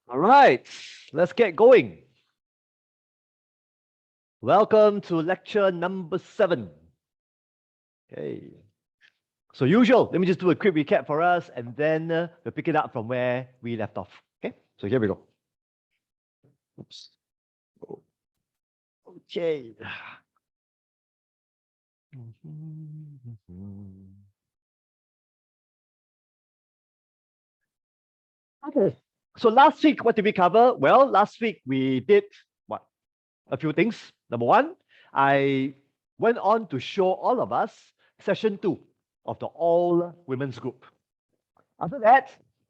All right, let's get going. Welcome to lecture number 7. Okay. So usual, let me just do a quick recap for us and then we'll pick it up from where we left off. Okay, so here we go. Oops. Okay. Okay. So last week, what did we cover? Well, last week we did what? A few things. Number one, I went on to show all of us session 2 of the all women's group. After that,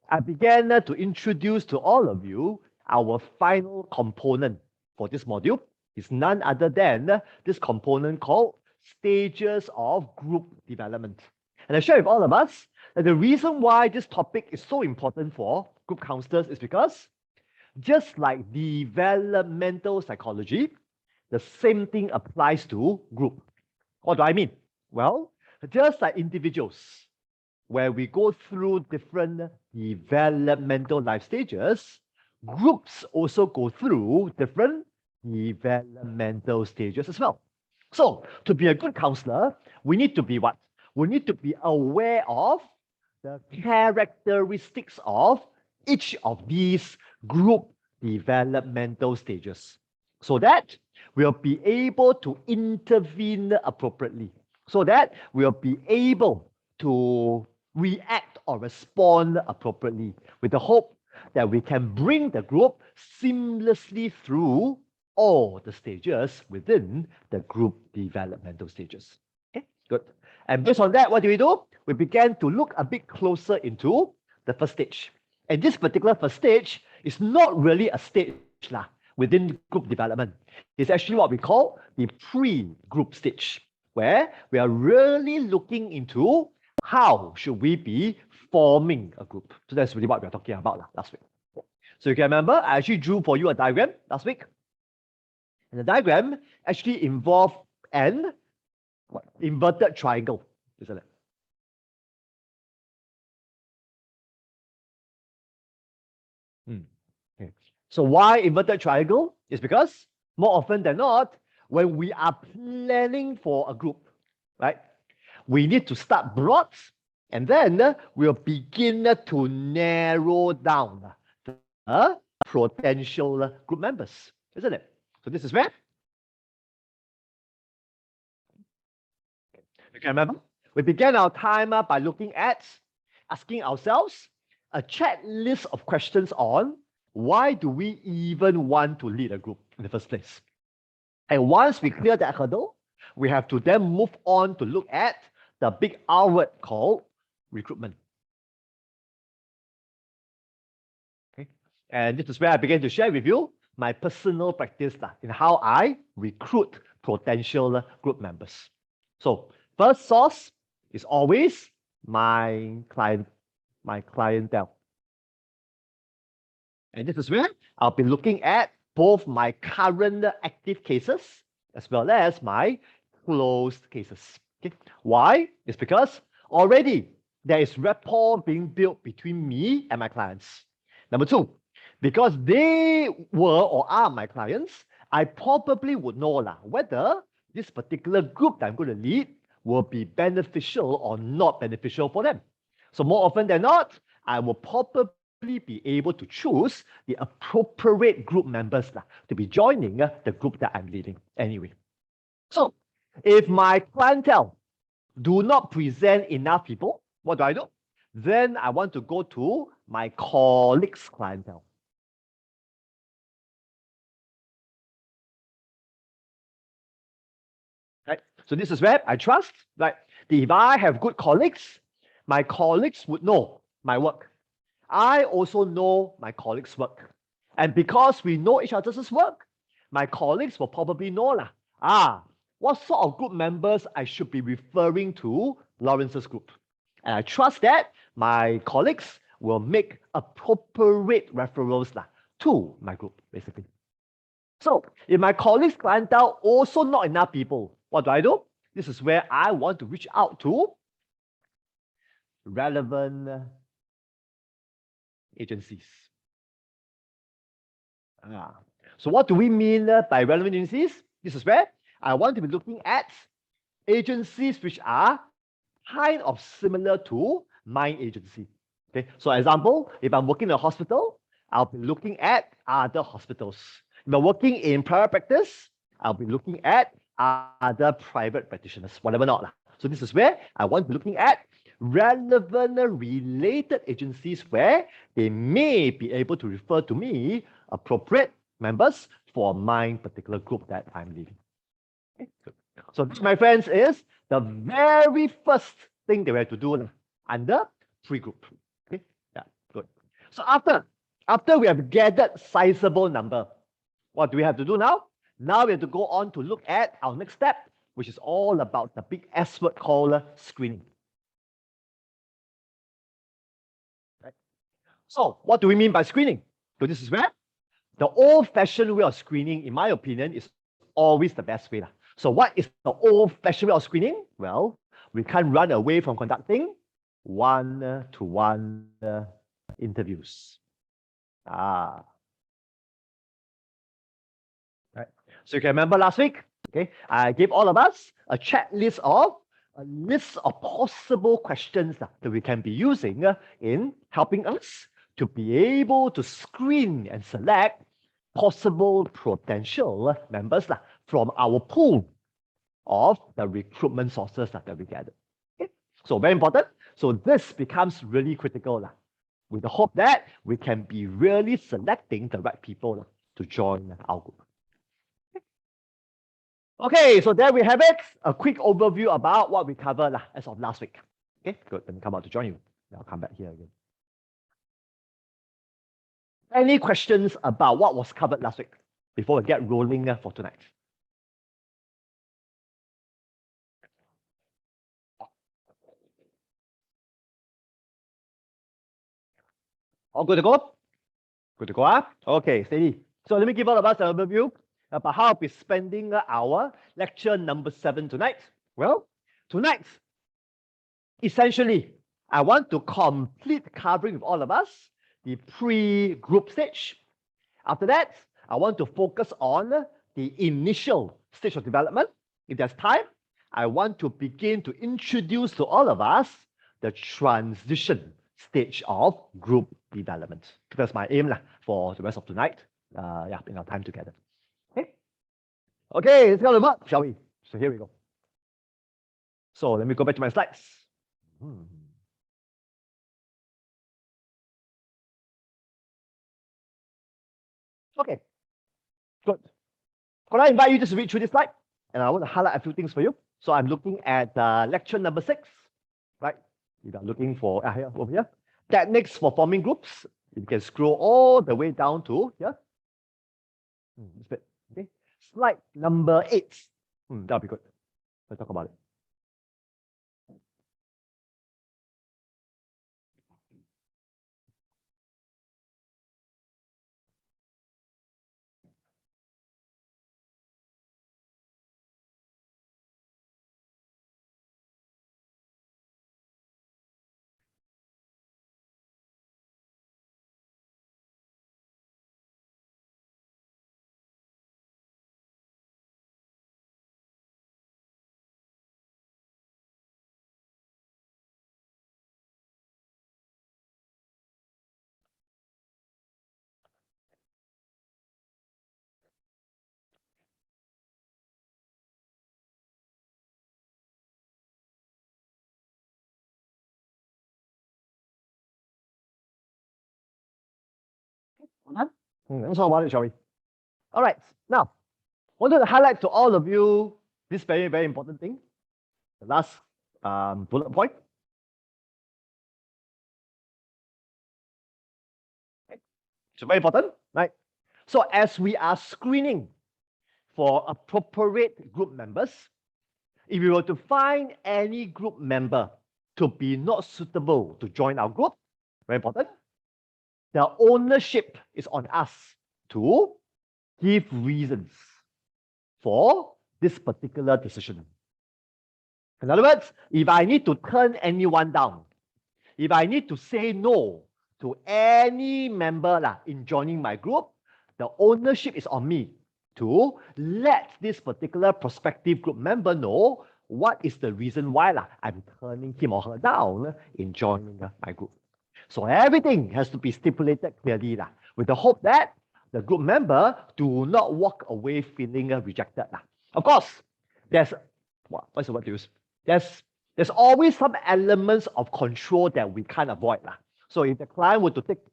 I began to introduce to all of you our final component for this module. It's none other than this component called stages of group development. And I share with all of us that the reason why this topic is so important for group counselors is because just like developmental psychology, the same thing applies to group. What do I mean? Well, just like individuals, where we go through different developmental life stages, groups also go through different developmental stages as well. So, to be a good counselor, we need to be what? We need to be aware of the characteristics of each of these group developmental stages so that we'll be able to intervene appropriately, so that we'll be able to react or respond appropriately with the hope that we can bring the group seamlessly through all the stages within the group developmental stages. Okay, good. And based on that, what do? We began to look a bit closer into the first stage. And this particular first stage is not really a stage within group development. It's actually what we call the pre-group stage, where we are really looking into how should we be forming a group. So that's really what we are talking about last week. So you can remember, I actually drew for you a diagram last week. And the diagram actually involved an inverted triangle, isn't it? Okay. So why inverted triangle? Is because more often than not, when we are planning for a group, right, we need to start broad and then we'll begin to narrow down the potential group members, isn't it? So this is where you can remember we began our time by looking at asking ourselves a checklist of questions on why do we even want to lead a group in the first place. And once we clear that hurdle, we have to then move on to look at the big R word called recruitment. Okay. And this is where I began to share with you my personal practice in how I recruit potential group members. So first source is always my clientele. And this is where I'll be looking at both my current active cases as well as my closed cases. Okay. Why? It's because already there is rapport being built between me and my clients. Number two, because they were or are my clients, I probably would know whether this particular group that I'm going to lead will be beneficial or not beneficial for them. So more often than not, I will probably be able to choose the appropriate group members to be joining the group that I'm leading anyway. So if my clientele do not present enough people, what do? Then I want to go to my colleagues' clientele. Right? So this is where I trust, right? If I have good colleagues, my colleagues would know my work. I also know my colleagues' work. And because we know each other's work, my colleagues will probably know what sort of group members I should be referring to Lawrence's group. And I trust that my colleagues will make appropriate referrals to my group, basically. So if my colleagues' clientele also not enough people, what do? This is where I want to reach out to relevant agencies. So what do we mean by relevant agencies? This is where I want to be looking at agencies which are kind of similar to my agency. Okay, so example, if I'm working in a hospital, I'll be looking at other hospitals. If I'm working in private practice, I'll be looking at other private practitioners, whatever not. So this is where I want to be looking at relevant related agencies where they may be able to refer to me appropriate members for my particular group that I'm leading. Okay, good. So this, my friends, is the very first thing that we have to do under pre-group. Okay, yeah, good. So after we have gathered sizable number, what do we have to do now? Now we have to go on to look at our next step, which is all about the big S word called screening. Right? So what do we mean by screening? So this is where the old-fashioned way of screening, in my opinion, is always the best way. So what is the old-fashioned way of screening? Well, we can't run away from conducting one-to-one interviews. Right. So you can remember last week, okay, I gave all of us a list of possible questions that we can be using in helping us to be able to screen and select possible potential members from our pool of the recruitment sources that we gathered. Okay? So very important. So this becomes really critical with the hope that we can be really selecting the right people to join our group. Okay, so there we have it. A quick overview about what we covered as of last week. Okay, good. Let me come out to join you. I'll come back here again. Any questions about what was covered last week before we get rolling for tonight? All good to go? Good to go, Okay, steady. So let me give all of us an overview about how I'll be spending our lecture number 7 tonight. Well, tonight, essentially, I want to complete covering with all of us the pre-group stage. After that, I want to focus on the initial stage of development. If there's time, I want to begin to introduce to all of us the transition stage of group development. That's my aim for the rest of tonight. In our time together. Okay, let's go to the shall we? So here we go. So let me go back to my slides. Okay, good. Could I invite you just to read through this slide? And I want to highlight a few things for you. So I'm looking at lecture number 6, right? If I'm looking for here, over here, techniques for forming groups. You can scroll all the way down to here. This bit. Okay. Slide number 8. That'll be good. Let's talk about it. Let's talk about it, shall we? All right. Now, I wanted to highlight to all of you this very, very important thing. The last bullet point. Okay. So very important, right? So as we are screening for appropriate group members, if we were to find any group member to be not suitable to join our group, very important, the ownership is on us to give reasons for this particular decision. In other words, if I need to turn anyone down, if I need to say no to any member in joining my group, The ownership is on me to let this particular prospective group member know what is the reason why I'm turning him or her down in joining my group. So everything has to be stipulated clearly with the hope that the group member do not walk away feeling rejected. Of course, there's what's the word to use? There's always some elements of control that we can't avoid. So if the client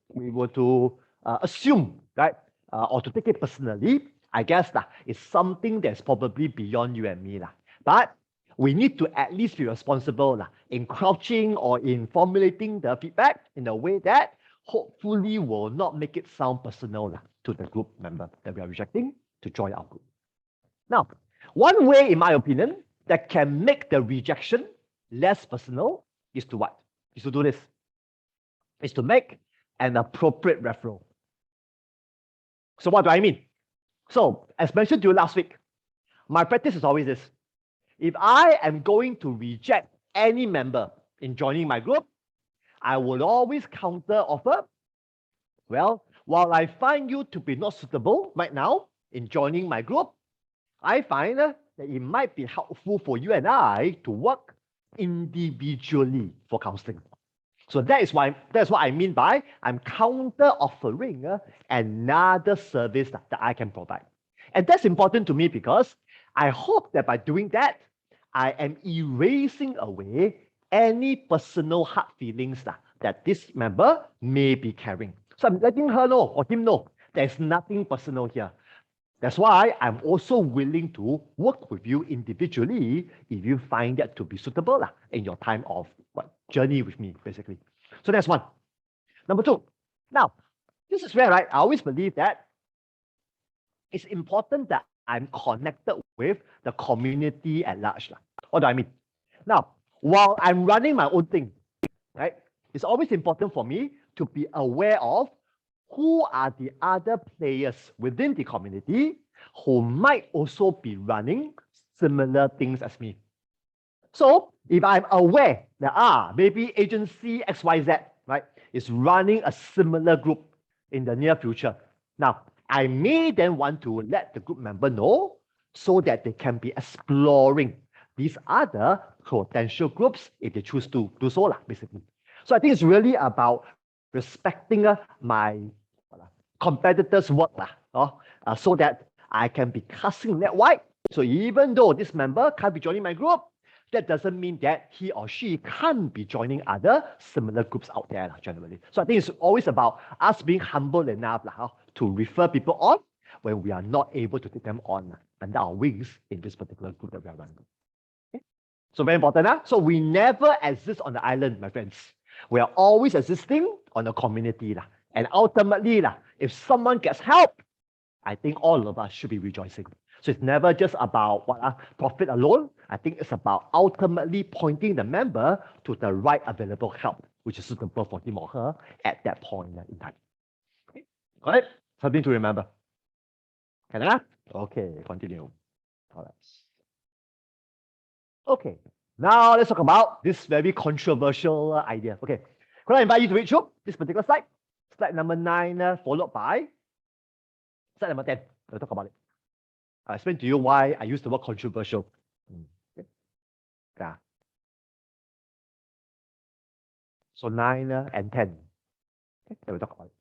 we were to assume, right, or to take it personally, I guess it's something that's probably beyond you and me. But we need to at least be responsible in crouching or in formulating the feedback in a way that hopefully will not make it sound personal to the group member that we are rejecting to join our group. Now, one way, in my opinion, that can make the rejection less personal is to what? Is to do this. Is to make an appropriate referral. So what do I mean? So, as mentioned to you last week, my practice is always this. If I am going to reject any member in joining my group, I will always counter offer, well, while I find you to be not suitable right now in joining my group, I find that it might be helpful for you and I to work individually for counseling. So that's what I mean by I'm counter offering another service that I can provide. And that's important to me because I hope that by doing that, I am erasing away any personal hard feelings that this member may be carrying. So I'm letting her know or him know there's nothing personal here. That's why I'm also willing to work with you individually if you find that to be suitable in your time of journey with me, basically. So that's one. Number two. Now, this is where I always believe that it's important that I'm connected with the community at large. What do I mean? Now, while I'm running my own thing, right, it's always important for me to be aware of who are the other players within the community who might also be running similar things as me. So if I'm aware that maybe agency XYZ, right, is running a similar group in the near future. Now, I may then want to let the group member know so that they can be exploring these other potential groups if they choose to do so, basically. So I think it's really about respecting my competitors' work so that I can be casting net wide. So even though this member can't be joining my group, that doesn't mean that he or she can't be joining other similar groups out there generally. So I think it's always about us being humble enough to refer people on when we are not able to take them on under our wings in this particular group that we are running. Okay? So very important. So we never exist on the island, my friends. We are always existing on a community. And ultimately, if someone gets help, I think all of us should be rejoicing. So it's never just about profit alone. I think it's about ultimately pointing the member to the right available help, which is suitable for him or her at that point in time. Okay. Got it? Something to remember. Can I? Okay, continue. All right. Okay, now let's talk about this very controversial idea. Okay, could I invite you to read through this particular slide? Slide number 9, followed by slide number 10. We'll talk about it. I'll explain to you why I use the word controversial. Okay. Yeah. So 9 and 10. Okay, we'll talk about it.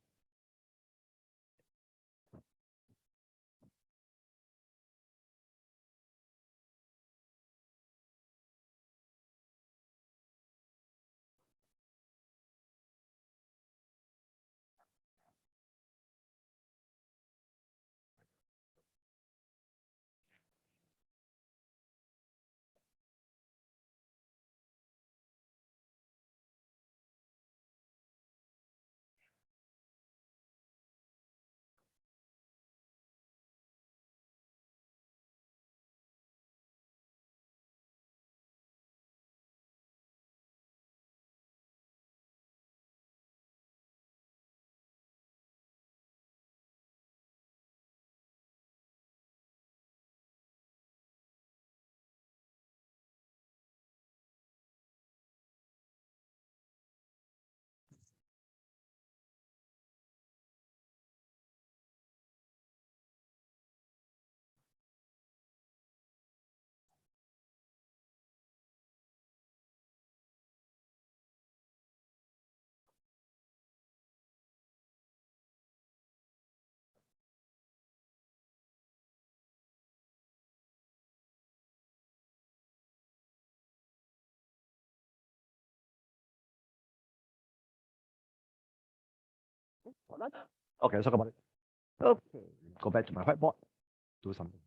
Okay, let's talk about it. Okay, go back to my whiteboard, do something.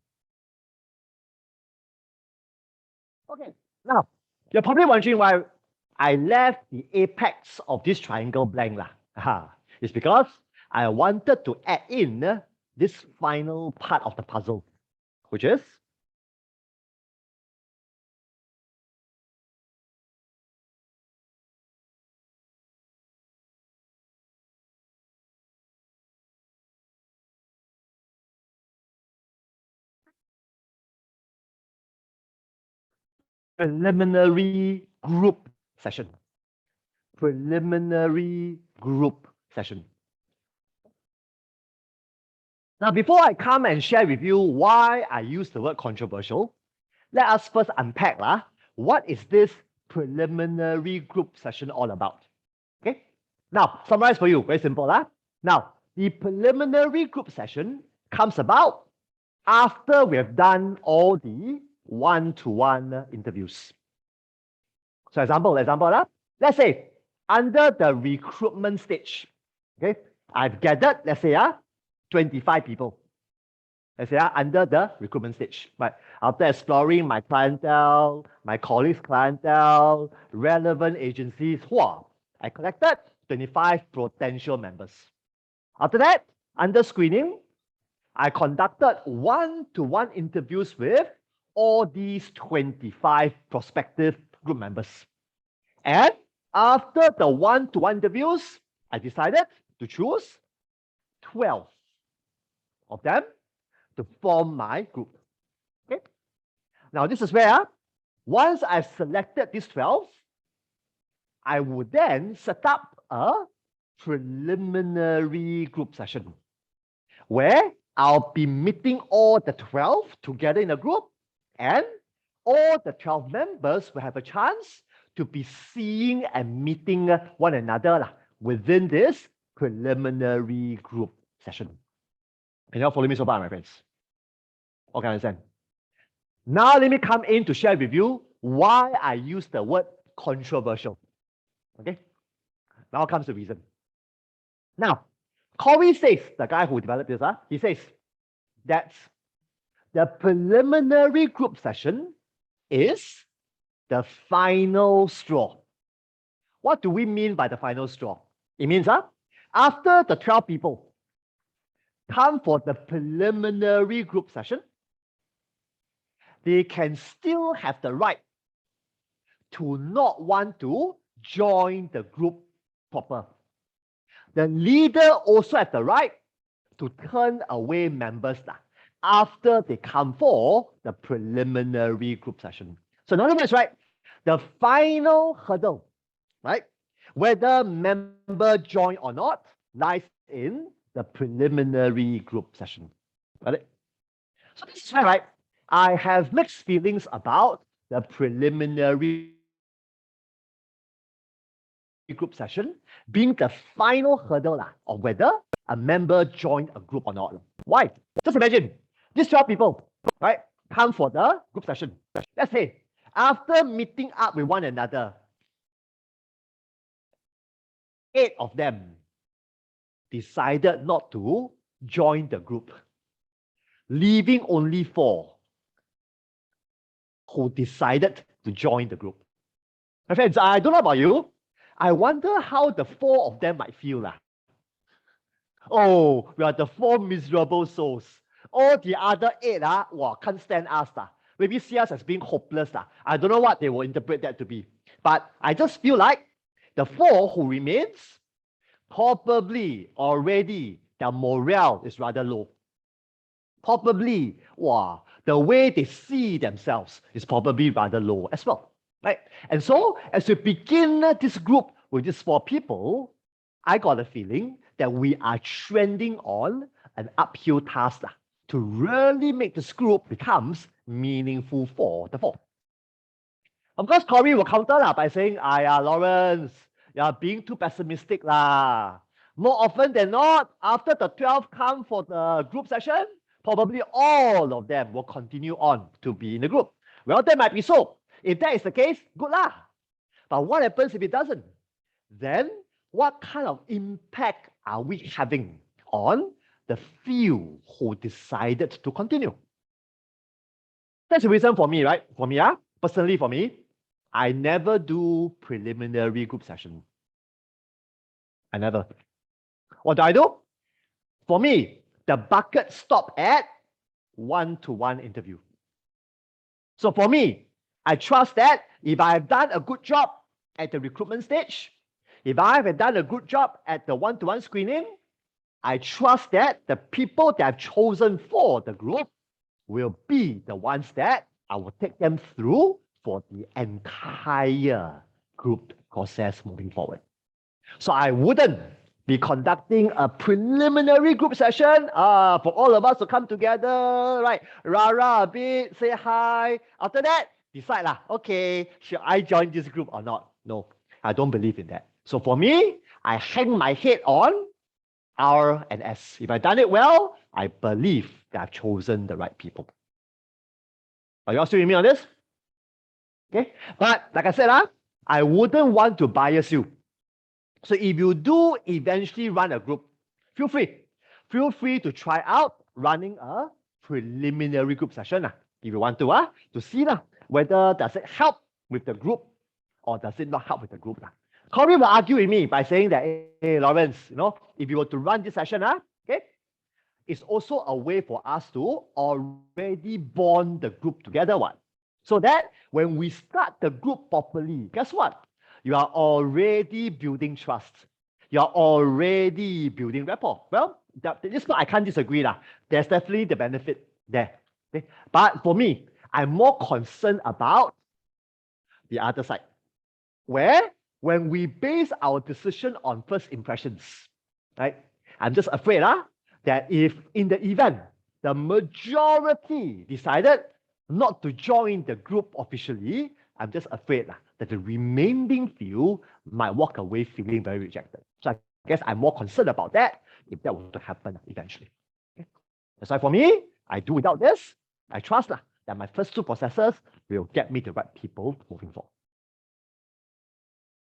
Okay, now you're probably wondering why I left the apex of this triangle blank lah. It's because I wanted to add in this final part of the puzzle, which is preliminary group session. Preliminary group session. Now, before I come and share with you why I use the word controversial, let us first unpack what is this preliminary group session all about. Okay. Now, summarize for you. Very simple. Now, the preliminary group session comes about after we have done all the one-to-one interviews. So example, let's say under the recruitment stage, okay, I've gathered, let's say, 25 people. Let's say under the recruitment stage. But after exploring my clientele, my colleagues' clientele, relevant agencies, I collected 25 potential members. After that, under screening, I conducted one-to-one interviews with all these 25 prospective group members. And after the one-to-one interviews, I decided to choose 12 of them to form my group. Okay. Now, this is where, once I've selected these 12, I would then set up a preliminary group session where I'll be meeting all the 12 together in a group, and all the 12 members will have a chance to be seeing and meeting one another within this preliminary group session. Can you all follow me so far, my friends? Okay, understand. Now let me come in to share with you why I use the word controversial. Okay, now comes the reason. Now, Corey says, the guy who developed this, he says that the preliminary group session is the final straw. What do we mean by the final straw? It means after the 12 people come for the preliminary group session, they can still have the right to not want to join the group proper. The leader also has the right to turn away members after they come for the preliminary group session. So in other words, the final hurdle, whether member join or not, lies in the preliminary group session. Got it? So this is why, I have mixed feelings about the preliminary group session being the final hurdle of whether a member joined a group or not. Why? Just imagine, these 12 people, come for the group session. Let's say, after meeting up with one another, 8 of them decided not to join the group, leaving only 4 who decided to join the group. My friends, I don't know about you. I wonder how the 4 of them might feel. Oh, we are the 4 miserable souls. All the other 8 can't stand us. Maybe see us as being hopeless. I don't know what they will interpret that to be. But I just feel like the 4 who remains, probably already their morale is rather low. Probably, the way they see themselves is probably rather low as well. And so, as we begin this group with these 4 people, I got a feeling that we are trending on an uphill task to really make this group becomes meaningful for the 4. Of course, Corey will counter by saying, Lawrence, you are being too pessimistic . More often than not, after the 12 come for the group session, probably all of them will continue on to be in the group. Well, that might be so. If that is the case, good . But what happens if it doesn't? Then what kind of impact are we having on the few who decided to continue? That's the reason for me, right? For me, personally for me, I never do preliminary group session. I never. What do? For me, the bucket stop at one-to-one interview. So for me, I trust that if I have done a good job at the recruitment stage, if I have done a good job at the one-to-one screening, I trust that the people that I've chosen for the group will be the ones that I will take them through for the entire group process moving forward. So I wouldn't be conducting a preliminary group session for all of us to come together, right? Rah a bit, say hi. After that, decide okay, should I join this group or not? No, I don't believe in that. So for me, I hang my head on R and S. If I've done it well, I believe that I've chosen the right people. Are you all still with me on this? Okay, but like I said, I wouldn't want to bias you. So if you do eventually run a group, feel free to try out running a preliminary group session if you want to see whether does it help with the group or does it not help with the group. Corey will argue with me by saying that, hey, Lawrence, if you were to run this session, okay, it's also a way for us to already bond the group together, so that when we start the group properly, guess what? You are already building trust. You are already building rapport. Well, this part I can't disagree. There's definitely the benefit there. Okay? But for me, I'm more concerned about the other side, where when we base our decision on first impressions, right? I'm just afraid that if in the event the majority decided not to join the group officially, I'm just afraid that the remaining few might walk away feeling very rejected. So I guess I'm more concerned about that if that were to happen eventually. Okay? That's why for me, I do without this. I trust that my first two processes will get me the right people moving forward.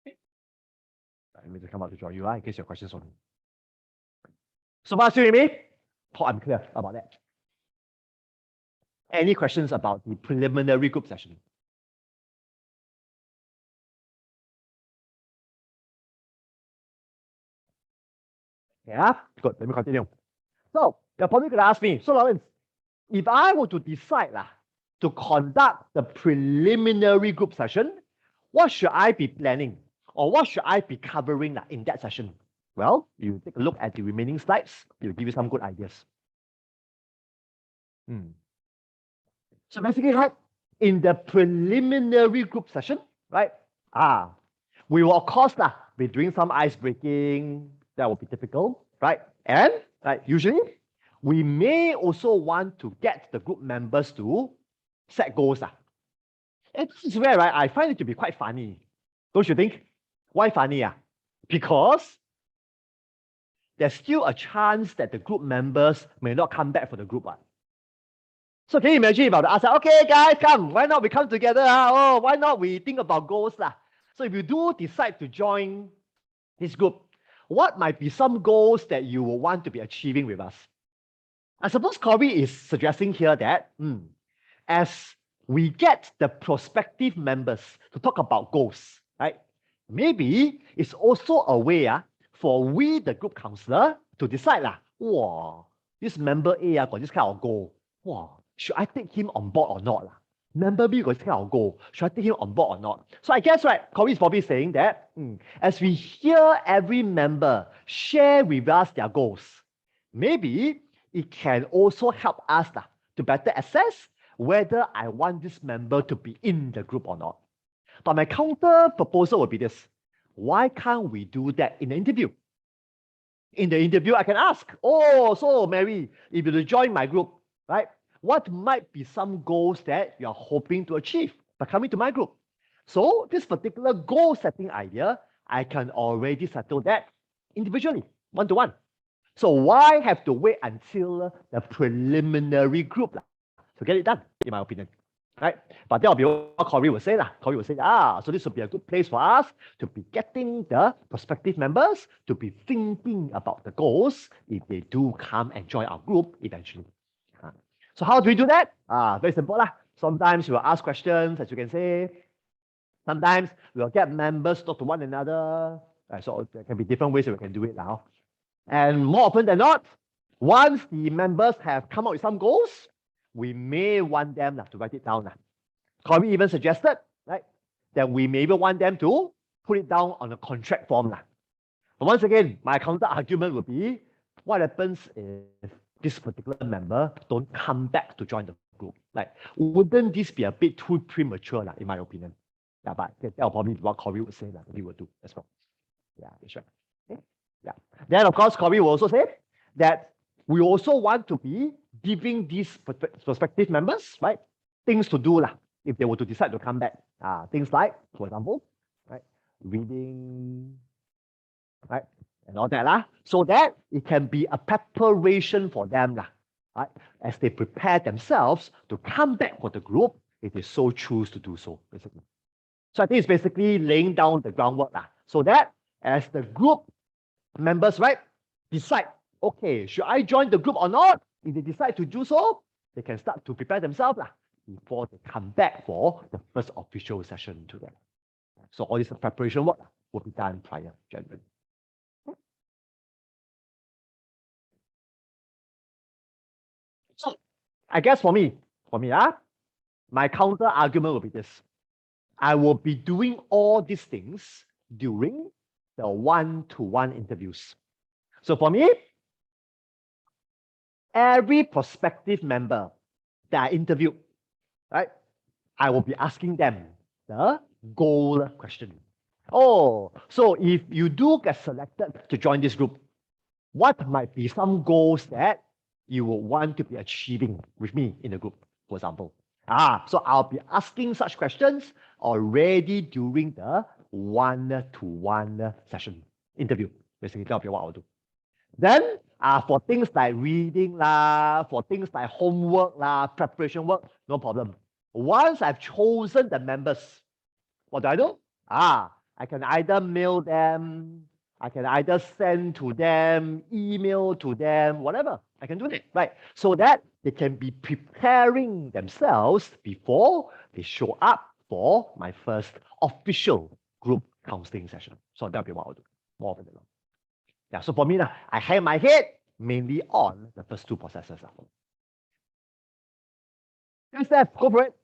Okay. Let me just come out to join you in case your questions on me. So far, still with me? Hope I'm clear about that. Any questions about the preliminary group session? Yeah, good. Let me continue. So you're probably going to ask me, so Lawrence, if I were to decide to conduct the preliminary group session, what should I be planning or what should I be covering in that session? Well, you take a look at the remaining slides, it'll give you some good ideas. So basically, right, in the preliminary group session, right, we will of course be doing some ice breaking. That will be typical, right? And usually we may also want to get the group members to set goals. And this is where I find it to be quite funny. Don't you think? Why funny? Because there's still a chance that the group members may not come back for the group. So can you imagine if I ask, okay, guys, come, why not we come together? Why not we think about goals? So if you do decide to join this group, what might be some goals that you will want to be achieving with us? I suppose Corey is suggesting here that as we get the prospective members to talk about goals, right? Maybe it's also a way for we, the group counselor, to decide, this member A got this kind of goal. Should I take him on board or not? Member B got this kind of goal. Should I take him on board or not? So I guess, Corey is probably saying that as we hear every member share with us their goals, maybe it can also help us to better assess whether I want this member to be in the group or not. But my counter proposal would be this. Why can't we do that in the interview? In the interview, I can ask, so Mary, if you join my group, right, what might be some goals that you're hoping to achieve by coming to my group? So this particular goal setting idea, I can already settle that individually, one-to-one. So why have to wait until the preliminary group to get it done, in my opinion? right? But that will be what Corey will say. Corey will say, so this will be a good place for us to be getting the prospective members to be thinking about the goals if they do come and join our group eventually. So how do we do that? Very simple. Sometimes we'll ask questions, as you can say. Sometimes we'll get members to talk to one another. So there can be different ways that we can do it now. And more often than not, once the members have come up with some goals, we may want them to write it down. Corey even suggested, right, that we may even want them to put it down on a contract form. But once again, my counter argument would be, what happens if this particular member don't come back to join the group? Wouldn't this be a bit too premature, in my opinion? Yeah, but that will probably be what Corey would say that he would do as well. Yeah, that's right. Okay. Yeah. Then of course, Corey will also say that we also want to be giving these prospective members, right, things to do if they were to decide to come back. Things like, for example, right, reading, right, and all that, so that it can be a preparation for them, right, as they prepare themselves to come back for the group if they so choose to do so, basically. So I think it's basically laying down the groundwork so that as the group members, right, decide, okay, should I join the group or not? If they decide to do so, they can start to prepare themselves before they come back for the first official session together. So all this preparation work will be done prior, generally. So I guess for me, my counter argument will be this. I will be doing all these things during the one-to-one interviews. So for me, every prospective member that I interviewed, right, I will be asking them the goal question. So if you do get selected to join this group, what might be some goals that you will want to be achieving with me in the group, for example? So I'll be asking such questions already during the one-to-one session interview. Basically, that'll be what I'll do. Then, for things like reading, for things like homework, preparation work, no problem. Once I've chosen the members, what do I do? I can either mail them, I can either send to them, email to them, whatever. I can do that, right? So that they can be preparing themselves before they show up for my first official group counseling session. So that'll be what I'll do more often than not. Yeah, so for me, I hang my head mainly on the first two processes. Yes, Steph, go for it.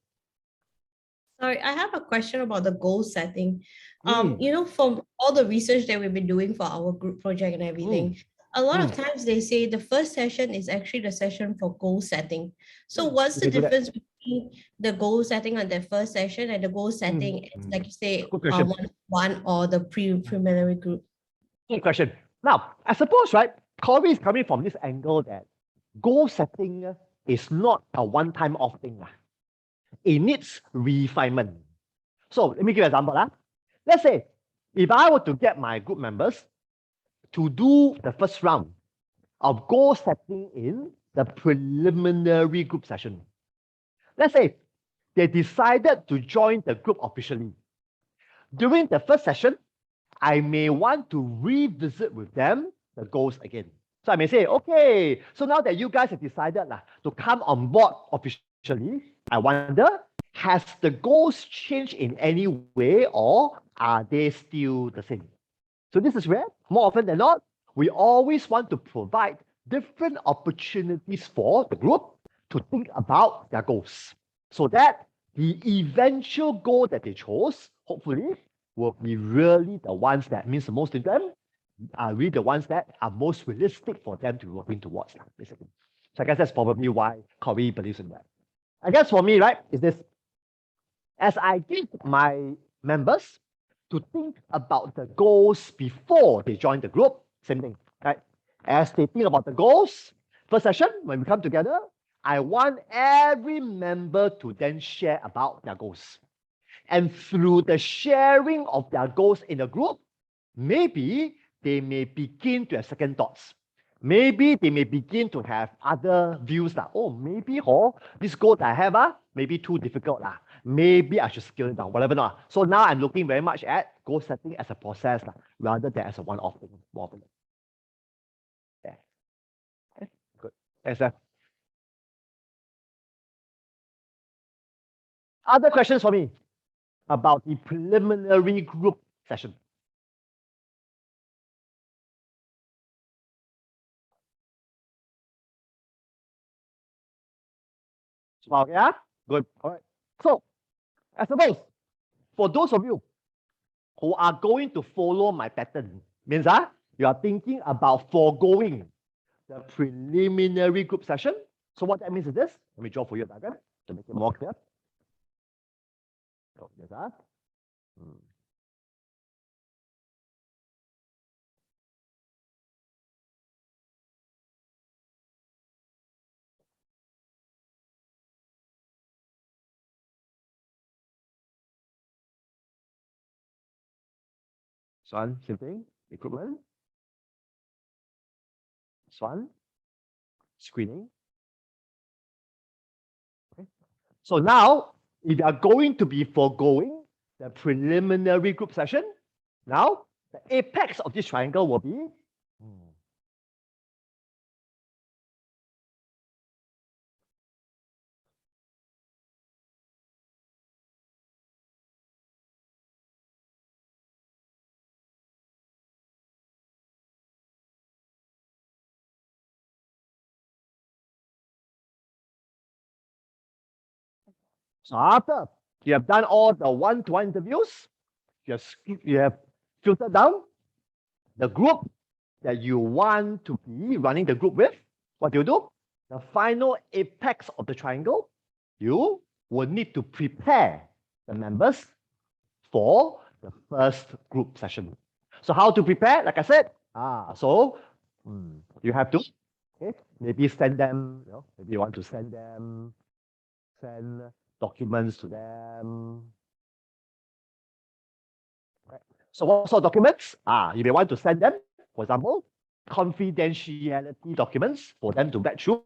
Sorry, I have a question about the goal setting. From all the research that we've been doing for our group project and everything, a lot of times they say the first session is actually the session for goal setting. So what's the difference between the goal setting on the first session and the goal setting, like you say, one or the preliminary group? Good question. Now, I suppose, right, Corey is coming from this angle that goal setting is not a one-time off thing. It needs refinement. So let me give you an example. Let's say if I were to get my group members to do the first round of goal setting in the preliminary group session. Let's say they decided to join the group officially. During the first session, I may want to revisit with them the goals again. So I may say, okay, so now that you guys have decided to come on board officially, I wonder, has the goals changed in any way or are they still the same? So this is where, more often than not, we always want to provide different opportunities for the group to think about their goals so that the eventual goal that they chose, hopefully, will be really the ones that means the most to them, are really the ones that are most realistic for them to be working towards, basically. So I guess that's probably why Corey believes in that. I guess for me, right, is this. As I get my members to think about the goals before they join the group, same thing, right? As they think about the goals, first session, when we come together, I want every member to then share about their goals. And through the sharing of their goals in the group, maybe they may begin to have second thoughts. Maybe they may begin to have other views that, maybe this goal that I have, maybe too difficult. Maybe I should scale it down, whatever not. So now I'm looking very much at goal setting as a process rather than as a one-off thing. Yeah. Okay, good. Thanks, Seth. Other questions for me about the preliminary group session? Okay, yeah? Good. All right. So, I suppose for those of you who are going to follow my pattern, means you are thinking about foregoing the preliminary group session. So what that means is this. Let me draw for you a diagram to make it more clear. So there's this one, same thing, recruitment. This one, screening. Okay. So now, if you are going to be foregoing the preliminary group session, now the apex of this triangle will be so after you have done all the one-to-one interviews, you have filtered down the group that you want to be running the group with. What do? The final apex of the triangle, you will need to prepare the members for the first group session. So how to prepare? Like I said, you have to maybe send them, maybe you want to send documents to them. Right. So what sort of documents? You may want to send them, for example, confidentiality documents for them to read through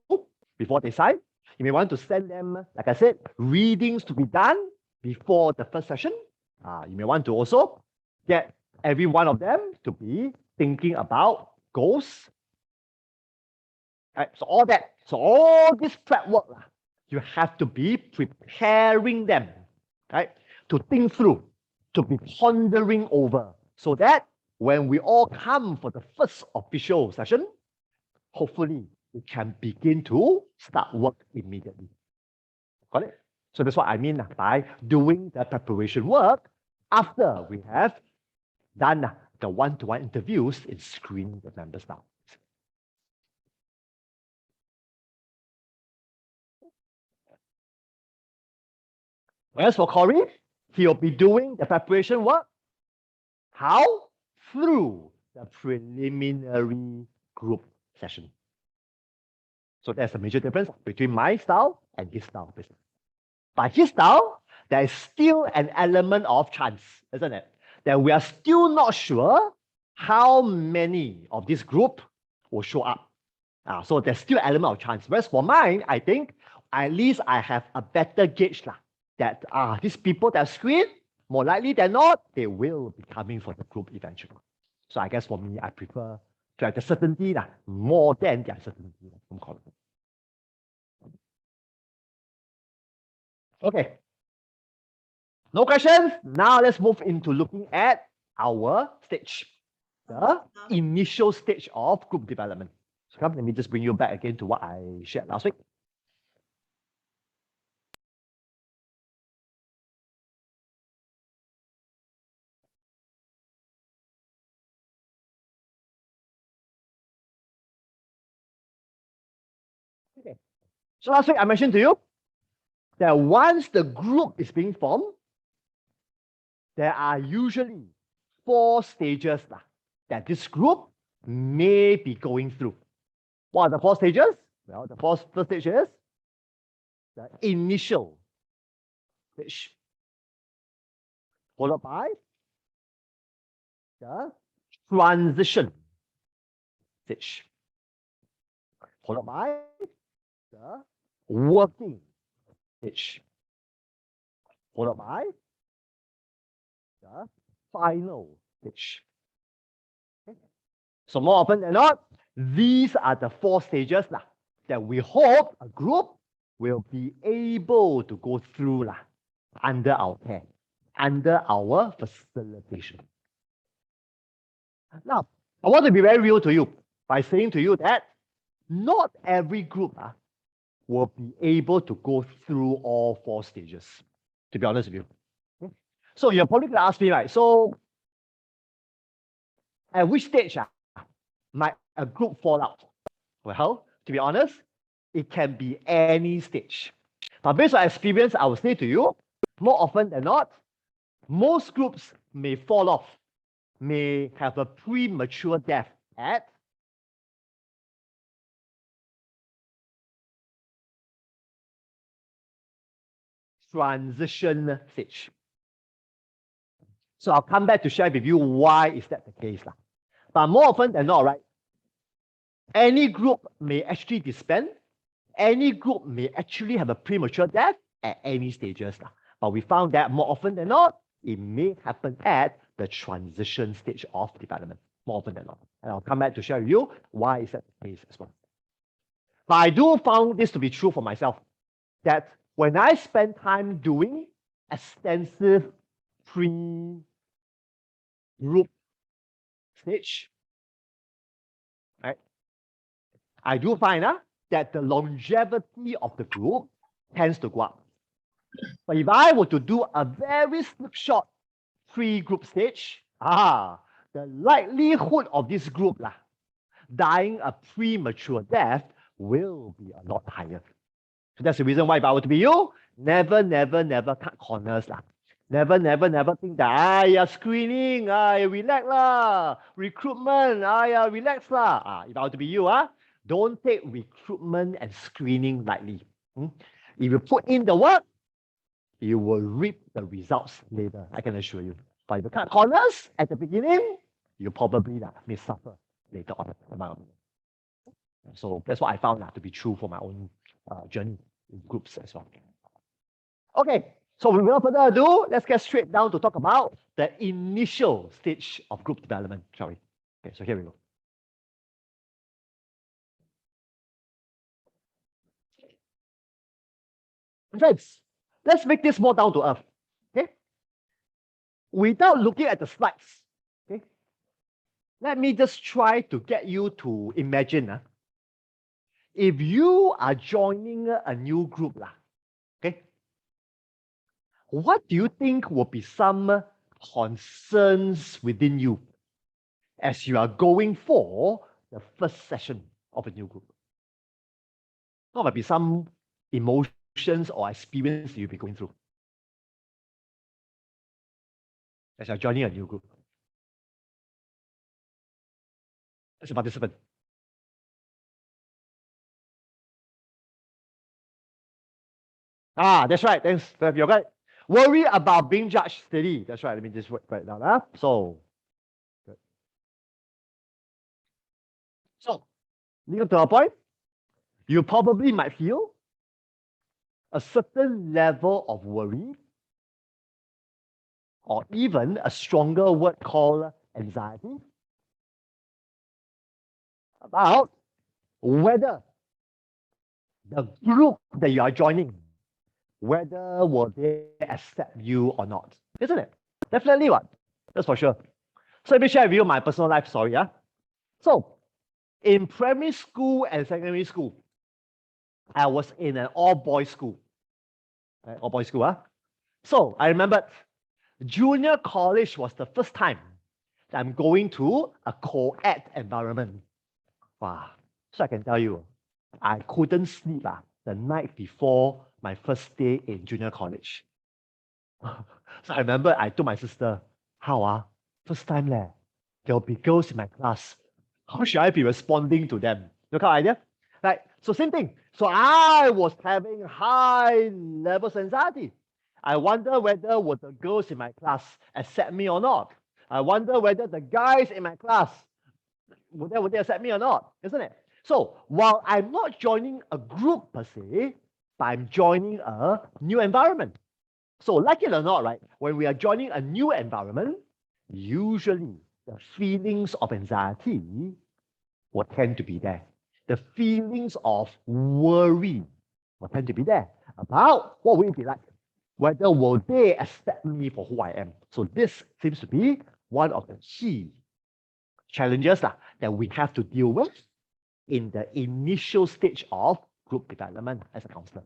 before they sign. You may want to send them, like I said, readings to be done before the first session. You may want to also get every one of them to be thinking about goals. Right, so all this prep work, you have to be preparing them, right, to think through, to be pondering over, so that when we all come for the first official session, hopefully we can begin to start work immediately. Got it? So that's what I mean by doing the preparation work after we have done the one-to-one interviews in screening the members now. Whereas for Corey, he'll be doing the preparation work. How? Through the preliminary group session. So there's a major difference between my style and his style of business. By his style, there is still an element of chance, isn't it? That we are still not sure how many of this group will show up. So there's still an element of chance. Whereas for mine, I think at least I have a better gauge that these people that screen, more likely than not, they will be coming for the group eventually. So I guess for me, I prefer to have the certainty more than the uncertainty from Colin. Okay. No questions? Now let's move into looking at our stage, the initial stage of group development. So come, let me just bring you back again to what I shared last week. Okay. So last week I mentioned to you that once the group is being formed, there are usually 4 stages that this group may be going through. What are the 4 stages? Well, the first stage is the initial stage, followed by the transition stage, followed by the working stage, followed by the final stage. Okay. So more often than not, these are the 4 stages that we hope a group will be able to go through under our care, under our facilitation. Now, I want to be very real to you by saying to you that not every group will be able to go through all 4 stages, to be honest with you. Okay? So you're probably going to ask me, right? So at which stage might a group fall out? Well, to be honest, it can be any stage. But based on experience, I will say to you, more often than not, most groups may fall off, may have a premature death at transition stage. So I'll come back to share with you why is that the case. But more often than not, right, any group may actually disband, any group may actually have a premature death at any stages. But we found that more often than not, it may happen at the transition stage of development, more often than not. And I'll come back to share with you why is that the case as well. But I do found this to be true for myself, that when I spend time doing extensive pre-group stage, right, I do find that the longevity of the group tends to go up. But if I were to do a very snapshot pre-group stage, the likelihood of this group dying a premature death will be a lot higher. So that's the reason why if I were to be you, never cut corners. Never think that, screening, relax recruitment, relax If I were to be you, don't take recruitment and screening lightly. If you put in the work, you will reap the results later, I can assure you. But if you cut corners at the beginning, you probably may suffer later on. So that's what I found to be true for my own journey in groups as well. Okay, so without further ado, let's get straight down to talk about the initial stage of group development, shall we? Okay, so here we go. Friends, let's make this more down to earth. Okay? Without looking at the slides, okay? Let me just try to get you to imagine if you are joining a new group, okay? What do you think will be some concerns within you as you are going for the first session of a new group? What might be some emotions or experience you'll be going through as you're joining a new group? As a participant. That's right. Thanks. You're right. Worry about being judged steady. That's right. Let me just write down. So, good. So, leading to our point, you probably might feel a certain level of worry, or even a stronger word called anxiety, about whether the group that you are joining, whether will they accept you or not, isn't it? Definitely what? That's for sure. So let me share with you my personal life story. So in primary school and secondary school, I was in an all-boys school. Right? All-boys school. So I remember junior college was the first time that I'm going to a co-ed environment. Wow. So I can tell you, I couldn't sleep the night before my first day in junior college. So I remember I told my sister, how first time there'll be girls in my class. How should I be responding to them? You got an idea? Right. So same thing. So I was having high levels of anxiety. I wonder whether would the girls in my class accept me or not. I wonder whether the guys in my class would they accept me or not, isn't it? So while I'm not joining a group per se, but I'm joining a new environment. So like it or not, right, when we are joining a new environment, usually the feelings of anxiety will tend to be there. The feelings of worry will tend to be there about what will it be like, whether will they accept me for who I am. So this seems to be one of the key challenges that we have to deal with in the initial stage of group development as a counselor.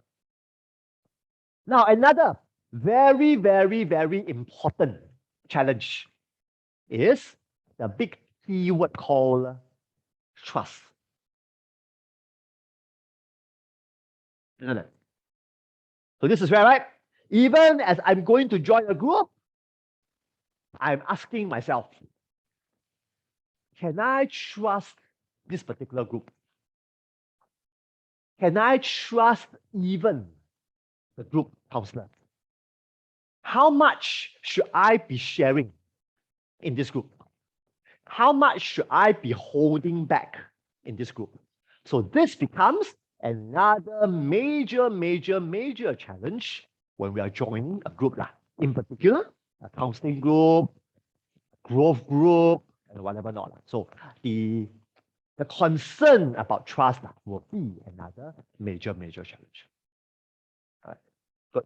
Now, another very, very, very important challenge is the big keyword called trust. Isn't it? So this is where, right? Even as I'm going to join a group, I'm asking myself, can I trust this particular group? Can I trust even the group counselor? How much should I be sharing in this group? How much should I be holding back in this group? So this becomes another major, major, major challenge when we are joining a group. In particular, a counseling group, growth group, and whatever not. So the concern about trust will be another major, major challenge. All right, good.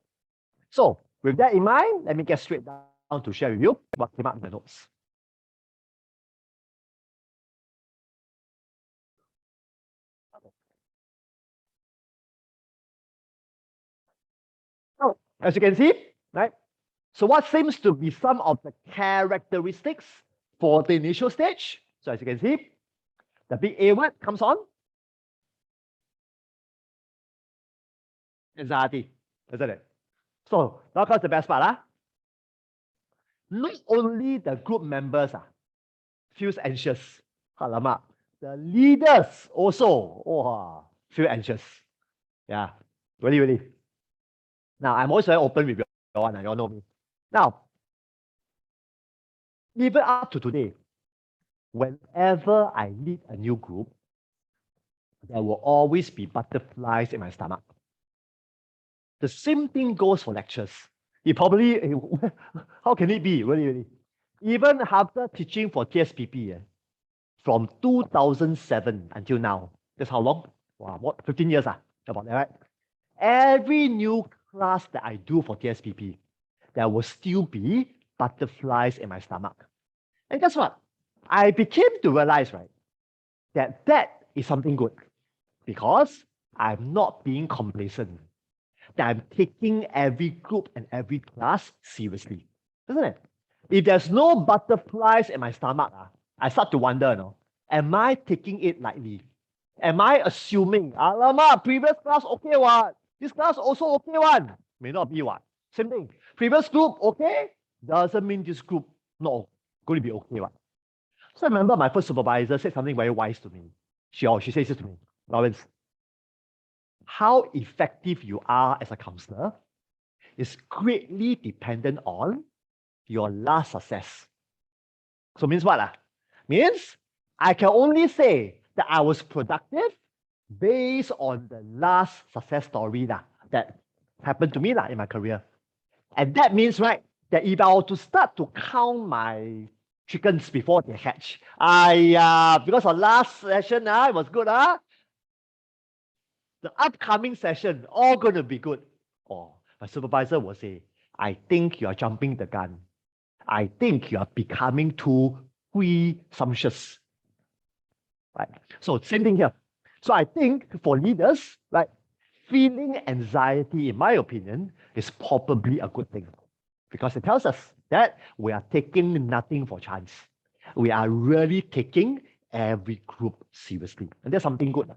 So with that in mind, let me get straight down to share with you what came up in the notes. So as you can see, right? So what seems to be some of the characteristics for the initial stage? So as you can see, the big A word comes on. Anxiety, isn't it? So now comes the best part. Not only the group members feels anxious. Alamak. The leaders also feel anxious. Yeah, really, really. Now, I'm always very open with you all, you all know me. Now, even up to today, whenever I lead a new group, there will always be butterflies in my stomach. The same thing goes for lectures. You probably, how can it be? Really, really. Even after teaching for TSPP, from 2007 until now, that's how long? Wow, what, 15 years, about that, right? Every new class that I do for TSPP, there will still be butterflies in my stomach. And guess what? I became to realize, right, that is something good because I'm not being complacent, that I'm taking every group and every class seriously, isn't it? If there's no butterflies in my stomach, I start to wonder, am I taking it lightly? Am I assuming, alamak, previous class okay what? This class also okay one? May not be what? Same thing. Previous group okay? Doesn't mean this group not going to be okay what? So I remember my first supervisor said something very wise to me. She says this to me, Lawrence, how effective you are as a counselor is greatly dependent on your last success. So means what? Means I can only say that I was productive based on the last success story that happened to me in my career. And that means, right, that if I were to start to count my chickens before they hatch, because of last session, it was good, the upcoming session, all going to be good. Or my supervisor will say, I think you are jumping the gun. I think you are becoming too presumptuous. Right? So same thing here. So I think for leaders, right, feeling anxiety, in my opinion, is probably a good thing because it tells us that we are taking nothing for chance. We are really taking every group seriously. And that's something good.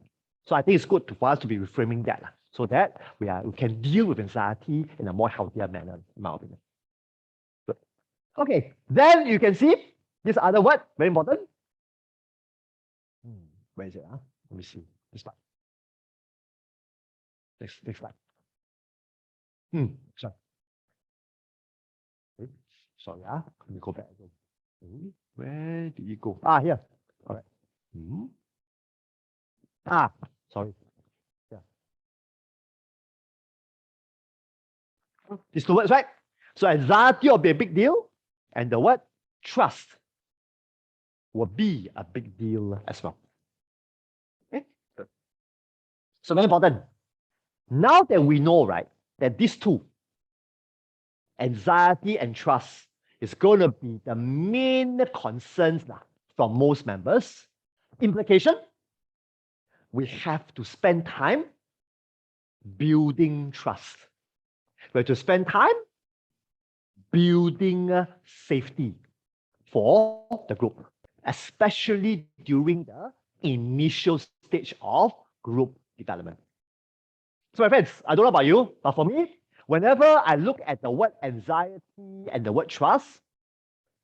So I think it's good for us to be reframing that so that we can deal with anxiety in a more healthier manner, in my opinion. Good. Okay, then you can see this other word, very important. Where is it? Let me see. This slide. Next slide. Sorry. Okay. Sorry, let me go back again. Where did you go? Here. All right. Sorry. Yeah. These two words, right? So anxiety will be a big deal, and the word trust will be a big deal as well. Okay? So very important. Now that we know, right, that these two, anxiety and trust, is going to be the main concerns from most members. Implication, we have to spend time building trust. We have to spend time building safety for the group, especially during the initial stage of group development. So my friends, I don't know about you, but for me, whenever I look at the word anxiety and the word trust,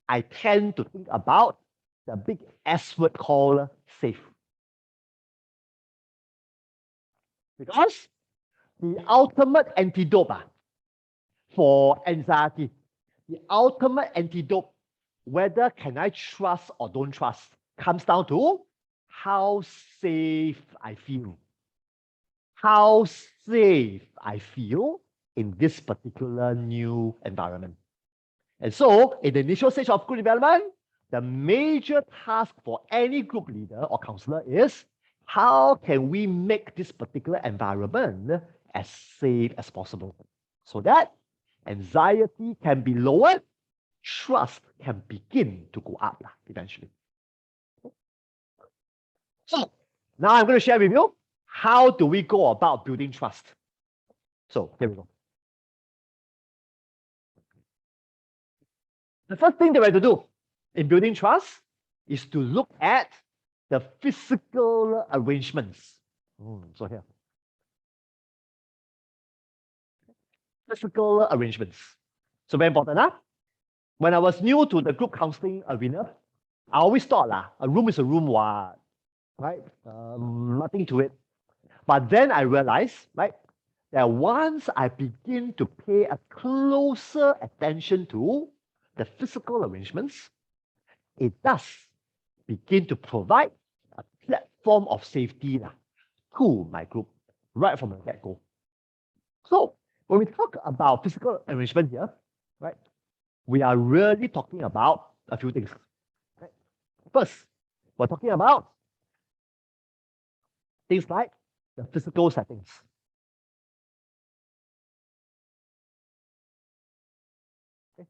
I tend to think about the big S word called safe. Because the ultimate antidote for anxiety, the ultimate antidote, whether can I trust or don't trust, comes down to how safe I feel. How safe I feel in this particular new environment. And so, in the initial stage of group development, the major task for any group leader or counselor is how can we make this particular environment as safe as possible so that anxiety can be lowered, trust can begin to go up eventually. So, now I'm going to share with you how do we go about building trust. So, here we go. The first thing that we have to do in building trust is to look at the physical arrangements. So here. Physical arrangements. So very important. When I was new to the group counseling arena, I always thought a room is a room, right? Nothing to it. But then I realized, right, that once I begin to pay a closer attention to the physical arrangements, it does begin to provide a platform of safety to my group right from the get-go. So when we talk about physical arrangement here, right, we are really talking about a few things. Right? First, we're talking about things like the physical settings. Okay?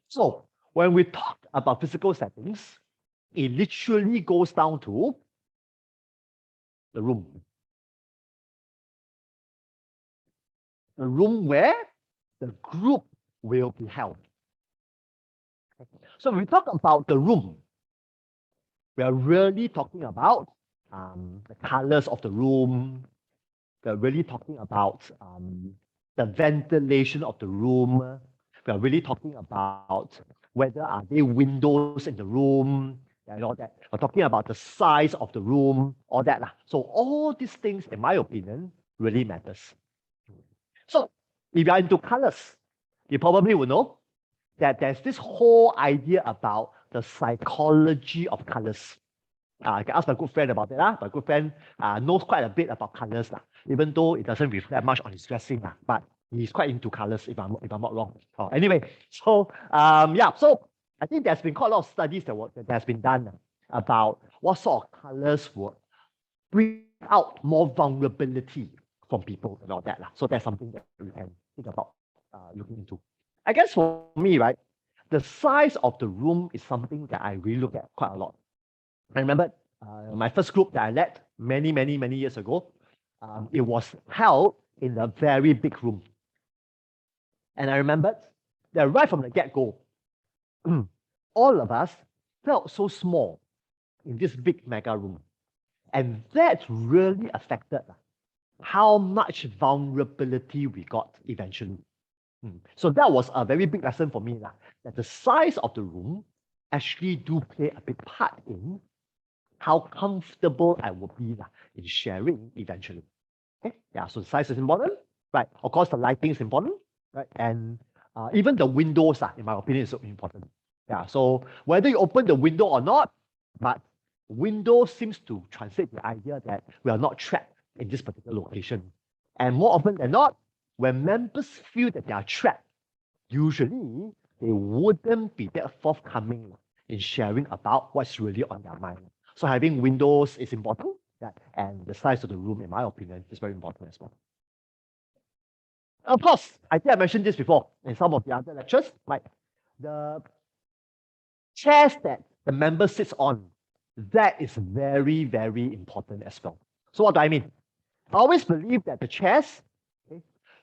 So when we talk about physical settings, it literally goes down to the room. The room where the group will be held. So when we talk about the room, we are really talking about the colors of the room. We're really talking about the ventilation of the room. We are really talking about whether are there windows in the room and all that. We're talking about the size of the room, all that. So all these things, in my opinion, really matters. So if you are into colors, you probably will know that there's this whole idea about the psychology of colors. I can ask my good friend about it. My good friend knows quite a bit about colors, even though it doesn't reflect much on his dressing. But he's quite into colors, if I'm not wrong. Anyway, so so I think there's been quite a lot of studies that has been done about what sort of colors would bring out more vulnerability from people and all that. So that's something that we can think about looking into. I guess for me, right, the size of the room is something that I really look at quite a lot. I remember my first group that I led many years ago, it was held in a very big room. And I remembered that right from the get-go, all of us felt so small in this big mega room. And that really affected how much vulnerability we got eventually. So that was a very big lesson for me, that the size of the room actually do play a big part in how comfortable I will be in sharing eventually. Okay? Yeah, so the size is important, right? Of course, the lighting is important, right? And even the windows, in my opinion, is important. Yeah, so whether you open the window or not, but window seems to translate the idea that we are not trapped in this particular location. And more often than not, when members feel that they are trapped, usually they wouldn't be that forthcoming in sharing about what's really on their mind. So having windows is important, and the size of the room, in my opinion, is very important as well. Of course, I think I mentioned this before in some of the other lectures, like the chairs that the member sits on, that is very, very important as well. So what do I mean? I always believe that the chairs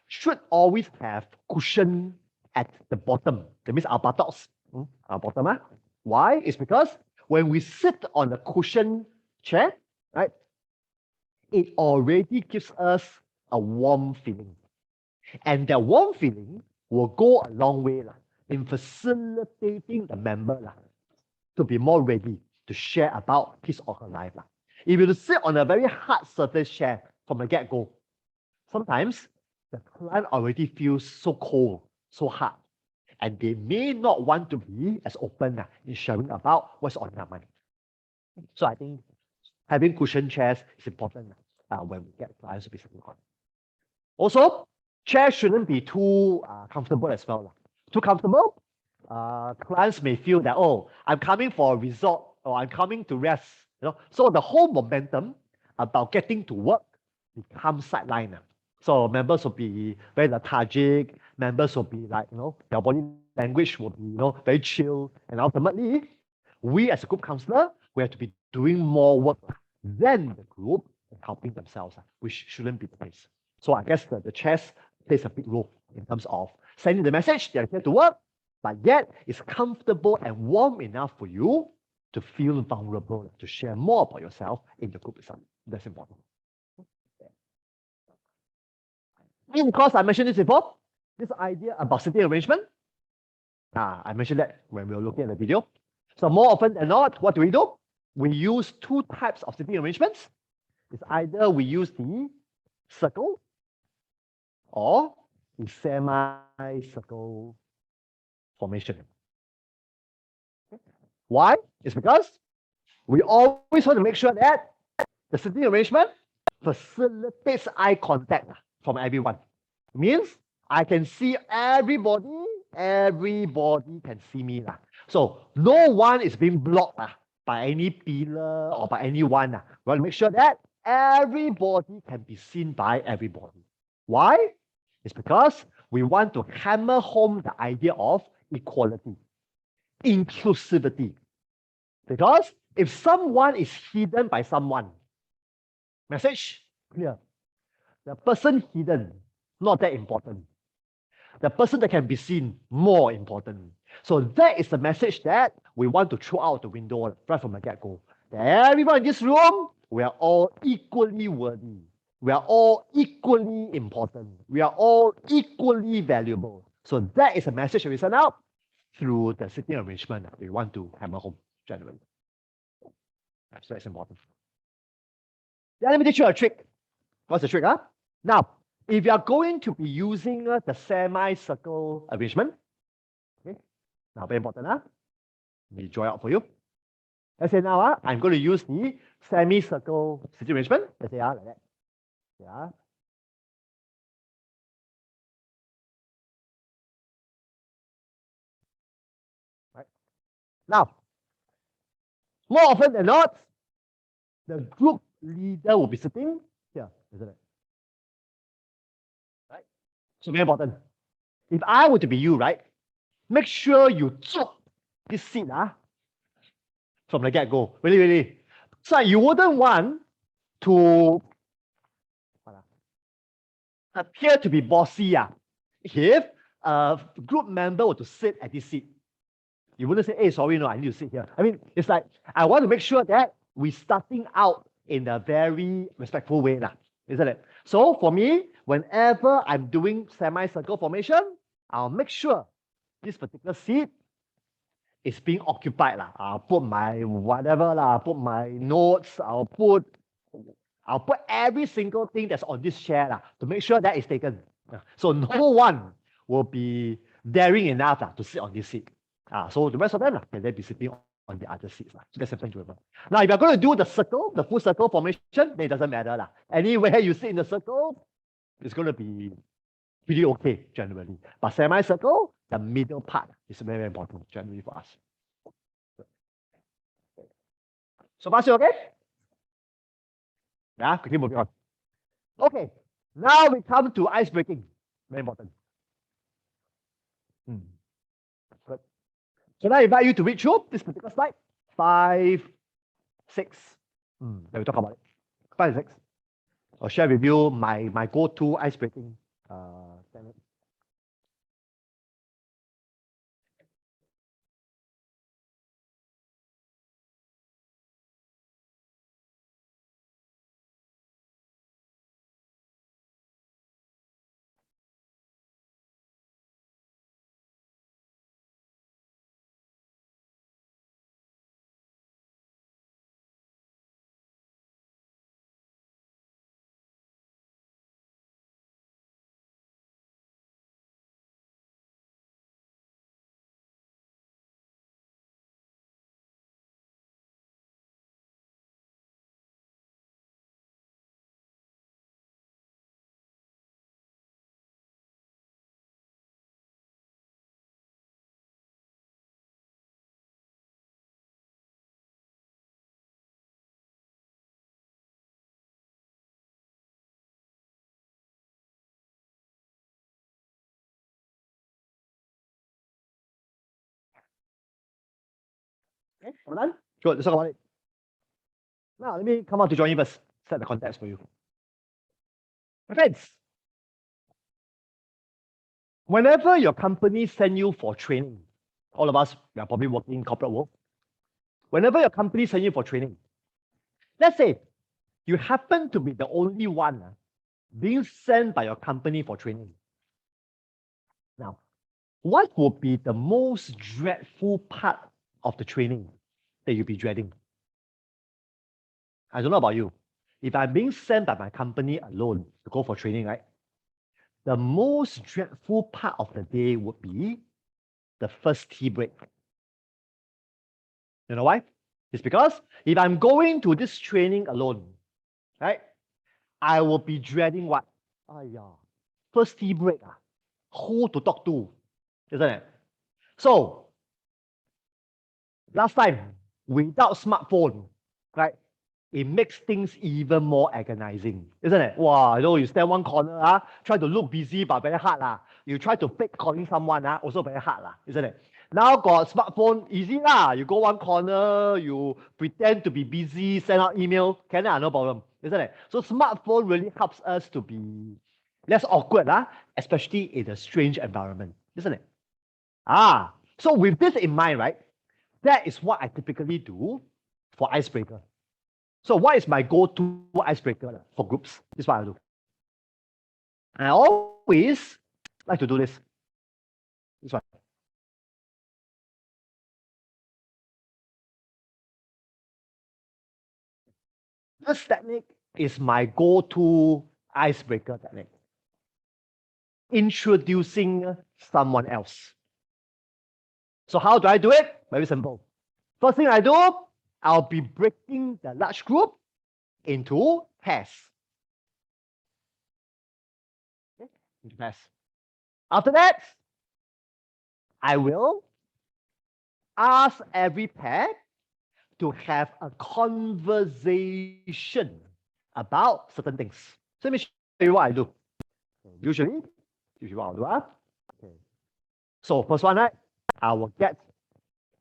should always have cushion at the bottom. That means our buttocks, our bottom. Why? It's because when we sit on a cushion chair, right, it already gives us a warm feeling. And that warm feeling will go a long way in facilitating the member to be more ready to share about his or her life. If you sit on a very hard surface chair from the get-go, sometimes the client already feels so cold, so hard, and they may not want to be as open in sharing about what's on their mind. So I think having cushion chairs is important when we get clients to be sitting on. Also, chairs shouldn't be too comfortable as well. Too comfortable, clients may feel that, oh, I'm coming for a resort or I'm coming to rest. So the whole momentum about getting to work becomes sidelined. So members will be very lethargic, members will be like, their body language will be, very chill. And ultimately, we as a group counselor, we have to be doing more work than the group helping themselves, which shouldn't be the case. So I guess the chairs plays a big role in terms of sending the message they're here to work, but yet it's comfortable and warm enough for you to feel vulnerable, to share more about yourself in the group itself. That's important. And of course, I mentioned this before, this idea about sitting arrangement. I mentioned that when we were looking at the video. So more often than not, what do? We use two types of sitting arrangements. It's either we use the circle or the semi-circle formation. Why? It's because we always want to make sure that the sitting arrangement facilitates eye contact from everyone. It means I can see everybody can see me. So no one is being blocked by any pillar or by anyone. We want to make sure that everybody can be seen by everybody. Why? It's because we want to hammer home the idea of equality, inclusivity. Because if someone is hidden by someone, message clear. The person hidden, not that important. The person that can be seen, more important. So that is the message that we want to throw out the window right from the get-go. Everyone in this room, we are all equally worthy. We are all equally important. We are all equally valuable. So that is a message that we send out through the sitting arrangement that we want to hammer home generally. So that's important. Then let me teach you a trick. What's the trick? Now, if you are going to be using the semi-circle arrangement, okay, now very important. Let me draw it out for you. Let's say now I'm going to use the semi-circle sitting arrangement. Let's say like that. Yeah. Right. Now, more often than not, the group leader will be sitting here, isn't it? Right? So very important. If I were to be you, right, make sure you chop this seat from the get-go. Really, really. So you wouldn't want to appear to be bossy if a group member were to sit at this seat. You wouldn't say, hey, sorry, no, I need to sit here. I mean, it's like, I want to make sure that we're starting out in a very respectful way, isn't it? So for me, whenever I'm doing semi-circle formation, I'll make sure this particular seat is being occupied. I'll put my whatever, put my notes, I'll put every single thing that's on this chair to make sure that is taken. So no one will be daring enough to sit on this seat. So the rest of them can then be sitting on the other seats. So that's something to remember. Now, if you're going to do the circle, the full circle formation, then it doesn't matter. Anywhere you sit in the circle, it's going to be pretty okay generally. But semicircle, the middle part is very, very important generally for us. So far, still okay? Yeah, quickly moving on. Okay, now we come to ice breaking. Very important. Good. So now I invite you to read through this particular slide. 5, 6. Then we talk about it. 5 and 6. I'll share with you my go-to ice breaking technique. Okay, we're done? Good, let's talk about it. Now, let me come out to join you first. Set the context for you. My friends, whenever your company send you for training, all of us, we are probably working in corporate world. Whenever your company send you for training, let's say you happen to be the only one being sent by your company for training. Now, what would be the most dreadful part of the training that you'll be dreading? I don't know about you. If I'm being sent by my company alone to go for training, right? The most dreadful part of the day would be the first tea break. You know why? It's because if I'm going to this training alone, right, I will be dreading what? First tea break. Who to talk to, isn't it? So, last time, without smartphone, right, it makes things even more agonizing, isn't it? Wow, you stand one corner, try to look busy, but very hard. You try to fake calling someone, also very hard, isn't it? Now got smartphone, easy lah. You go one corner, you pretend to be busy, send out email, can no problem, isn't it? So smartphone really helps us to be less awkward, especially in a strange environment, isn't it? So with this in mind, right, that is what I typically do for icebreaker. So what is my go-to icebreaker for groups? This is what I do. I always like to do this. This one. This technique is my go-to icebreaker technique. Introducing someone else. So how do I do it? Very simple. First thing I do, I'll be breaking the large group into pairs. Okay? Into pairs. After that, I will ask every pair to have a conversation about certain things. So let me show you what I do. Usually what I'll do. Okay. So first one, right? I will get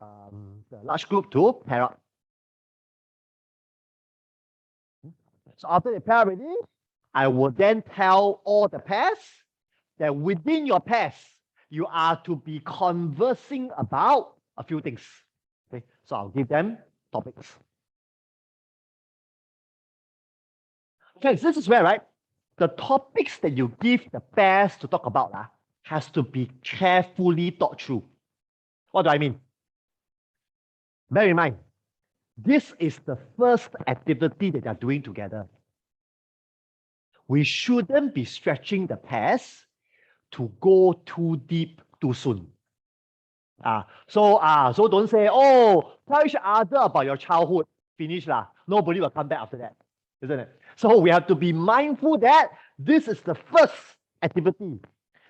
the large group to pair up. So after they pair already, I will then tell all the pairs that within your pairs, you are to be conversing about a few things. Okay, so I'll give them topics. Okay, so this is where, right, the topics that you give the pairs to talk about has to be carefully thought through. What do I mean? Bear in mind, this is the first activity that they're doing together. We shouldn't be stretching the pairs to go too deep too soon. So don't say, oh, tell each other about your childhood. Finish lah. Nobody will come back after that, isn't it? So we have to be mindful that this is the first activity.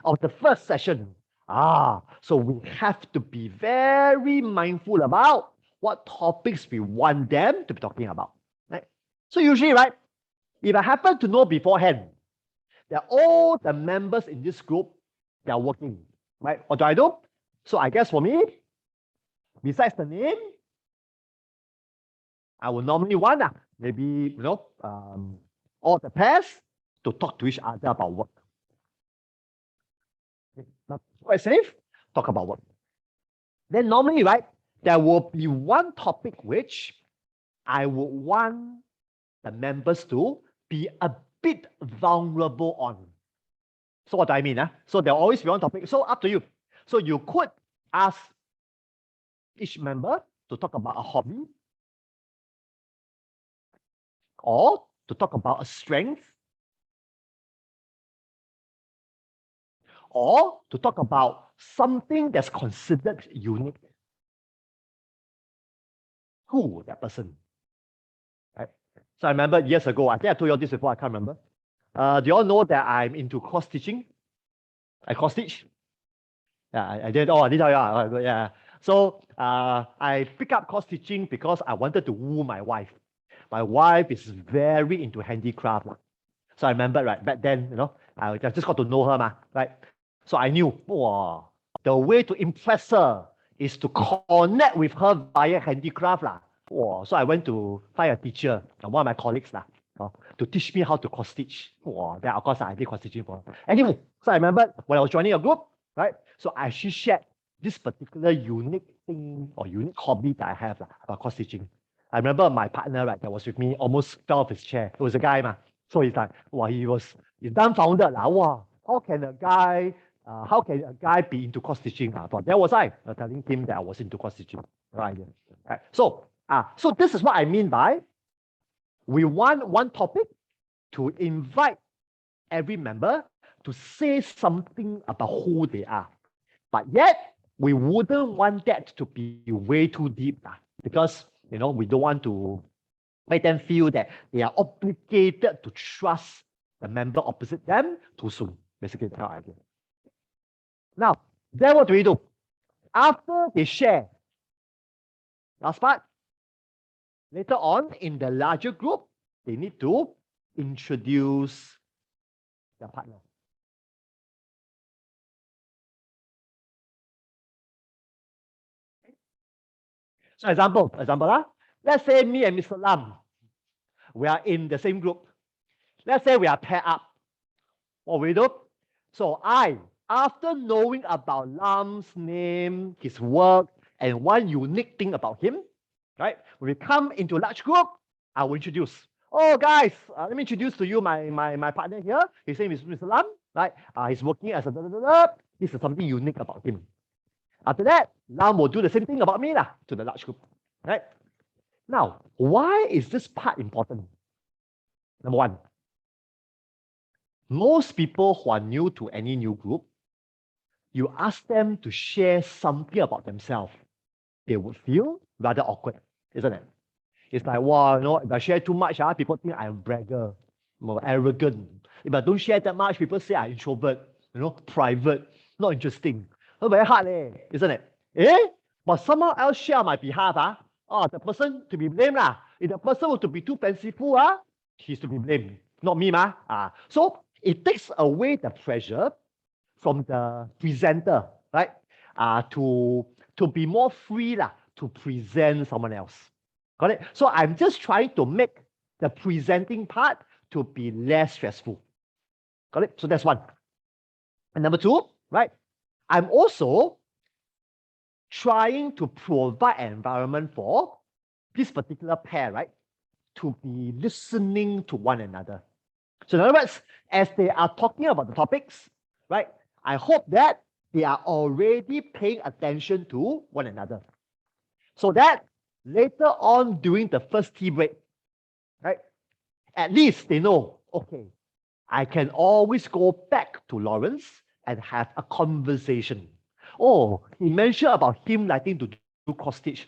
of the first session. So we have to be very mindful about what topics we want them to be talking about. Right? So usually, right, if I happen to know beforehand that all the members in this group, they are working, right? What do? So I guess for me, besides the name, I will normally want maybe all the pairs to talk to each other about work. Not quite safe, talk about work. Then normally, right, there will be one topic which I would want the members to be a bit vulnerable on. So what do I mean? So there'll always be one topic. So up to you. So you could ask each member to talk about a hobby or to talk about a strength or to talk about something that's considered unique. Who that person? Right? So I remember years ago, I think I told you all this before, I can't remember. Do you all know that I'm into cross teaching? I cross teach. Yeah, I did. Oh, I did tell you. Yeah. So I pick up cross teaching because I wanted to woo my wife. My wife is very into handicraft. So I remember, right, back then, I just got to know her, right? So I knew, the way to impress her is to connect with her via handicraft. So I went to find a teacher, one of my colleagues, to teach me how to cross stitch. Then of course I did cross stitching for her. Anyway, so I remember when I was joining a group, right? So I actually shared this particular unique thing or unique hobby that I have about cross stitching. I remember my partner, right, that was with me almost fell off his chair. It was a guy, So he's like, he's dumbfounded. How can a guy be into cross stitching? But there was I telling him that I was into cross stitching. Right. So this is what I mean by we want one topic to invite every member to say something about who they are. But yet, we wouldn't want that to be way too deep because, we don't want to make them feel that they are obligated to trust the member opposite them too soon. Basically, that's our idea. Now, then what do we do? After they share, last part, later on in the larger group, they need to introduce their partner. So example, let's say me and Mr. Lam, we are in the same group. Let's say we are paired up. What we do? So after knowing about Lam's name, his work, and one unique thing about him, right? When we come into a large group, I will introduce. Oh, guys, let me introduce to you my partner here. His name is Mr. Lam, right? He's working as a This is something unique about him. After that, Lam will do the same thing about me to the large group, right? Now, why is this part important? Number one, most people who are new to any new group, you ask them to share something about themselves, they would feel rather awkward, isn't it? It's like, if I share too much, people think I'm a bragger, more arrogant. If I don't share that much, people say I'm introvert, private, not interesting. Very hard, isn't it? But someone else share on my behalf, the person to be blamed. If the person were to be too fanciful, he's to be blamed, not me. So it takes away the pressure from the presenter, right? To be more free to present someone else. Got it? So I'm just trying to make the presenting part to be less stressful. Got it? So that's one. And number two, right? I'm also trying to provide an environment for this particular pair, right? To be listening to one another. So in other words, as they are talking about the topics, right? I hope that they are already paying attention to one another. So that later on during the first tea break, right? At least they know, okay, I can always go back to Lawrence and have a conversation. Oh, he mentioned about him liking to do cross stitch.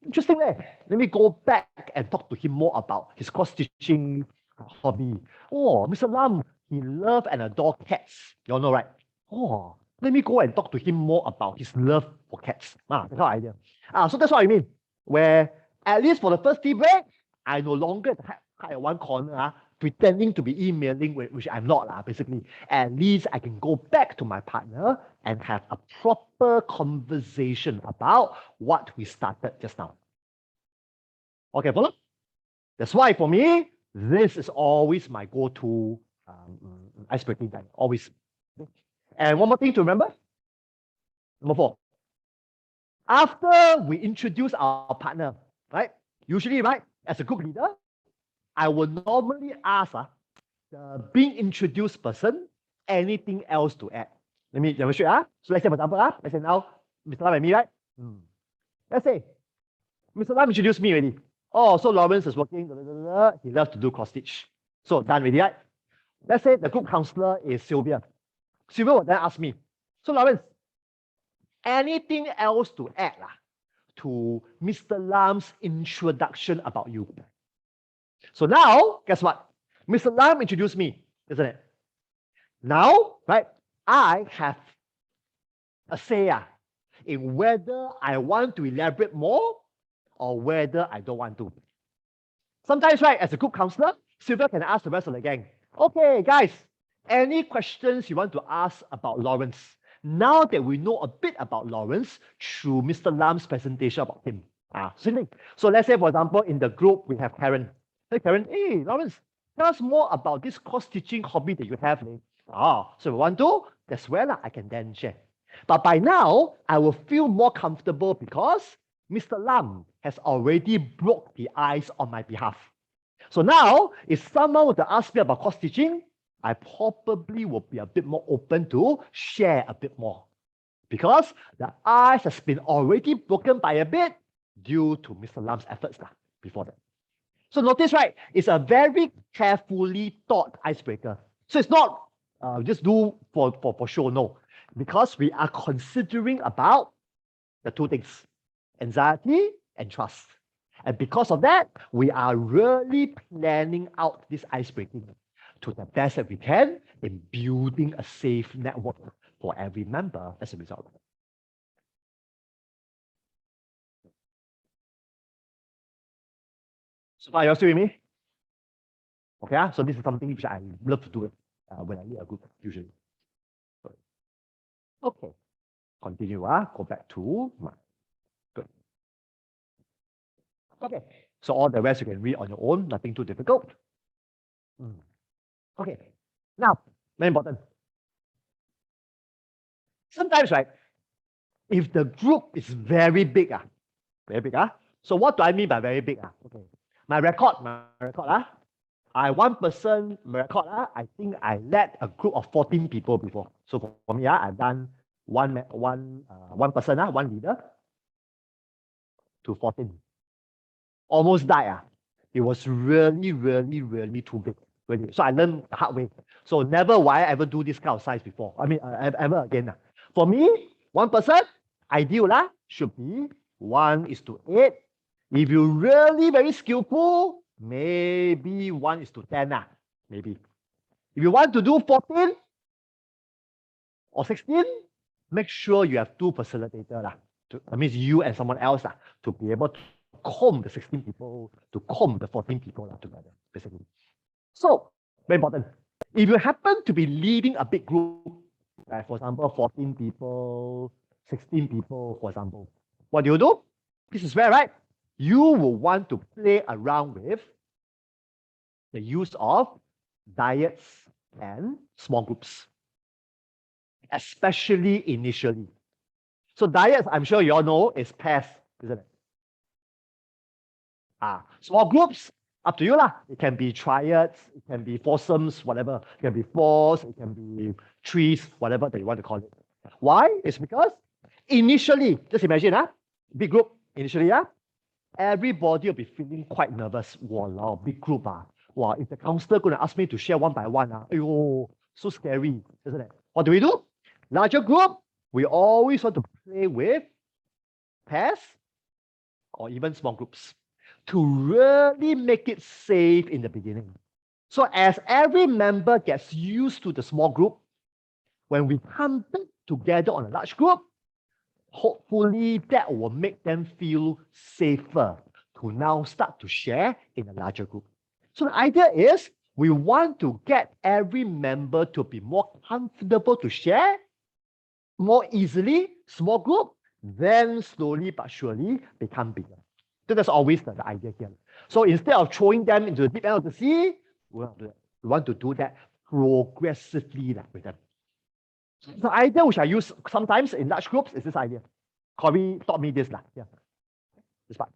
Interesting. Let me go back and talk to him more about his cross stitching hobby. Oh, Mr. Lam, he loves and adores cats. You all know, right? oh, let me go and talk to him more about his love for cats. That kind of idea. So that's what I mean. Where at least for the first tea break, I no longer hide at one corner, pretending to be emailing, which I'm not, basically. At least I can go back to my partner and have a proper conversation about what we started just now. Okay, follow? That's why for me, this is always my go-to icebreaking time, always. And one more thing to remember. Number 4. After we introduce our partner, right? Usually, right, as a group leader, I will normally ask the being introduced person anything else to add. Let me demonstrate. So let's say, for example, let's say now, Mr. Lam and me, right? Let's say, Mr. Lam introduced me already. Oh, so Lawrence is working, he loves to do cross stitch. So done already, right? Let's say the group counselor is Sylvia. Sylvia will then ask me, so Lawrence, anything else to add to Mr. Lam's introduction about you? So now, guess what? Mr. Lam introduced me, isn't it? Now, right, I have a say in whether I want to elaborate more or whether I don't want to. Sometimes, right, as a group counselor, Sylvia can ask the rest of the gang, okay, guys, any questions you want to ask about Lawrence? Now that we know a bit about Lawrence through Mr. Lam's presentation about him. Same thing. So let's say, for example, in the group, we have Karen. Hey, Karen, hey, Lawrence, tell us more about this cross-stitching hobby that you have. So if you want to, that's where I can then share. But by now, I will feel more comfortable because Mr. Lam has already broke the ice on my behalf. So now, if someone were to ask me about cross-stitching, I probably will be a bit more open to share a bit more because the ice has been already broken by a bit due to Mr. Lam's efforts before that. So notice, right, it's a very carefully thought icebreaker. So it's not just do for show, no, because we are considering about the two things, anxiety and trust. And because of that, we are really planning out this icebreaking to the best that we can in building a safe network for every member as a result. So are you still with me? Okay, so this is something which I love to do when I lead a group usually. Okay, continue. Go back to my good. Okay, so all the rest you can read on your own, nothing too difficult. Okay, now, very important. Sometimes, right, if the group is very big, so what do I mean by very big? Okay, my record, I one person record, I think I led a group of 14 people before. So for me, I've done one person, one leader to 14. Almost died. It was really, really, really too big. Really. So I learned the hard way. So never will I ever do this kind of size before. I mean, ever again. For me, one person, ideal should be 1:8. If you're really very skillful, maybe 1:10. Maybe. If you want to do 14 or 16, make sure you have 2 facilitators. That means you and someone else to be able to comb the 16 people, to comb the 14 people together, basically. So, very important. If you happen to be leading a big group, for example, 14 people, 16 people, for example, what do? This is where, right, you will want to play around with the use of diets and small groups, especially initially. So diets, I'm sure you all know, is pairs, isn't it? Small groups, up to you It can be triads, it can be foursomes, whatever. It can be fours, it can be threes, whatever that you want to call it. Why? It's because initially, just imagine, big group, initially, everybody will be feeling quite nervous. Wow, big group, wow, if the counselor going to ask me to share one by one, so scary, isn't it? What do? Larger group, we always want to play with pairs or even small groups to really make it safe in the beginning. So as every member gets used to the small group, when we come back together on a large group, hopefully that will make them feel safer to now start to share in a larger group. So the idea is we want to get every member to be more comfortable to share more easily, small group, then slowly but surely become bigger. So that's always the idea here. So instead of throwing them into the deep end of the sea, we want to do that progressively with them. The idea which I use sometimes in large groups is this idea. Corey taught me this. Yeah. This part.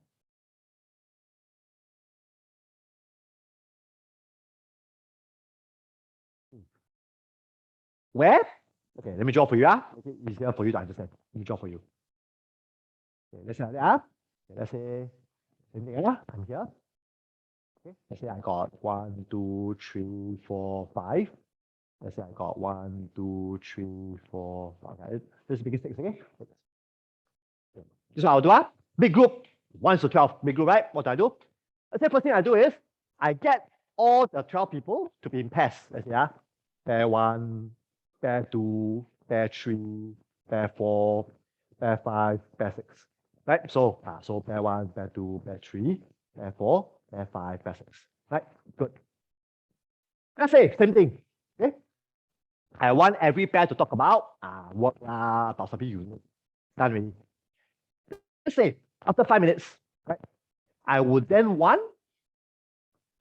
Where? Okay, let me draw for you. Okay, easier for you to understand. Let me draw for you. Okay, let's say like that. Okay, let's say same thing. I'm here. Okay, let's say I got 1, 2, 3, 4, 5. Let's say I got 1, 2, 3, 4, 5. Okay, let's begin 6, okay? This is what I'll do. Big group, 1 to 12, big group, right? What do I do? Let's say first thing I do is I get all the 12 people to be in pairs. Let's say, pair 1, pair 2, pair 3, pair 4, pair 5, pair 6. Right? So, so pair 1, pair 2, pair 3, pair 4, pair 5, pair 6. Right? Good. Let's say, same thing. Okay? I want every pair to talk about work, about something unique. Done already. Let's say, after 5 minutes, right? I would then want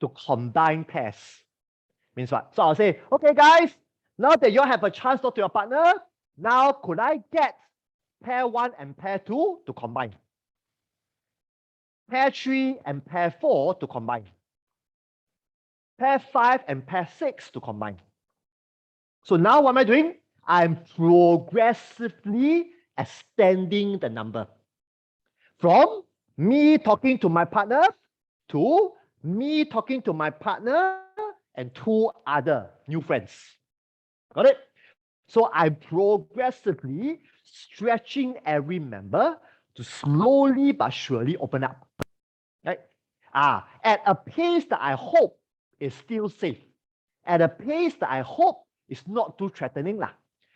to combine pairs. Means what? So I'll say, okay, guys, now that you have a chance to talk to your partner, now could I get pair 1 and pair 2 to combine? Pair 3 and pair 4 to combine. Pair 5 and pair 6 to combine. So now what am I doing? I'm progressively extending the number. From me talking to my partner to me talking to my partner and 2 other new friends. Got it? So I'm progressively stretching every member to slowly but surely open up. Right? At a pace that I hope is still safe. At a pace that I hope is not too threatening.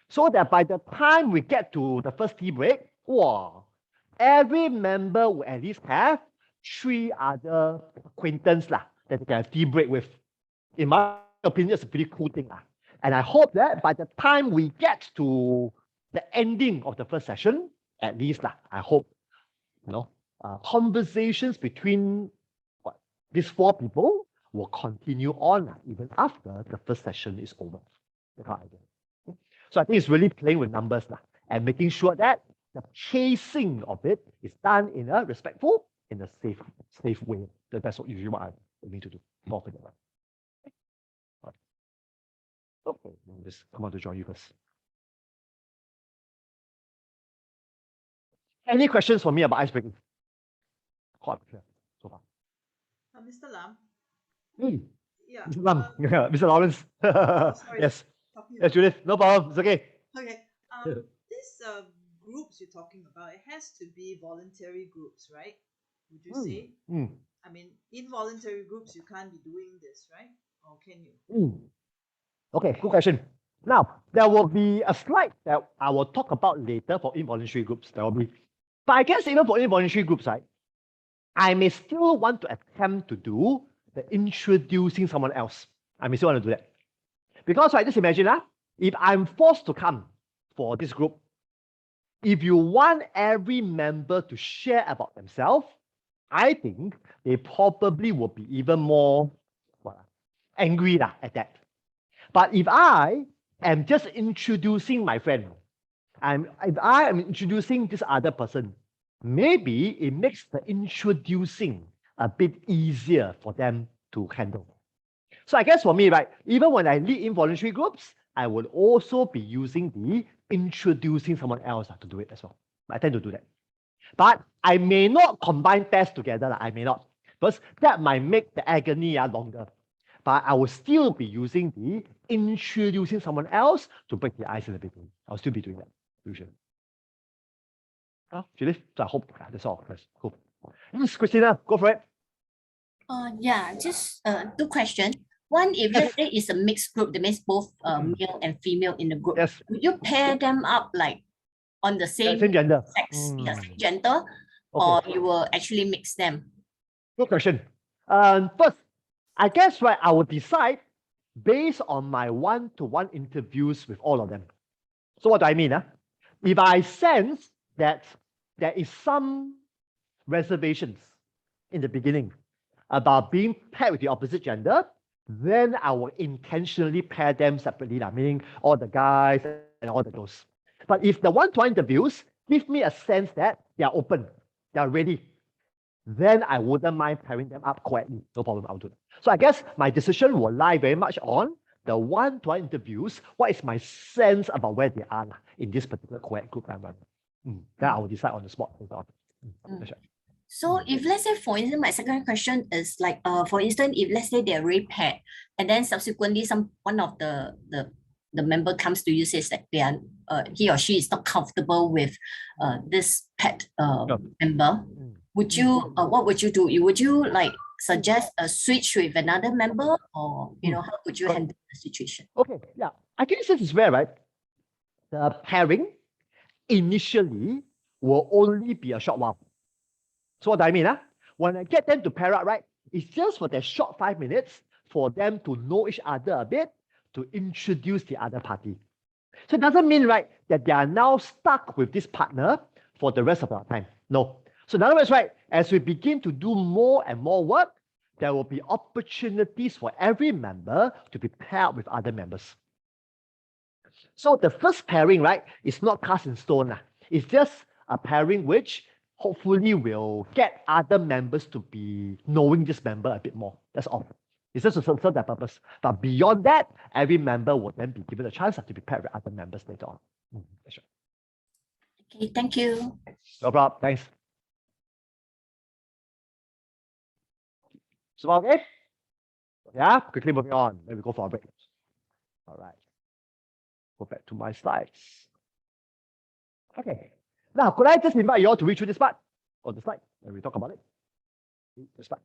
So that by the time we get to the first tea break, every member will at least have 3 other acquaintances that they can have tea break with. In my opinion, it's a pretty cool thing. And I hope that by the time we get to the ending of the first session, at least, I hope, conversations between these 4 people will continue on even after the first session is over. So I think it's really playing with numbers and making sure that the chasing of it is done in a respectful, in a safe way. That's usually what I'm aiming to do. Okay, let me just come on to join you first. Any questions for me about icebreaking? Quite clear so far. Mr. Lam. Yeah. Mr. Lam. Mr. Lawrence. Sorry. Yes. Yes, Judith. No problem. It's okay. Okay. This groups you're talking about, it has to be voluntary groups, right? Would you say? I mean, involuntary groups, you can't be doing this, right? Or can you? Okay, good question. Now, there will be a slide that I will talk about later for involuntary groups. There will be. But I guess even for involuntary groups, right, I may still want to attempt to do the introducing someone else. I may still want to do that. Because, right, just imagine, if I'm forced to come for this group, if you want every member to share about themselves, I think they probably will be even more angry at that. But if I am just introducing my friend, if I am introducing this other person, maybe it makes the introducing a bit easier for them to handle. So I guess for me, right, even when I lead involuntary groups, I would also be using the introducing someone else to do it as well. I tend to do that. But I may not combine pairs together. I may not. Because that might make the agony longer. But I will still be using the introducing someone else to break the ice in the beginning. I'll still be doing that, usually. Judith, so I hope that's all. That's cool. Yes, Christina, go for it. Yeah, just 2 questions. One, if let's say it's a mixed group, that means both male and female in the group, Yes. would you pair them up like on the same gender. sex, same gender, or you will actually mix them? Good question. First, I guess right, I will decide based on my one-to-one interviews with all of them. So what do I mean? If I sense that there is some reservations in the beginning about being paired with the opposite gender, then I will intentionally pair them separately, meaning all the guys and all the girls. But if the one-to-one interviews give me a sense that they are open, they are ready, then I wouldn't mind pairing them up quietly. No problem, I'll do that. So I guess my decision will lie very much on the one-to-one interviews. What is my sense about where they are in this particular co-ed group I'm running? Then I will decide on the spot. So if let's say, for instance, my second question is like, for instance, if let's say they're already paired, and then subsequently one of the member comes to you, says that they are he or she is not comfortable with this pet member, would you what would you do? Would you like suggest a switch with another member, or how would you handle the situation? Okay, yeah, I guess this is where, right, the pairing initially will only be a short while. So what do I mean? When I get them to pair up, right, it's just for that short 5 minutes for them to know each other a bit, to introduce the other party. So it doesn't mean, right, that they are now stuck with this partner for the rest of our time. No. So in other words, right, as we begin to do more and more work, there will be opportunities for every member to be paired with other members. So the first pairing, right, is not cast in stone. It's just a pairing which hopefully will get other members to be knowing this member a bit more. That's all. It's just to serve that purpose. But beyond that, every member will then be given a chance to be paired with other members later on. That's right. Okay, thank you. No problem. Thanks. So, okay? Yeah, quickly moving on. Then we go for a break. All right. Go back to my slides. Okay. Now, could I just invite you all to read through this part or the slide when we talk about it? This part.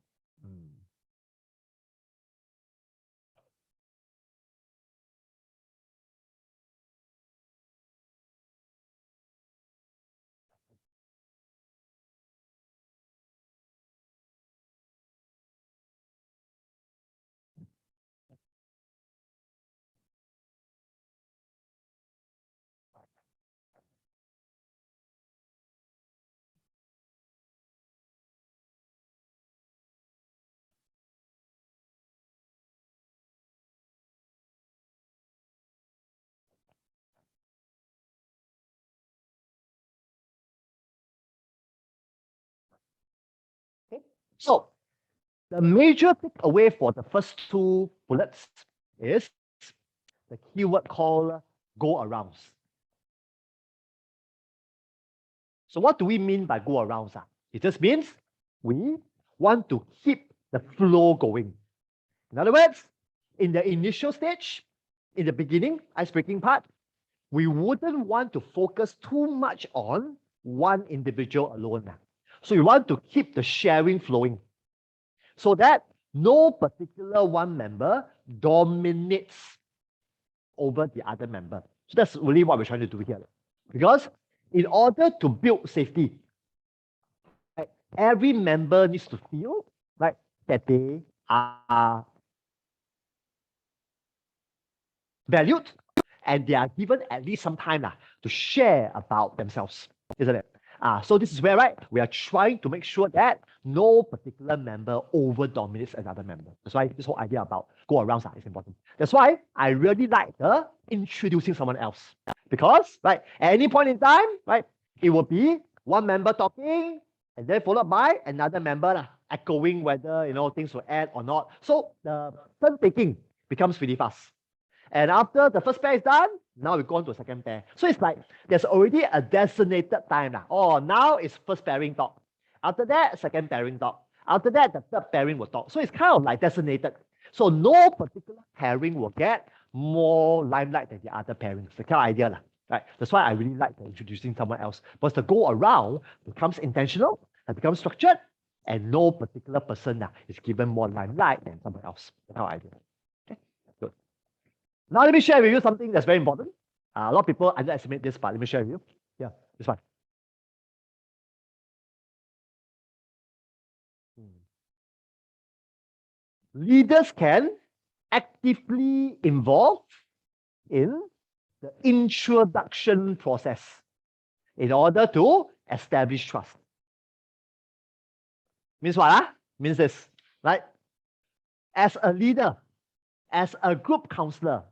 Okay. So, the major takeaway for the first two bullets is the keyword called go arounds. So what do we mean by go arounds? It just means we want to keep the flow going. In other words, in the initial stage, in the beginning, ice-breaking part, we wouldn't want to focus too much on one individual alone. So we want to keep the sharing flowing so that no particular one member dominates over the other member. So that's really what we're trying to do here. Because in order to build safety, right, every member needs to feel like that they are valued and they are given at least some time to share about themselves, isn't it? So this is where, right, we are trying to make sure that no particular member over dominates another member. That's why this whole idea about go around is important. That's why I really like the introducing someone else. Because, right, at any point in time, right, it will be one member talking and then followed by another member echoing whether things will add or not. So the turn taking becomes really fast. And after the first pair is done, now we go on to the second pair. So it's like there's already a designated time. Oh, now it's first pairing talk. After that, second pairing talk. After that, the third pairing will talk. So it's kind of like designated. So no particular pairing will get more limelight than the other pairings. It's the kind of idea. Right? That's why I really like introducing someone else. Because the go around becomes intentional, it becomes structured, and no particular person is given more limelight than someone else. That's how I do it. Now let me share with you something that's very important. A lot of people underestimate this, but let me share with you. Yeah, this one. Leaders can actively involve in the introduction process in order to establish trust. Means what? Means this, right? As a leader, as a group counselor,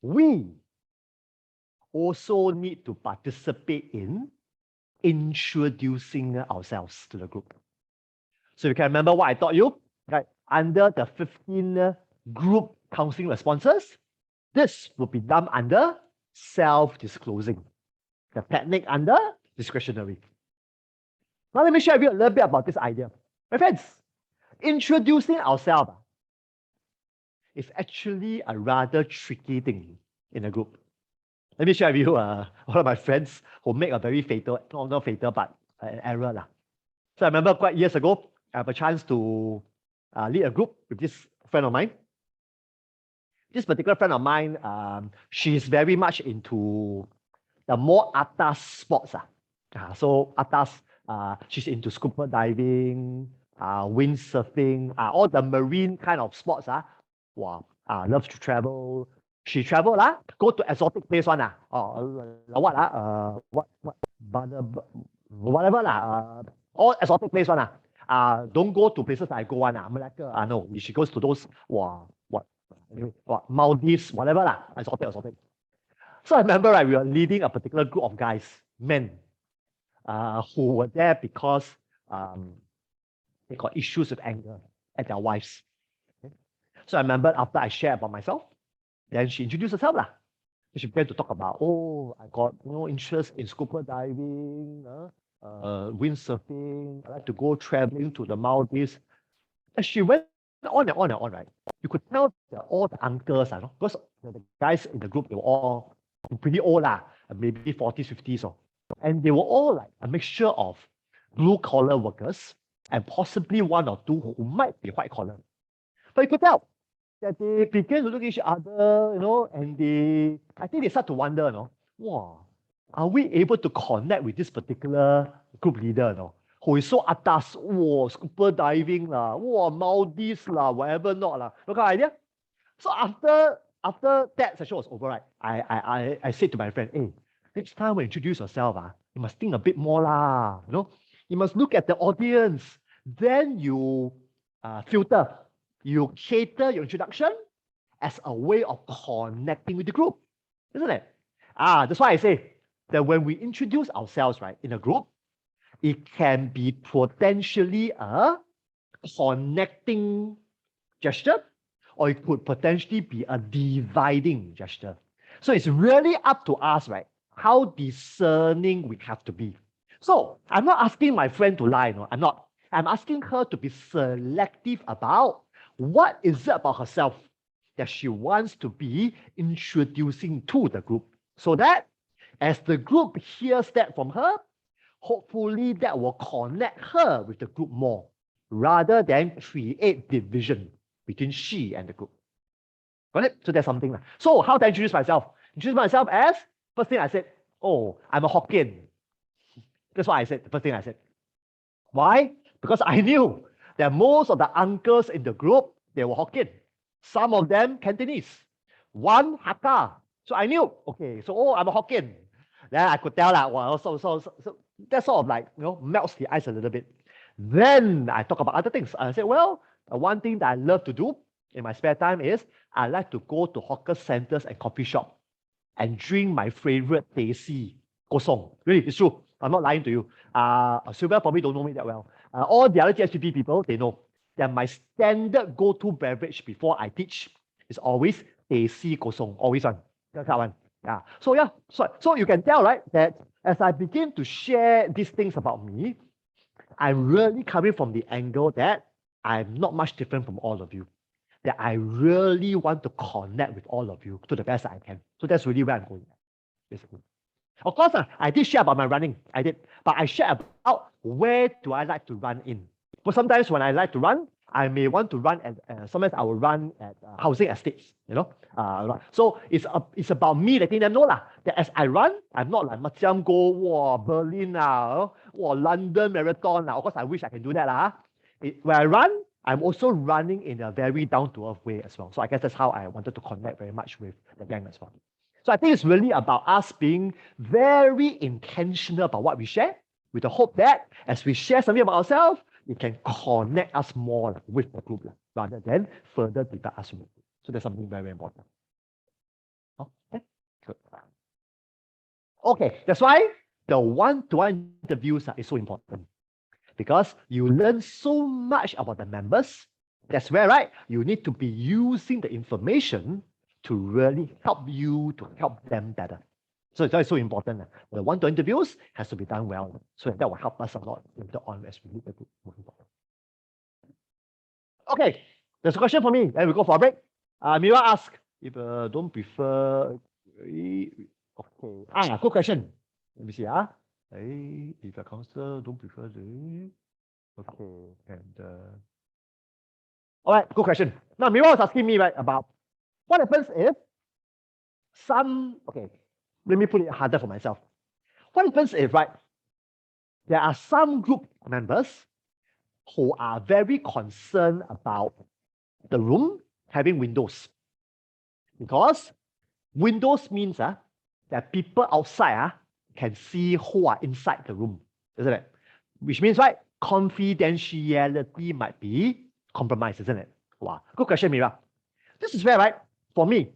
we also need to participate in introducing ourselves to the group. So you can remember what I taught you, right? Under the 15 group counseling responses, this will be done under self-disclosing. The technique under discretionary. Now let me share with you a little bit about this idea. My friends, introducing ourselves is actually a rather tricky thing in a group. Let me share with you one of my friends who made a very fatal, not fatal, but an error. So I remember quite years ago, I have a chance to lead a group with this friend of mine. This particular friend of mine, she's very much into the more atas sports. So atas, she's into scuba diving, windsurfing, all the marine kind of sports. Wow, loves to travel. She travel, go to exotic place one. Whatever, all exotic place one. Don't go to places I go one. Malacca, no. She goes to those, Maldives, whatever, exotic. So I remember, right, we were leading a particular group of guys, men, who were there because they got issues with anger at their wives. Okay? So I remember after I shared about myself, then she introduced herself. She began to talk about, I got interest in scuba diving, windsurfing. I like to go traveling to the Maldives. And she went on and on and on, right? You could tell that all the uncles, because the guys in the group, they were all pretty old, maybe 40s, 50s. And they were all like a mixture of blue-collar workers and possibly one or two who might be white-collar. But you could tell that they began to look at each other, and I think they start to wonder, wow, are we able to connect with this particular group leader, who is so atas, scuba diving, Maldives, whatever not, what kind of idea? So after that session was over, right, I said to my friend, hey, next time when you introduce yourself, you must think a bit more, you must look at the audience. Then you filter, you cater your introduction as a way of connecting with the group, isn't it? That's why I say that when we introduce ourselves, right, in a group, it can be potentially a connecting gesture, or it could potentially be a dividing gesture. So it's really up to us, right, how discerning we have to be. So I'm not asking my friend to lie, I'm not. I'm asking her to be selective about what is it about herself that she wants to be introducing to the group, so that as the group hears that from her, hopefully that will connect her with the group more, rather than create division between she and the group. Got it? So that's something. So how do I introduce myself? Introduce myself as, first thing I said, I'm a Hokkien. That's what I said, the first thing I said. Why? Because I knew that most of the uncles in the group, they were Hokkien. Some of them Cantonese. One Hakka. So I knew, okay, so I'm a Hokkien. Then I could tell that, so that sort of like, melts the ice a little bit. Then I talk about other things. I said, one thing that I love to do in my spare time is I like to go to hawker centers and coffee shop and drink my favorite teh C, kosong. Really, it's true. I'm not lying to you. Sylvia probably don't know me that well. All the other GSPP people, they know that my standard go-to beverage before I teach is always teh C, kosong. Always one. That's that one. Yeah. So you can tell, right, that as I begin to share these things about me, I'm really coming from the angle that I'm not much different from all of you. That I really want to connect with all of you to the best I can. So that's really where I'm going, basically. Of course, I did share about my running. I did. But I shared about where do I like to run in. But sometimes when I like to run, I may want to run at, sometimes I will run at housing estates, So it's about me letting them know lah, that as I run, I'm not like macam go, wow, Berlin now, wow, London Marathon now. Of course, I wish I can do that lah. When I run, I'm also running in a very down-to-earth way as well. So I guess that's how I wanted to connect very much with the gang as well. So I think it's really about us being very intentional about what we share, with the hope that as we share something about ourselves, it can connect us more with the group rather than further deduct us from the group. So that's something very, very important. Okay, good. Okay, that's why the one-to-one interviews is so important, because you learn so much about the members. That's where, right, you need to be using the information to really help you to help them better. So that is so important. The one-to-one interviews has to be done well, so that will help us a lot later on as we lead the group moving forward. Okay, there's a question for me. Then we go for a break. Mira asked if don't prefer. Okay. Good question. Let me see. If a counselor don't prefer the. Okay, and all right, good question. Now Mira was asking me, right, about what happens if okay, let me put it harder for myself. What happens if, right, there are some group members who are very concerned about the room having windows, because windows means that people outside can see who are inside the room, isn't it? Which means, right, confidentiality might be compromised, isn't it? Wow, good question, Mira. This is where, right, for me,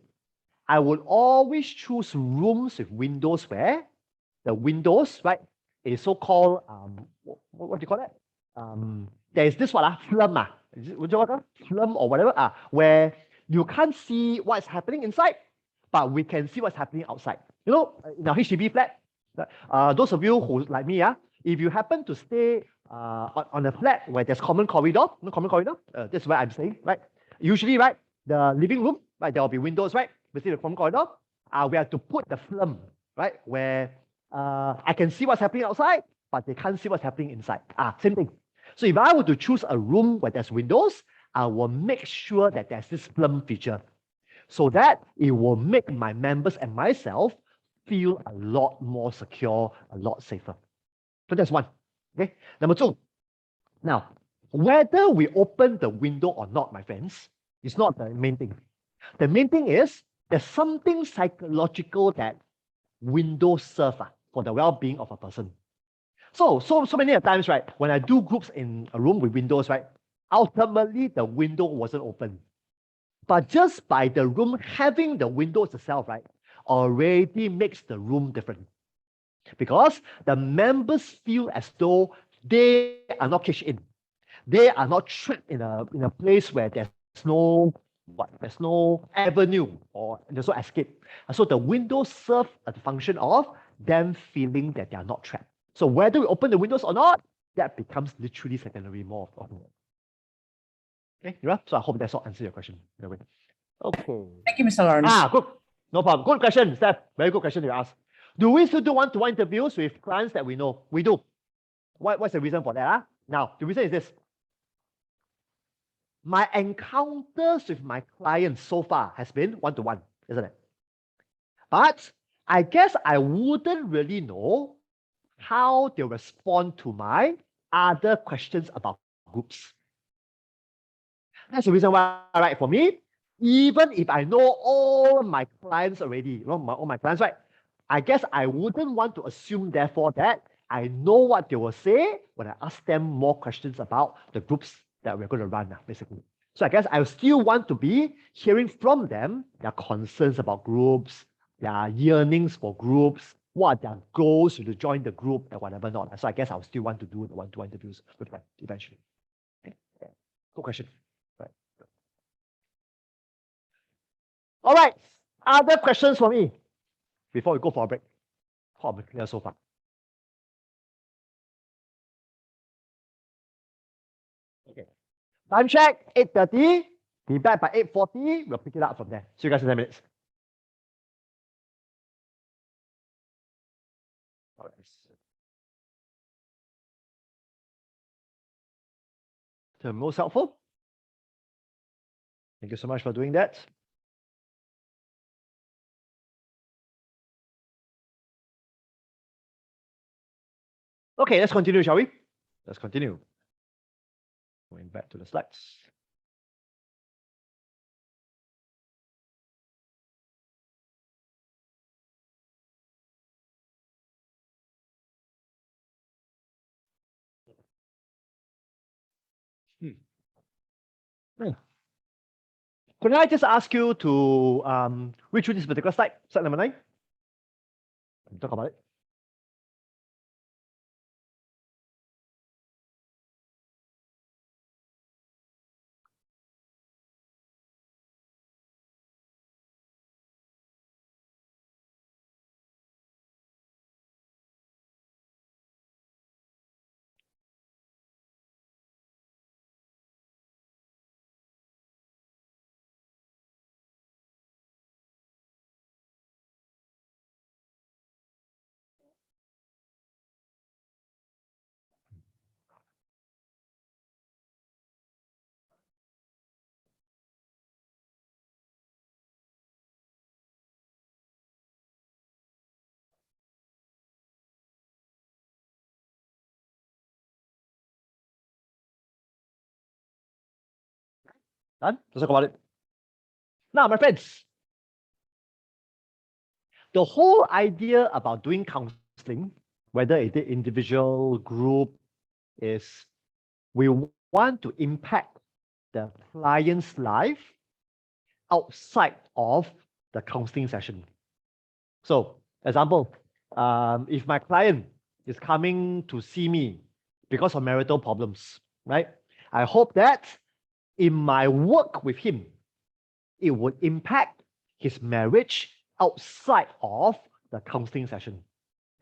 I would always choose rooms with windows where the windows, right, is so-called, what do you call that? There is this film, would you call it film or whatever, where you can't see what's happening inside, but we can see what's happening outside. In a HDB flat, those of you who like me, if you happen to stay on a flat where there's common corridor, that's what I'm saying, right? Usually, right, the living room, right, there will be windows, right? Between the common corridor, we have to put the film, right, where I can see what's happening outside, but they can't see what's happening inside. Same thing. So if I were to choose a room where there's windows, I will make sure that there's this film feature, so that it will make my members and myself feel a lot more secure, a lot safer. So that's one. Okay. Number two. Now, whether we open the window or not, my friends, is not the main thing. The main thing is there's something psychological that windows serve for the well-being of a person. So many times, right, when I do groups in a room with windows, right, ultimately the window wasn't open. But just by the room having the windows itself, right, already makes the room different. Because the members feel as though they are not caged in. They are not trapped in a place where there's no avenue or there's no escape. So the windows serve a function of them feeling that they are not trapped. So whether we open the windows or not, that becomes literally secondary more often. Okay, Mira? So I hope that's all answer your question. Okay. Thank you, Mr. Lawrence. Good. No problem. Good question, Steph. Very good question you asked. Do we still do one-to-one interviews with clients that we know? We do. What's the reason for that? Now, the reason is this. My encounters with my clients so far has been one-to-one, isn't it? But I guess I wouldn't really know how they respond to my other questions about groups. That's the reason why, right, for me, even if I know all my clients already, all my clients, right, I guess I wouldn't want to assume, therefore, that I know what they will say when I ask them more questions about the groups that we're going to run, basically. So I guess I still want to be hearing from them their concerns about groups, their yearnings for groups, what are their goals to join the group, and whatever not. So I guess I'll still want to do the one-to-one interviews with them eventually. Okay. Good question. Right. All right. Other questions for me before we go for a break? Probably clear so far. Okay. Time check, 8:30. Be back by 8:40. We'll pick it up from there. See you guys in 10 minutes. All right. The most helpful? Thank you so much for doing that. Okay, let's continue, shall we? Let's continue. Going back to the slides. Could I just ask you to read through this particular slide number 9? Talk about it. Done? Let's talk about it. Now, my friends, the whole idea about doing counseling, whether it's individual, group, is we want to impact the client's life outside of the counseling session. So, example, if my client is coming to see me because of marital problems, right? I hope that in my work with him, it would impact his marriage outside of the counseling session.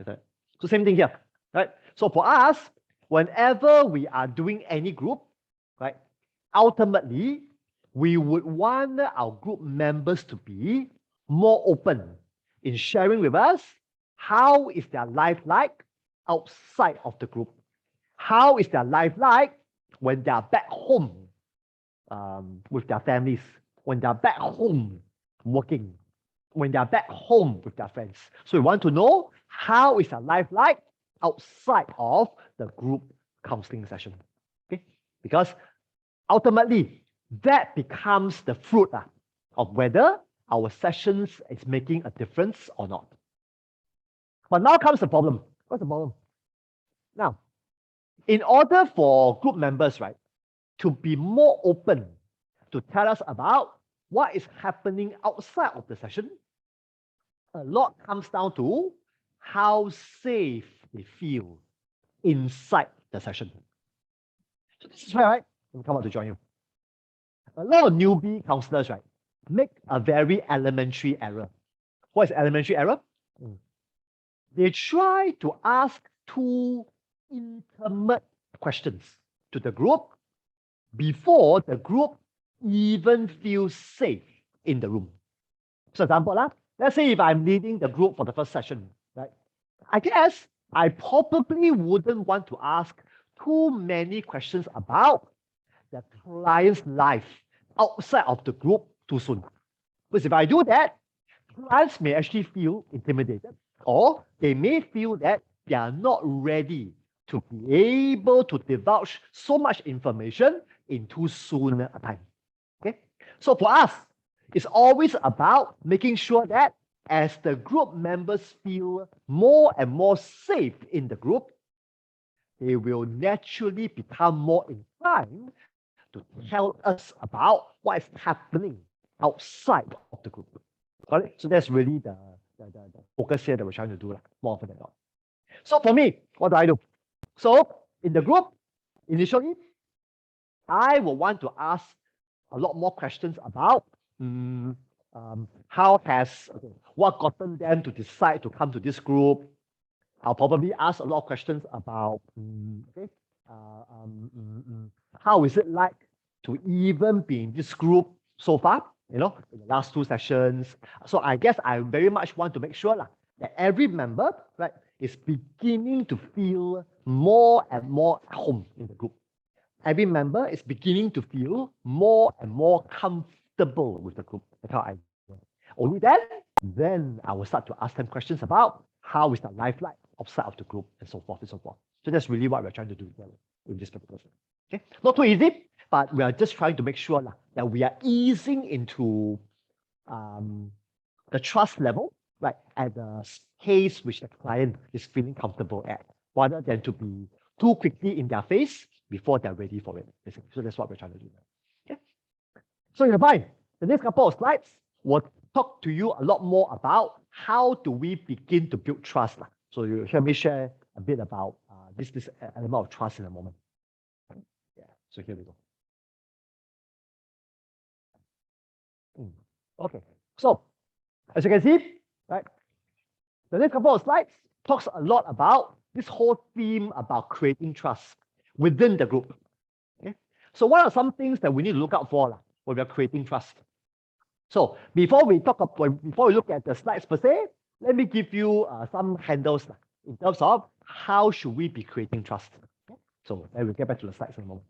So same thing here, right? So for us, whenever we are doing any group, right, ultimately, we would want our group members to be more open in sharing with us how is their life like outside of the group. How is their life like when they are back home with their families, when they are back home working, when they are back home with their friends. So we want to know how is their life like outside of the group counseling session. Okay? Because ultimately, that becomes the fruit of whether our sessions is making a difference or not. But now comes the problem. What's the problem? Now, in order for group members, right, to be more open to tell us about what is happening outside of the session, a lot comes down to how safe they feel inside the session. So this is why, right, I'm come out to join you. A lot of newbie counselors, right, make a very elementary error. What is elementary error? They try to ask too intimate questions to the group before the group even feels safe in the room. So example, let's say if I'm leading the group for the first session, right? I guess I probably wouldn't want to ask too many questions about the client's life outside of the group too soon. Because if I do that, clients may actually feel intimidated, or they may feel that they are not ready to be able to divulge so much information in too soon a time. Okay? So for us, it's always about making sure that as the group members feel more and more safe in the group, they will naturally become more inclined to tell us about what is happening outside of the group. Got it? So that's really the focus here that we're trying to do more often than not. So for me, what do? So in the group, initially, I will want to ask a lot more questions about what gotten them to decide to come to this group. I'll probably ask a lot of questions about how is it like to even be in this group so far, in the last 2 sessions. So I guess I very much want to make sure that every member, right, is beginning to feel more and more at home in the group. Every member is beginning to feel more and more comfortable comfortable with the group. That's how I do. Only then I will start to ask them questions about how is the life like outside of the group and so forth and so forth. So that's really what we're trying to do with this particular thing. Okay, not too easy, but we are just trying to make sure that we are easing into the trust level, right, at the pace which the client is feeling comfortable at, rather than to be too quickly in their face before they're ready for it. Basically. So that's what we're trying to do now. Okay. So you're fine. The next couple of slides will talk to you a lot more about how do we begin to build trust. So you hear me share a bit about this element of trust in a moment. Yeah. So here we go. Okay. So as you can see, right, the next couple of slides talks a lot about this whole theme about creating trust within the group. Okay. So what are some things that we need to look out for when we are creating trust? So before we look at the slides per se, let me give you some handles in terms of how should we be creating trust. Okay. So then we'll get back to the slides in a moment.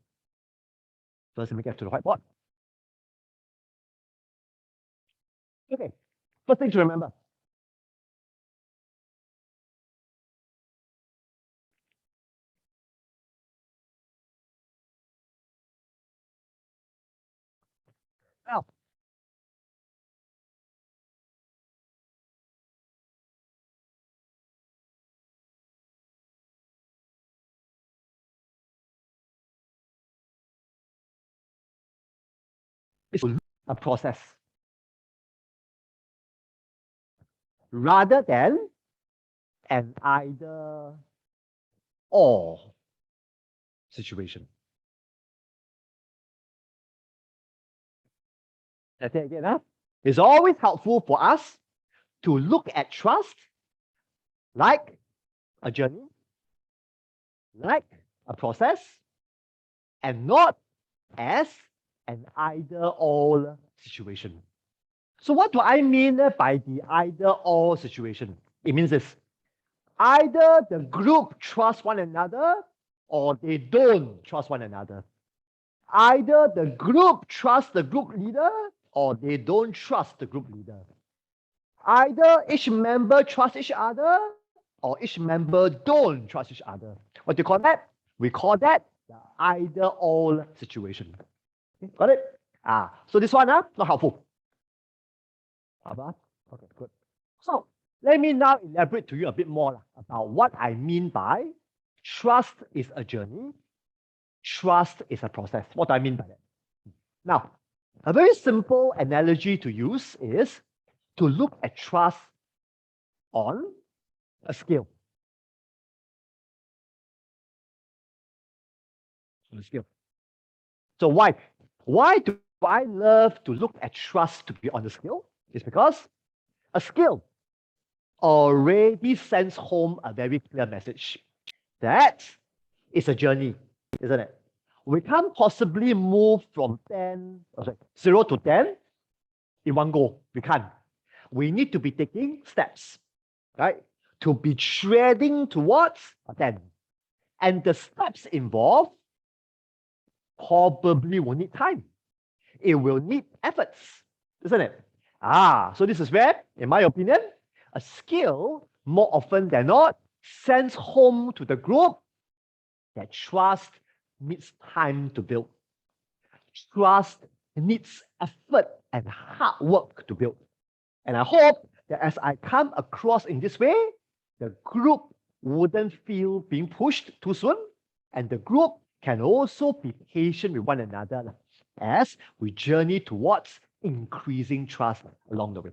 First, let me get to the whiteboard. Okay. First thing to remember. Now, it's a process rather than an either or situation. Let's say again, it's always helpful for us to look at trust like a journey, like a process, and not as an either-or situation. So what do I mean by the either-or situation? It means this: either the group trusts one another or they don't trust one another. Either the group trusts the group leader or they don't trust the group leader. Either each member trusts each other or each member don't trust each other. What do you call that? We call that the either-or situation. Okay, got it? So this one, not helpful. Okay, good. So let me now elaborate to you a bit more about what I mean by trust is a journey, trust is a process. What do I mean by that? Now, a very simple analogy to use is to look at trust on a scale. On a scale. So why? Why do I love to look at trust to be on the scale? It's because a scale already sends home a very clear message. That is a journey, isn't it? We can't possibly move from 0 to 10 in one go. We can't. We need to be taking steps, right? To be treading towards a 10. And the steps involved probably will need time. It will need efforts, isn't it? So this is where, in my opinion, a skill more often than not sends home to the group that trust needs time to build. Trust needs effort and hard work to build. And I hope that as I come across in this way, the group wouldn't feel being pushed too soon, and the group can also be patient with one another as we journey towards increasing trust along the way.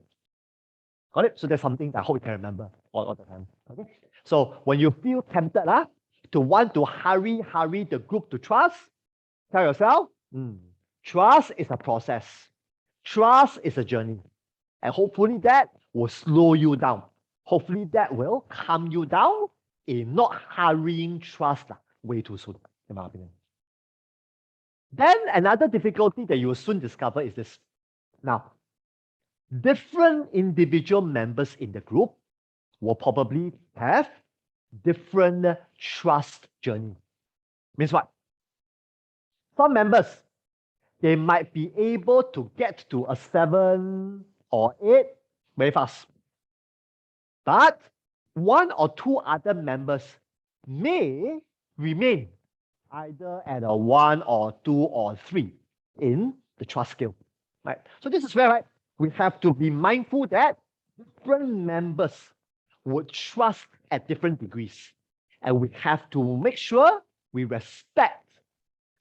Got it? So that's something that I hope you can remember all the time. Okay. So when you feel tempted to want to hurry the group to trust, tell yourself, trust is a process. Trust is a journey. And hopefully that will slow you down. Hopefully that will calm you down in not hurrying trust way too soon, in my opinion. Then another difficulty that you will soon discover is this. Now, different individual members in the group will probably have different trust journey. Means what? Some members, they might be able to get to a 7 or 8 very fast. But one or two other members may remain either at a 1 or 2 or 3 in the trust scale. Right? So this is where, right, we have to be mindful that different members would trust at different degrees. And we have to make sure we respect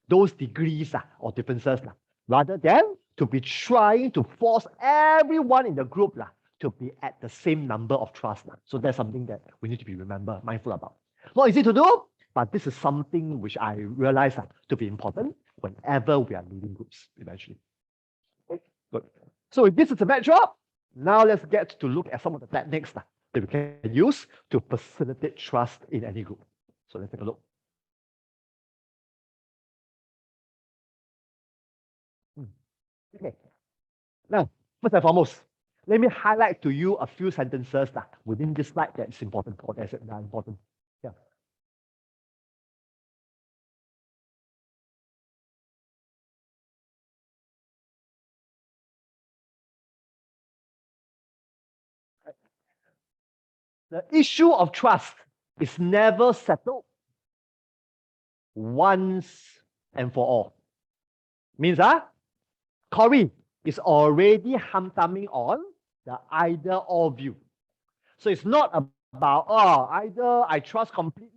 those degrees or differences rather than to be trying to force everyone in the group to be at the same number of trust. So that's something that we need to be mindful about. Not easy to do, but this is something which I realize to be important whenever we are leading groups eventually. Okay, good. So if this is a backdrop, now let's get to look at some of the techniques that we can use to facilitate trust in any group. So let's take a look. Okay. Now, first and foremost, let me highlight to you a few sentences within this slide that is important or that are important. Yeah. The issue of trust is never settled once and for all. Means Corey is already hamtaming on the either or view. So it's not about either I trust completely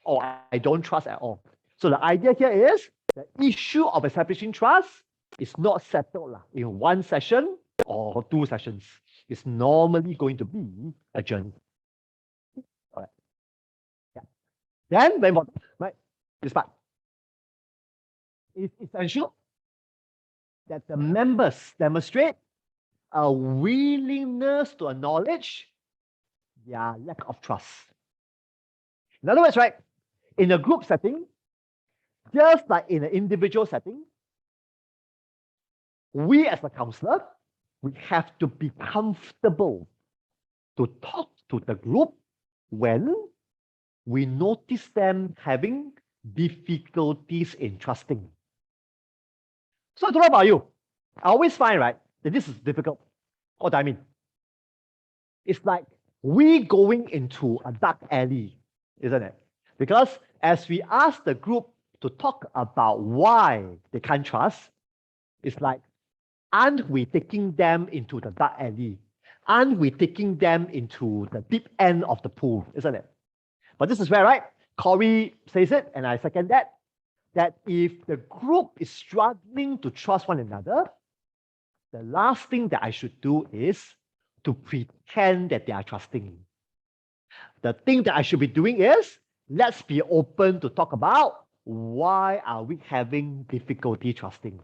or I don't trust at all. So the idea here is the issue of establishing trust is not settled in one session or 2 sessions. It's normally going to be a journey. All right. Yeah. Then very important, right? This part. It's essential that the members demonstrate a willingness to acknowledge their lack of trust. In other words, right, in a group setting, just like in an individual setting, we as a counselor, we have to be comfortable to talk to the group when we notice them having difficulties in trusting. So I don't know about you. I always find, right, that this is difficult. What do I mean? It's like we going into a dark alley, isn't it? Because as we ask the group to talk about why they can't trust, it's like, aren't we taking them into the dark alley? Aren't we taking them into the deep end of the pool, isn't it? But this is where, right, Corey says it, and I second that if the group is struggling to trust one another, the last thing that I should do is to pretend that they are trusting. The thing that I should be doing is, let's be open to talk about why are we having difficulty trusting?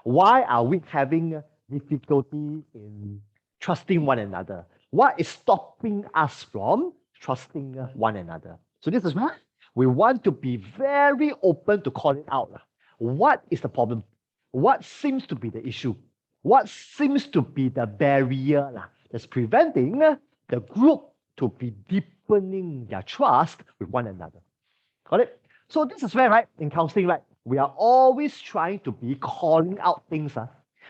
Why are we having difficulty in trusting one another? What is stopping us from trusting one another? So this is why we want to be very open to call it out. What is the problem? What seems to be the issue? What seems to be the barrier that's preventing the group to be deepening their trust with one another? Got it? So this is where, right, in counseling, right, we are always trying to be calling out things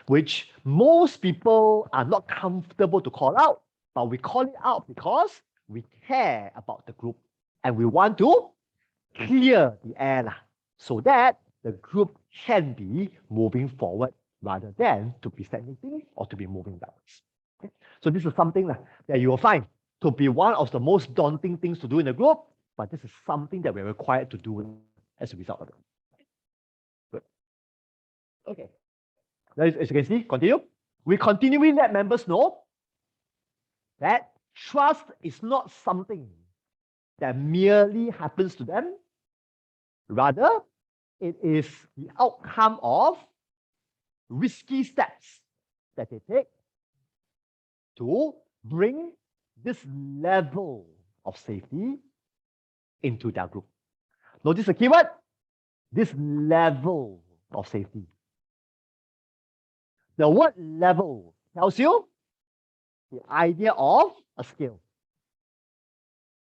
which most people are not comfortable to call out, but we call it out because we care about the group and we want to clear the air so that the group can be moving forward rather than to be stagnating or to be moving backwards. Okay? So this is something that you will find to be one of the most daunting things to do in a group, but this is something that we're required to do as a result of it. Good. Okay. Now, as you can see, continue. We continually let members know that trust is not something that merely happens to them. Rather, it is the outcome of risky steps that they take to bring this level of safety into their group. Notice the keyword, this level of safety. The word level tells you the idea of a scale,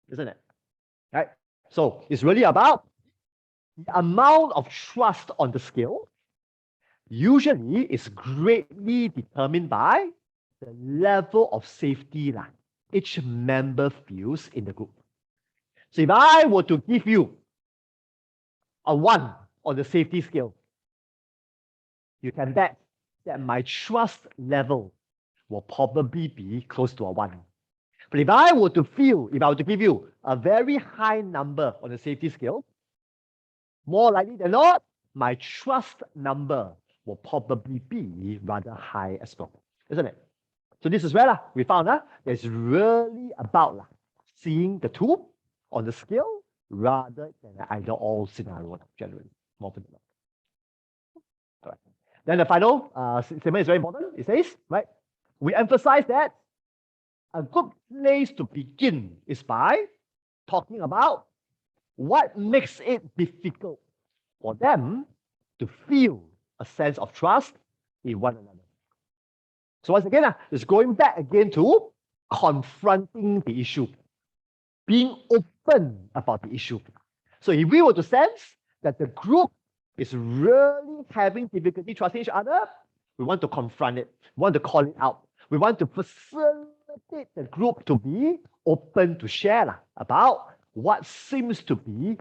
isn't it? Right? So it's really about the amount of trust on the scale usually is greatly determined by the level of safety that each member feels in the group. So if I were to give you a 1 on the safety scale, you can bet that my trust level will probably be close to a 1. But if I were to give you a very high number on the safety scale, more likely than not, my trust number will probably be rather high as well, isn't it? So this is where we found that it's really about seeing the 2 on the scale rather than either or scenario generally, more often than not. All right. Then the final statement is very important. It says, right, we emphasize that a good place to begin is by talking about what makes it difficult for them to feel a sense of trust in one another. So once again, it's going back again to confronting the issue, being open about the issue. So if we were to sense that the group is really having difficulty trusting each other, we want to confront it. We want to call it out. We want to facilitate the group to be open to share about what seems to be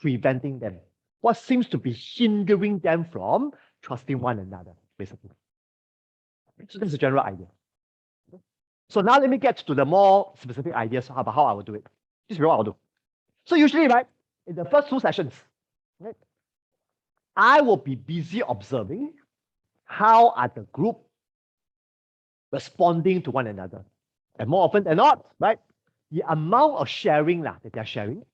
preventing them, what seems to be hindering them from trusting one another, basically. So that's the general idea. So now let me get to the more specific ideas about how I will do it. This is what I'll do. So usually, right, in the first 2 sessions, right, I will be busy observing how are the group responding to one another. And more often than not, right, the amount of sharing that they're sharing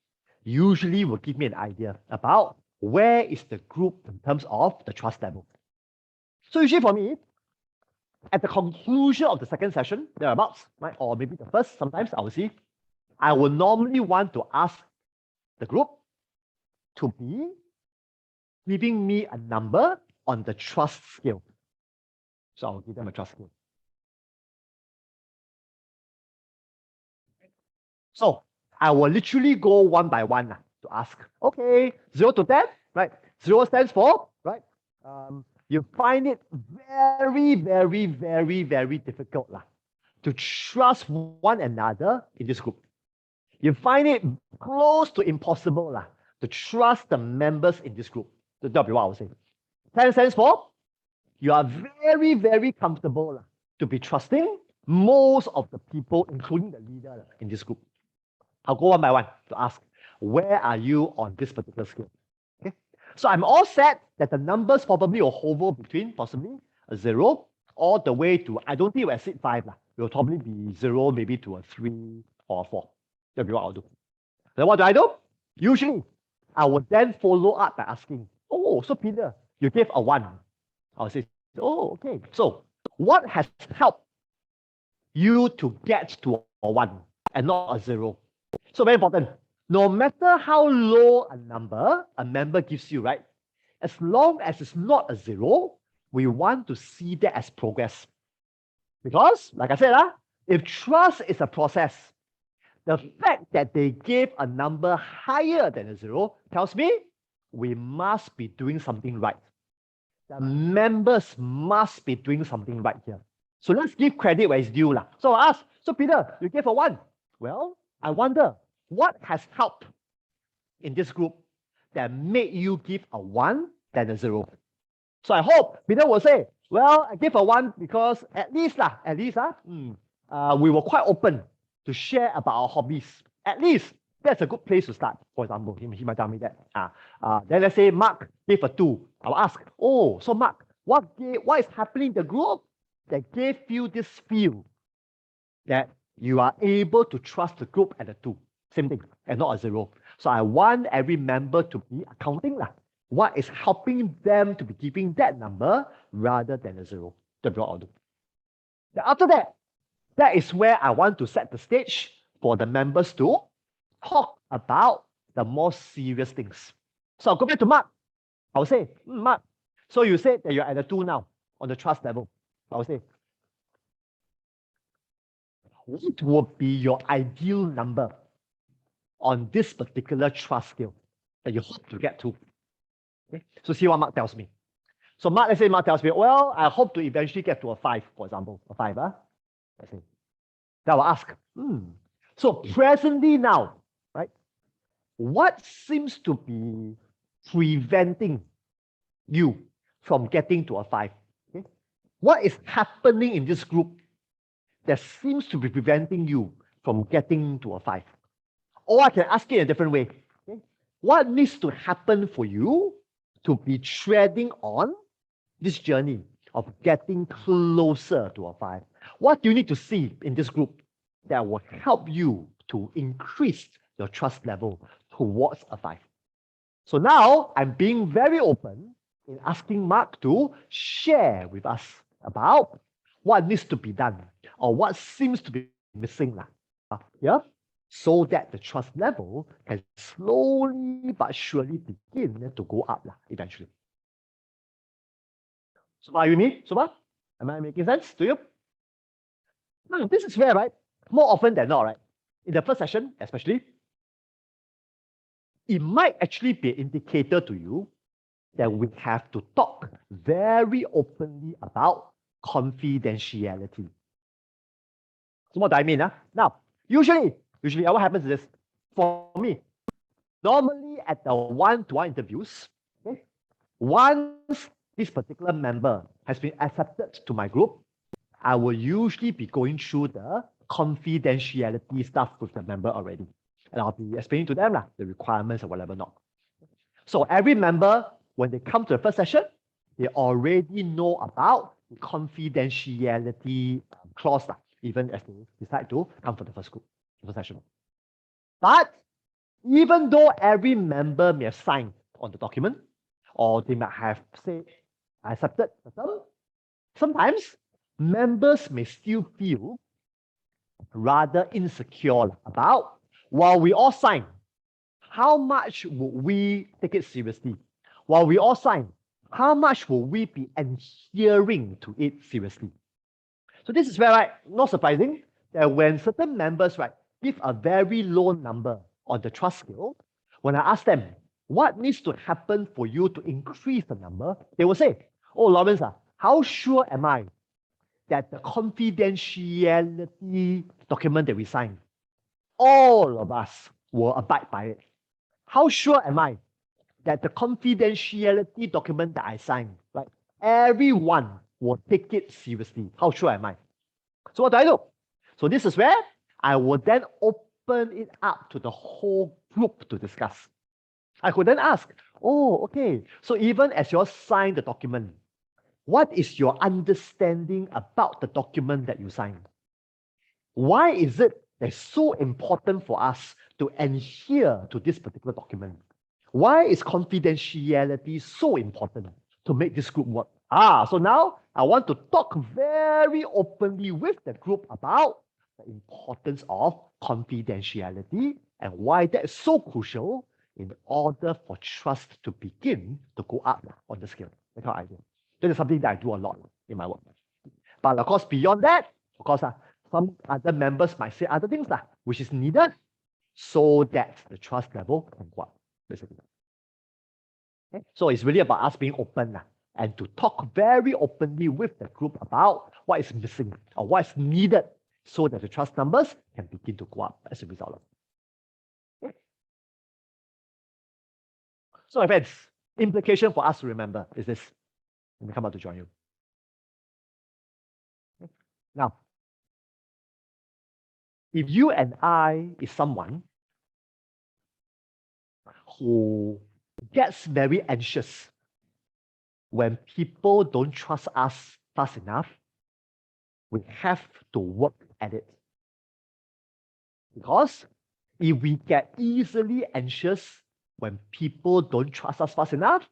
usually will give me an idea about where is the group in terms of the trust level. So usually for me, at the conclusion of the second session, thereabouts, right, or maybe the first, sometimes I will see, I will normally want to ask the group to be giving me a number on the trust scale. So I'll give them a trust scale. So I will literally go one by one to ask, okay, 0 to 10, right? 0 stands for, right? You find it very, very, very, very difficult to trust one another in this group. You find it close to impossible to trust the members in this group. That'll be what I would say. 10 stands for, you are very, very comfortable to be trusting most of the people, including the leader in this group. I'll go one by one to ask, where are you on this particular scale? Okay. So I'm all set that the numbers probably will hover between possibly a 0 all the way to, I don't think it will exceed 5. It will probably be 0 maybe to a 3 or a 4. That'll be what I'll do. Then what do? Usually, I would then follow up by asking, oh, so Peter, you gave a 1. I'll say, oh, okay. So what has helped you to get to a 1 and not a 0? So very important. No matter how low a number a member gives you, right? As long as it's not a 0, we want to see that as progress. Because, like I said, if trust is a process, the fact that they gave a number higher than a 0 tells me we must be doing something right. The members must be doing something right here. So let's give credit where it's due. So I ask, so Peter, you gave a 1. Well, I wonder, what has helped in this group that made you give a 1 than a 0? So I hope Peter will say, well, I gave a 1 because at least we were quite open to share about our hobbies. At least that's a good place to start. For example, he might tell me that. Then let's say Mark gave a 2. I'll ask, oh, so Mark, what is happening in the group that gave you this feel that you are able to trust the group at a 2? Same thing, and not a 0. So I want every member to be accounting what is helping them to be giving that number rather than a 0. That's what I'll do. Then after that, that is where I want to set the stage for the members to talk about the more serious things. So I'll go back to Mark. I'll say, Mark, so you said that you're at a 2 now on the trust level. I'll say, what would be your ideal number on this particular trust scale that you hope to get to? Okay. So see what Mark tells me. So let's say Mark tells me, well, I hope to eventually get to a 5, for example, a 5, let's say. Then I will ask, so presently now, right, what seems to be preventing you from getting to a 5? Okay? What is happening in this group that seems to be preventing you from getting to a 5? Or I can ask it in a different way. Okay? What needs to happen for you to be treading on this journey of getting closer to a 5? What do you need to see in this group that will help you to increase your trust level towards a 5? So now I'm being very open in asking Mark to share with us about what needs to be done or what seems to be missing here, so that the trust level can slowly but surely begin to go up eventually. So are you with me, Suba? Am I making sense to you? Now, this is where, right, more often than not, right, in the first session especially, it might actually be an indicator to you that we have to talk very openly about confidentiality. So what do I mean? Now, usually what happens is this. For me, normally at the one-to-one interviews, okay, once this particular member has been accepted to my group, I will usually be going through the confidentiality stuff with the member already. And I'll be explaining to them the requirements or whatever not. So every member, when they come to the first session, they already know about the confidentiality clause, even as they decide to come for the first session. But even though every member may have signed on the document, or they might have said, I accepted the term, sometimes members may still feel rather insecure about, while we all sign, how much would we take it seriously? While we all sign, how much will we be adhering to it seriously? So this is where, right, not surprising, that when certain members, right, give a very low number on the trust scale, when I ask them, what needs to happen for you to increase the number, they will say, oh, Lawrence, how sure am I that the confidentiality document that we sign, all of us will abide by it? How sure am I that the confidentiality document that I sign, right, everyone will take it seriously? How sure am I? So what do? So this is where I will then open it up to the whole group to discuss. I could then ask, oh, okay, so even as you all sign the document, what is your understanding about the document that you signed? Why is it that's so important for us to adhere to this particular document? Why is confidentiality so important to make this group work? So now I want to talk very openly with the group about the importance of confidentiality and why that is so crucial in order for trust to begin to go up on the scale. That's how I do. That is something that I do a lot in my work. But of course, beyond that, of course, some other members might say other things which is needed so that the trust level can go up, basically. Okay? So it's really about us being open and to talk very openly with the group about what is missing or what is needed so that the trust numbers can begin to go up as a result of it. Okay? So my friends, implication for us to remember is this. Let me come out to join you. Okay? Now, if you and I is someone who gets very anxious when people don't trust us fast enough, we have to work at it. Because if we get easily anxious when people don't trust us fast enough,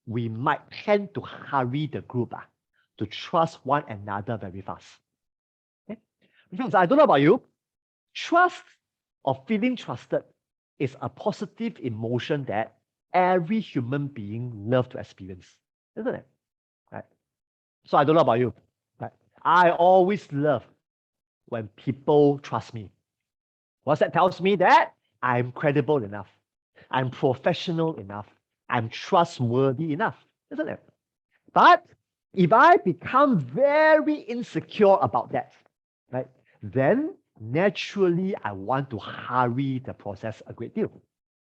we might tend to hurry the group to trust one another very fast. Okay? Because I don't know about you, trust or feeling trusted is a positive emotion that every human being loves to experience, isn't it? Right? So I don't know about you, but I always love when people trust me. Because that tells me that I'm credible enough, I'm professional enough, I'm trustworthy enough, isn't it? But if I become very insecure about that, right, then naturally I want to hurry the process a great deal,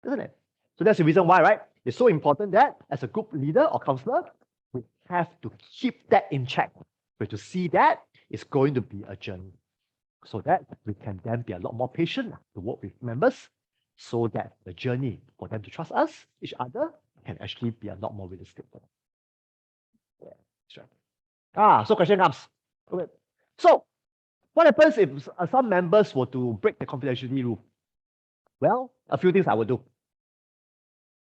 isn't it? So that's the reason why, right? It's so important that as a group leader or counselor, we have to keep that in check. We have to see that it's going to be a journey so that we can then be a lot more patient to work with members so that the journey for them to trust us, each other, can actually be a lot more realistic. Yeah, that's right. So question comes. Okay. So what happens if some members were to break the confidentiality rule? Well, a few things I would do.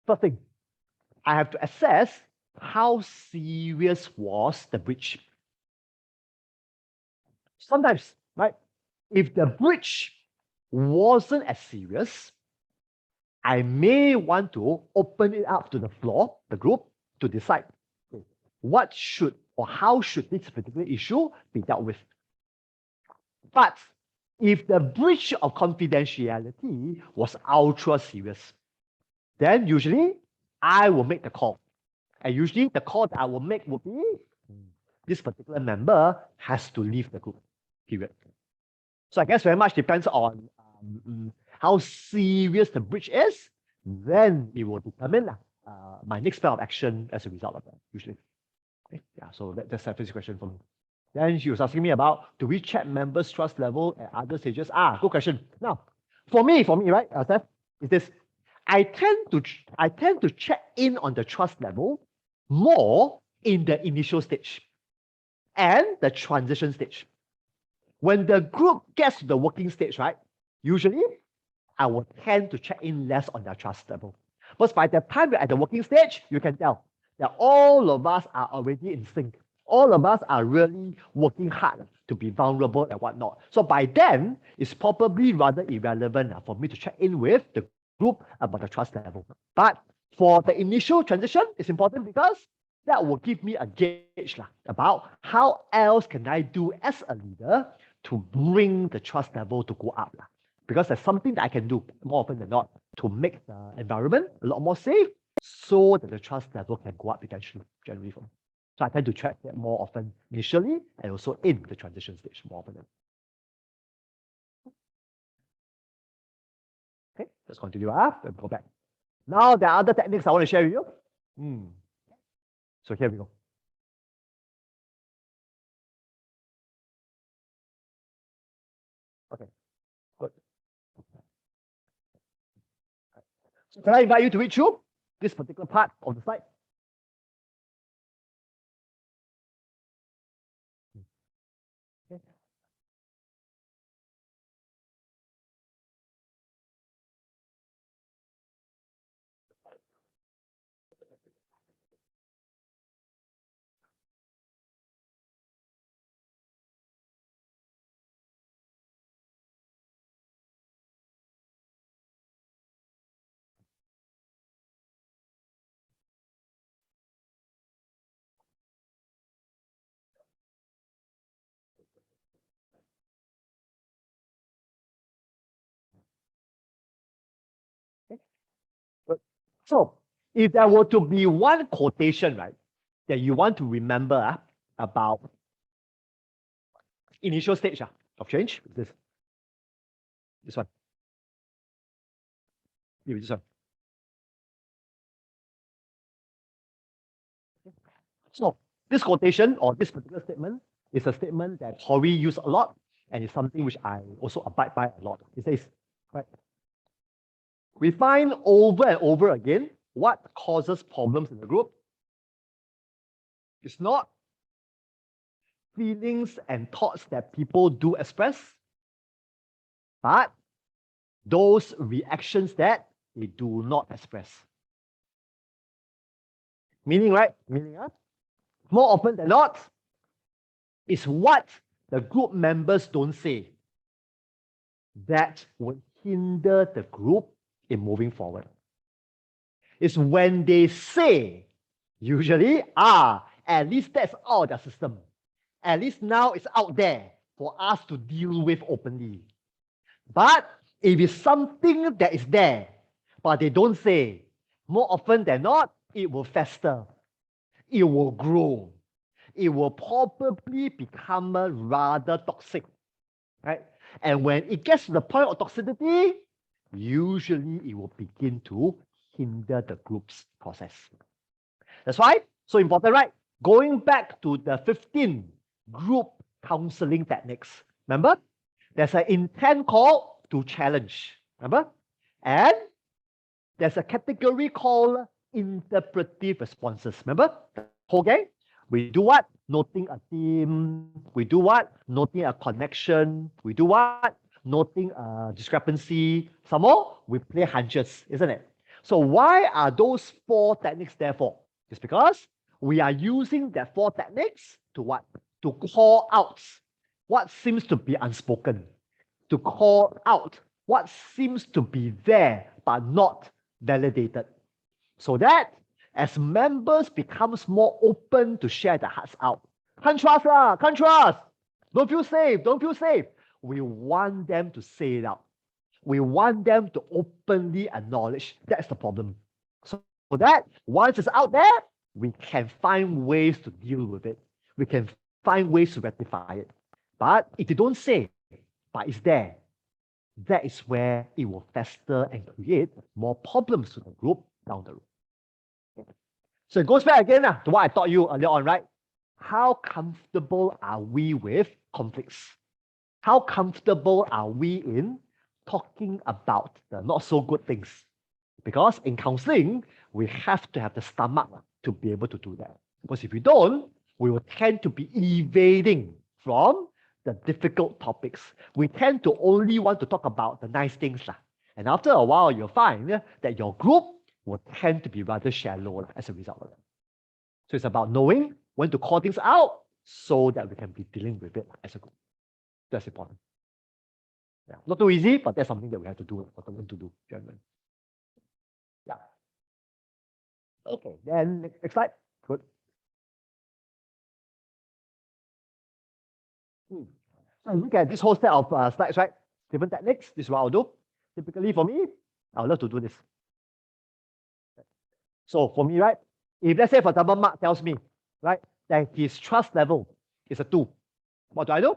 First thing, I have to assess how serious was the breach. Sometimes, right, if the breach wasn't as serious, I may want to open it up to the floor, the group, to decide what should or how should this particular issue be dealt with. But if the breach of confidentiality was ultra serious, then usually I will make the call. And usually the call that I will make will be this particular member has to leave the group, period. So I guess very much depends on how serious the breach is, then it will determine my next plan of action as a result of that, usually. Okay? Yeah, so that's the first question for me. Then she was asking me about, do we check members' trust level at other stages? Good question. Now, for me, right, Steph, is this. I tend to check in on the trust level more in the initial stage and the transition stage. When the group gets to the working stage, right, usually I will tend to check in less on their trust level. But by the time we're at the working stage, you can tell that all of us are already in sync. All of us are really working hard to be vulnerable and whatnot. So by then, it's probably rather irrelevant for me to check in with the group about the trust level. But for the initial transition, it's important because that will give me a gauge about how else can I do as a leader to bring the trust level to go up. Because there's something that I can do more often than not to make the environment a lot more safe so that the trust level can go up eventually, generally for me. So I tend to track that more often initially and also in the transition stage more often. Okay, let's continue and go back. Now there are other techniques I want to share with you. So here we go. Okay, good. So can I invite you to read through this particular part of the slide? Okay. So if there were to be one quotation, right, that you want to remember about initial stage of change, this one. Maybe this one. So this quotation or this particular statement is a statement that Tori used a lot and it's something which I also abide by a lot. It says, right, we find over and over again what causes problems in the group. It's not feelings and thoughts that people do express, but those reactions that they do not express. Meaning, right? More often than not, it's what the group members don't say that would hinder the group in moving forward. It's when they say, usually, at least that's out of the system. At least now it's out there for us to deal with openly. But if it's something that is there, but they don't say, more often than not, it will fester. it will grow. It will probably become rather toxic, right? And when it gets to the point of toxicity, usually it will begin to hinder the group's process. That's why, so important, right? Going back to the 15 group counseling techniques, remember? There's an intent call to challenge, remember? And there's a category called interpretive responses, remember? The whole gang? We do what? Noting a theme. We do what? Noting a connection. We do what? Noting a discrepancy. Some more, we play hunches, isn't it? So why are those 4 techniques there for? It's because we are using that 4 techniques to what? To call out what seems to be unspoken, to call out what seems to be there but not validated. So that as members becomes more open to share their hearts out. Can't trust lah, can't trust. Don't feel safe, don't feel safe. We want them to say it out. We want them to openly acknowledge that's the problem. So that once it's out there, we can find ways to deal with it. We can find ways to rectify it. But if they don't say, but it's there, that is where it will fester and create more problems to the group down the road. So it goes back again to what I taught you earlier on, right? How comfortable are we with conflicts? How comfortable are we in talking about the not so good things? Because in counseling, we have to have the stomach to be able to do that. Because if we don't, we will tend to be evading from the difficult topics. We tend to only want to talk about the nice things. And after a while, you'll find that your group will tend to be rather shallow as a result of that. So it's about knowing when to call things out so that we can be dealing with it as a group. That's important. Yeah, not too easy, but that's something that we have to do, to do. Generally. Yeah. Okay, then next slide. Good. So look at this whole set of slides, right? Different techniques. This is what I'll do. Typically for me, I would love to do this. So for me, right? If let's say, for example, Mark tells me, right, that his trust level is a 2, what do I do?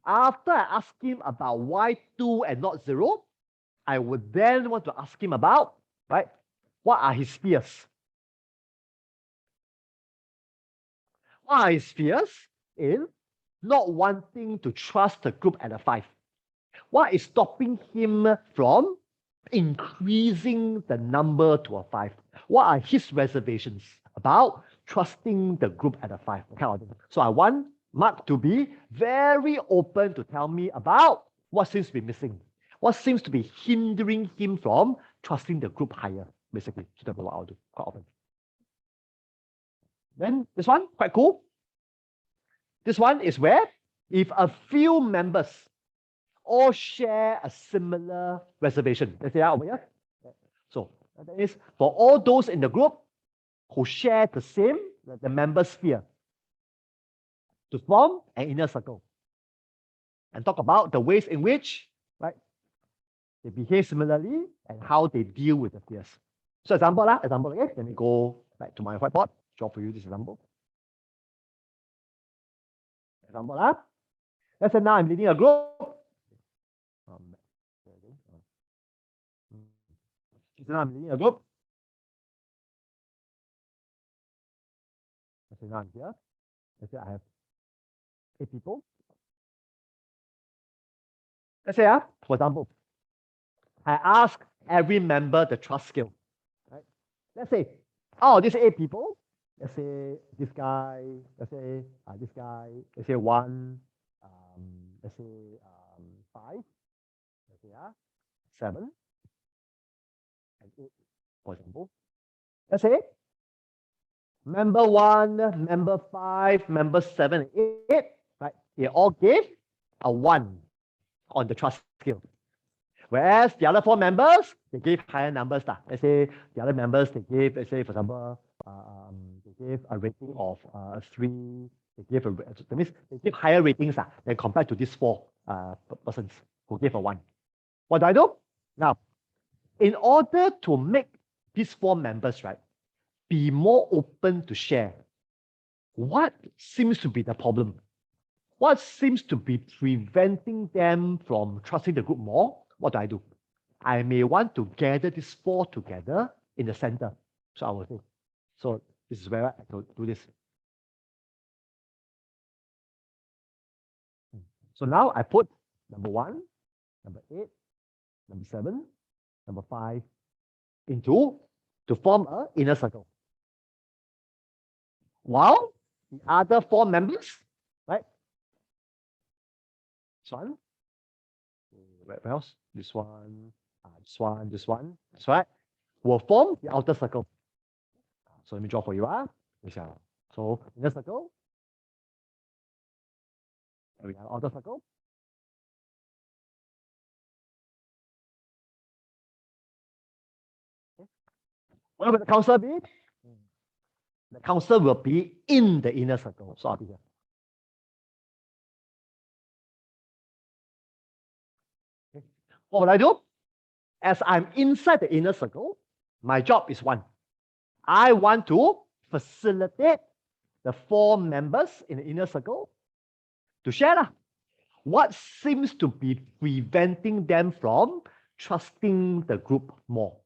After I ask him about why 2 and not 0, I would then want to ask him about, right, what are his fears? What are his fears in not wanting to trust the group at a 5? What is stopping him from increasing the number to a 5? What are his reservations about trusting the group at a 5? So I want Mark to be very open to tell me about what seems to be missing, what seems to be hindering him from trusting the group higher, basically. So that's what I'll do quite often. Then this one, quite cool. This one is where if a few members all share a similar reservation. Let's say over here. So that is for all those in the group who share the same, the members' fear, to form an inner circle and talk about the ways in which, right, they behave similarly and how they deal with the fears. So example, again, let me go back to my whiteboard, draw for you this example. Let's say now I'm leading a group. So now I'm leading a group. Let's say now I'm here. Let's say I have 8 people. Let's say, for example, I ask every member the trust scale. Right? Let's say, these 8 people. Let's say this guy. Let's say this guy. Let's say 1. Let's say 5. Let's say 7 and 8, for example. Let's say member 1, member 5, member 7, and 8, right? They all gave a 1 on the trust scale. Whereas the other 4 members, they gave higher numbers. Let's say the other members, they gave, let's say, for example, they gave a rating of 3. That means they give higher ratings than compared to these 4 persons who gave a 1. What do? Now, in order to make these 4 members, right, be more open to share, what seems to be the problem? What seems to be preventing them from trusting the group more? What do? I may want to gather these 4 together in the center. So I will say, so this is where I do this. So now I put number 1, number 8, number 7, number 5 into to form an inner circle. While the other 4 members, right? This one, where else? This one, this one, that's right, will form the outer circle. So let me draw for you. So inner circle, there we have outer circle. Where will the counselor be? The counselor will be in the inner circle. So I'll be here. Okay. What will I do? As I'm inside the inner circle, my job is 1. I want to facilitate the 4 members in the inner circle to share. What seems to be preventing them from trusting the group more?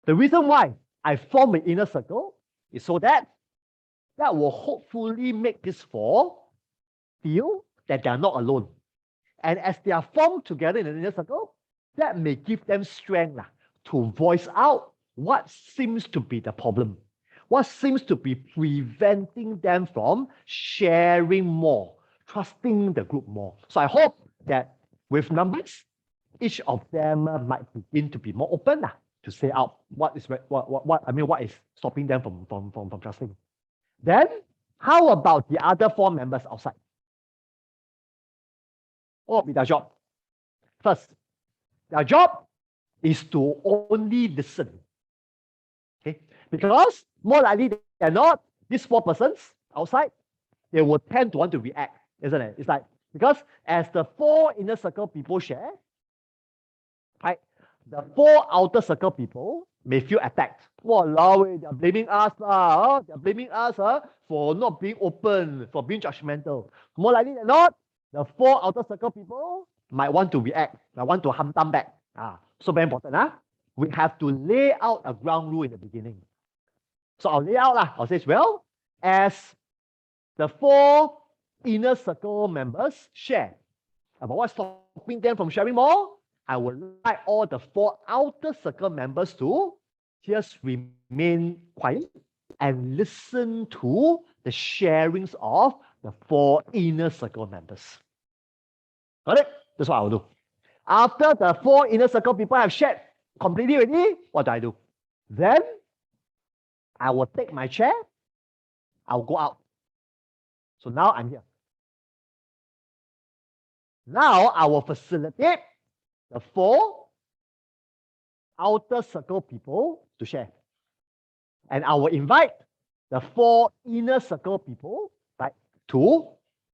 The reason why I form an inner circle is so that will hopefully make these 4 feel that they are not alone. And as they are formed together in an inner circle, that may give them strength to voice out what seems to be the problem, what seems to be preventing them from sharing more, trusting the group more. So I hope that with numbers, each of them might begin to be more open to say out what is stopping them from trusting. Then how about the other 4 members outside? What will be their job? First, their job is to only listen. Okay? Because more likely than not, these 4 persons outside, they will tend to want to react, isn't it? It's like, because as the 4 inner circle people share, right, the 4 outer circle people may feel attacked. Walao, they're blaming us they're blaming us for not being open, for being judgmental. More likely than not, the 4 outer circle people might want to react, might want to hantam back. So very important. We have to lay out a ground rule in the beginning. So I'll lay out. I'll say, well, as the 4 inner circle members share about what's stopping them from sharing more, I would like all the 4 outer circle members to just remain quiet and listen to the sharings of the 4 inner circle members. Got it? That's what I will do. After the 4 inner circle people have shared completely already, what do? Then I will take my chair, I'll go out. So now I'm here. Now I will facilitate the 4 outer circle people to share. And I will invite the 4 inner circle people, right, to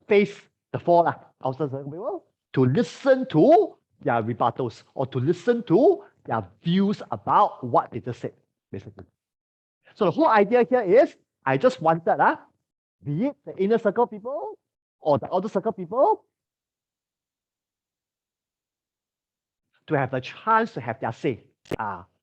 face the 4 outer circle people, to listen to their rebuttals or to listen to their views about what they just said, basically. So the whole idea here is, I just wanted, be it the inner circle people or the outer circle people, to have the chance to have their say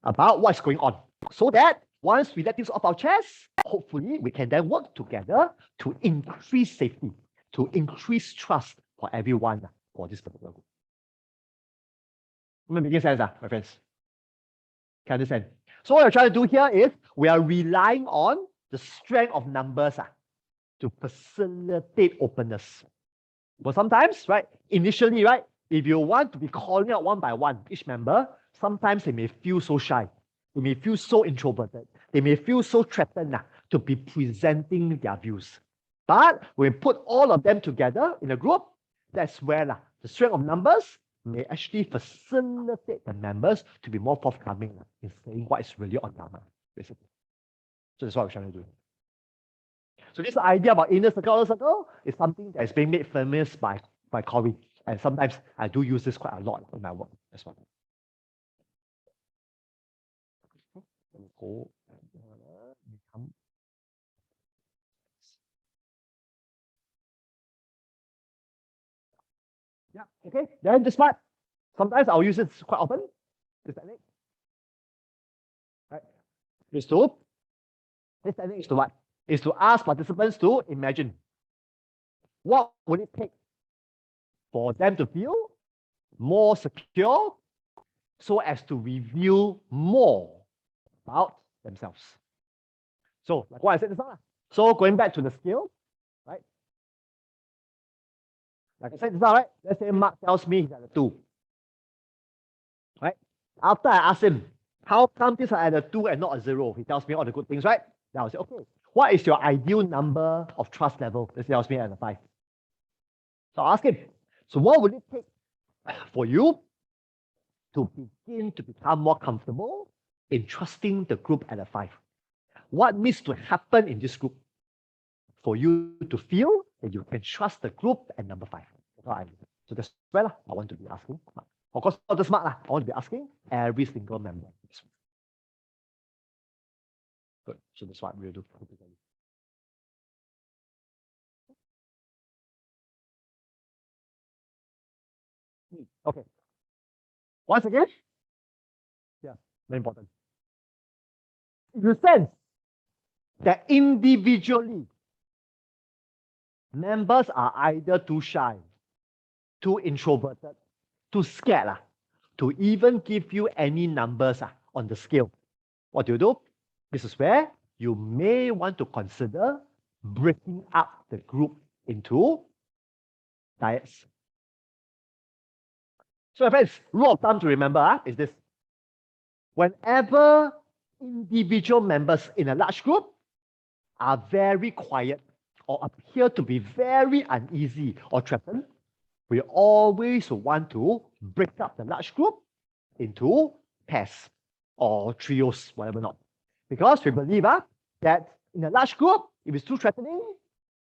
about what's going on. So that once we let things off our chest, hopefully we can then work together to increase safety, to increase trust for everyone for this particular group. Am I making sense, my friends? Can you understand? So what we're trying to do here is we are relying on the strength of numbers to facilitate openness. But sometimes, right, initially, right, if you want to be calling out one by one each member, sometimes they may feel so shy. They may feel so introverted. They may feel so threatened to be presenting their views. But when we put all of them together in a group, that's where the strength of numbers may actually facilitate the members to be more forthcoming in saying what is really on their mind, basically. So that's what we're trying to do. So this idea about inner circle, outer circle is something that is being made famous by Corey. And sometimes I do use this quite a lot in my work as well. Let me go. Yeah, okay. Then this part, sometimes I'll use it quite often. This technique. Right. This technique is to what? Is to ask participants to imagine what would it take for them to feel more secure so as to reveal more about themselves. So, like what I said just now. So, going back to the scale, right? Like I said just now, right? Let's say Mark tells me he's at a 2. Right? After I ask him, how come this are at a 2 and not a 0? He tells me all the good things, right? Then I'll say, okay, what is your ideal number of trust level? Let's say tells me at a 5. So I'll ask him, so what would it take for you to begin to become more comfortable in trusting the group at a 5? What needs to happen in this group for you to feel that you can trust the group at number 5? So that's where I want to be asking. Of course, not just Mark, I want to be asking every single member. Good. So that's what we'll do. Okay. Once again, yeah, very important. If you sense that individually members are either too shy, too introverted, too scared to even give you any numbers on the scale, what do? This is where you may want to consider breaking up the group into diets. So my friends, rule of thumb to remember is this. Whenever individual members in a large group are very quiet or appear to be very uneasy or threatened, we always want to break up the large group into pairs or trios, whatever not. Because we believe that in a large group, if it's too threatening,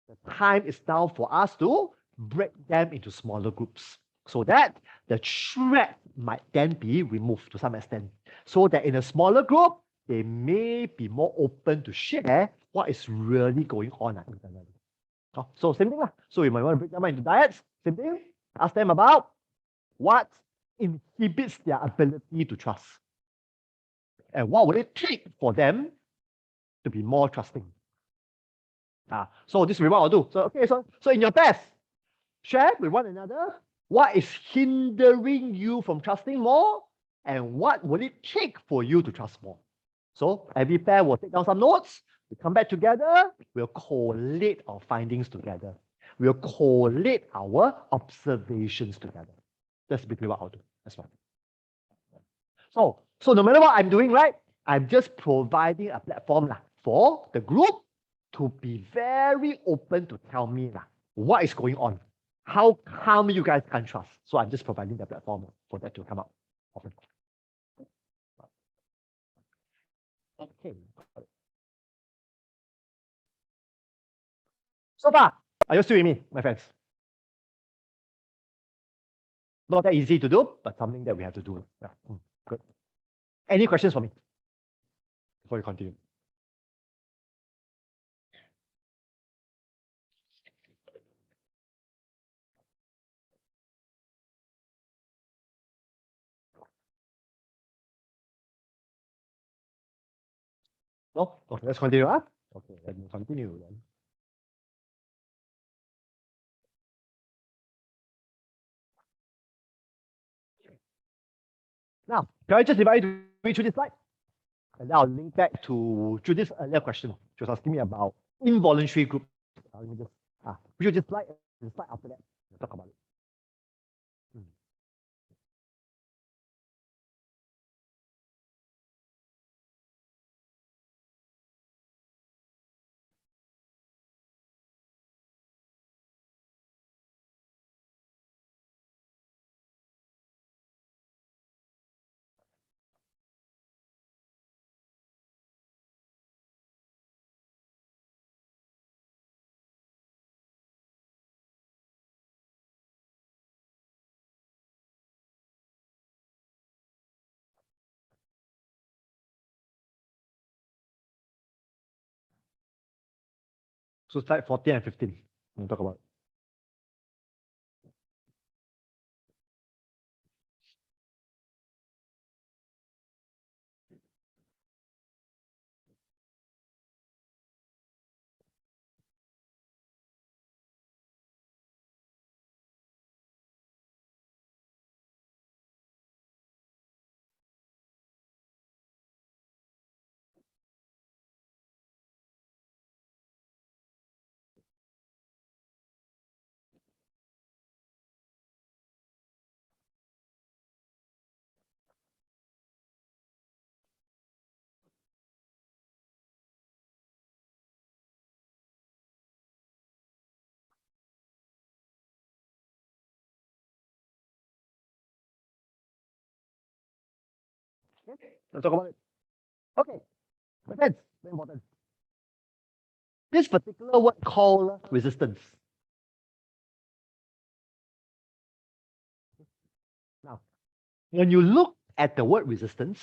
the time is now for us to break them into smaller groups so that the threat might then be removed to some extent. So that in a smaller group, they may be more open to share what is really going on internally. So same thing. So you might want to break them into diets. Same thing. Ask them about what inhibits their ability to trust. And what would it take for them to be more trusting? So this is what I'll do. So okay, so in your test, share with one another what is hindering you from trusting more and what will it take for you to trust more. So every pair will take down some notes. We come back together. We'll collate our findings together. We'll collate our observations together. That's basically what I'll do. That's right. So no matter what I'm doing, right, I'm just providing a platform for the group to be very open to tell me what is going on. How come you guys can't trust? So I'm just providing the platform for that to come up. Okay. So far, are you still with me, my friends? Not that easy to do, but something that we have to do. Yeah. Good. Any questions for me before we continue? No? Okay, let's continue. Okay, let me continue then. Now, can I just invite you to read through this slide? And then I'll link back to Judith's earlier question. She was asking me about involuntary group. Let me just read this slide, and the slide after that, we'll talk about it. So slide 14 and 15, we'll talk about it. Okay, let's talk about it. Okay, my friends, very important. This particular word called resistance. Now, when you look at the word resistance,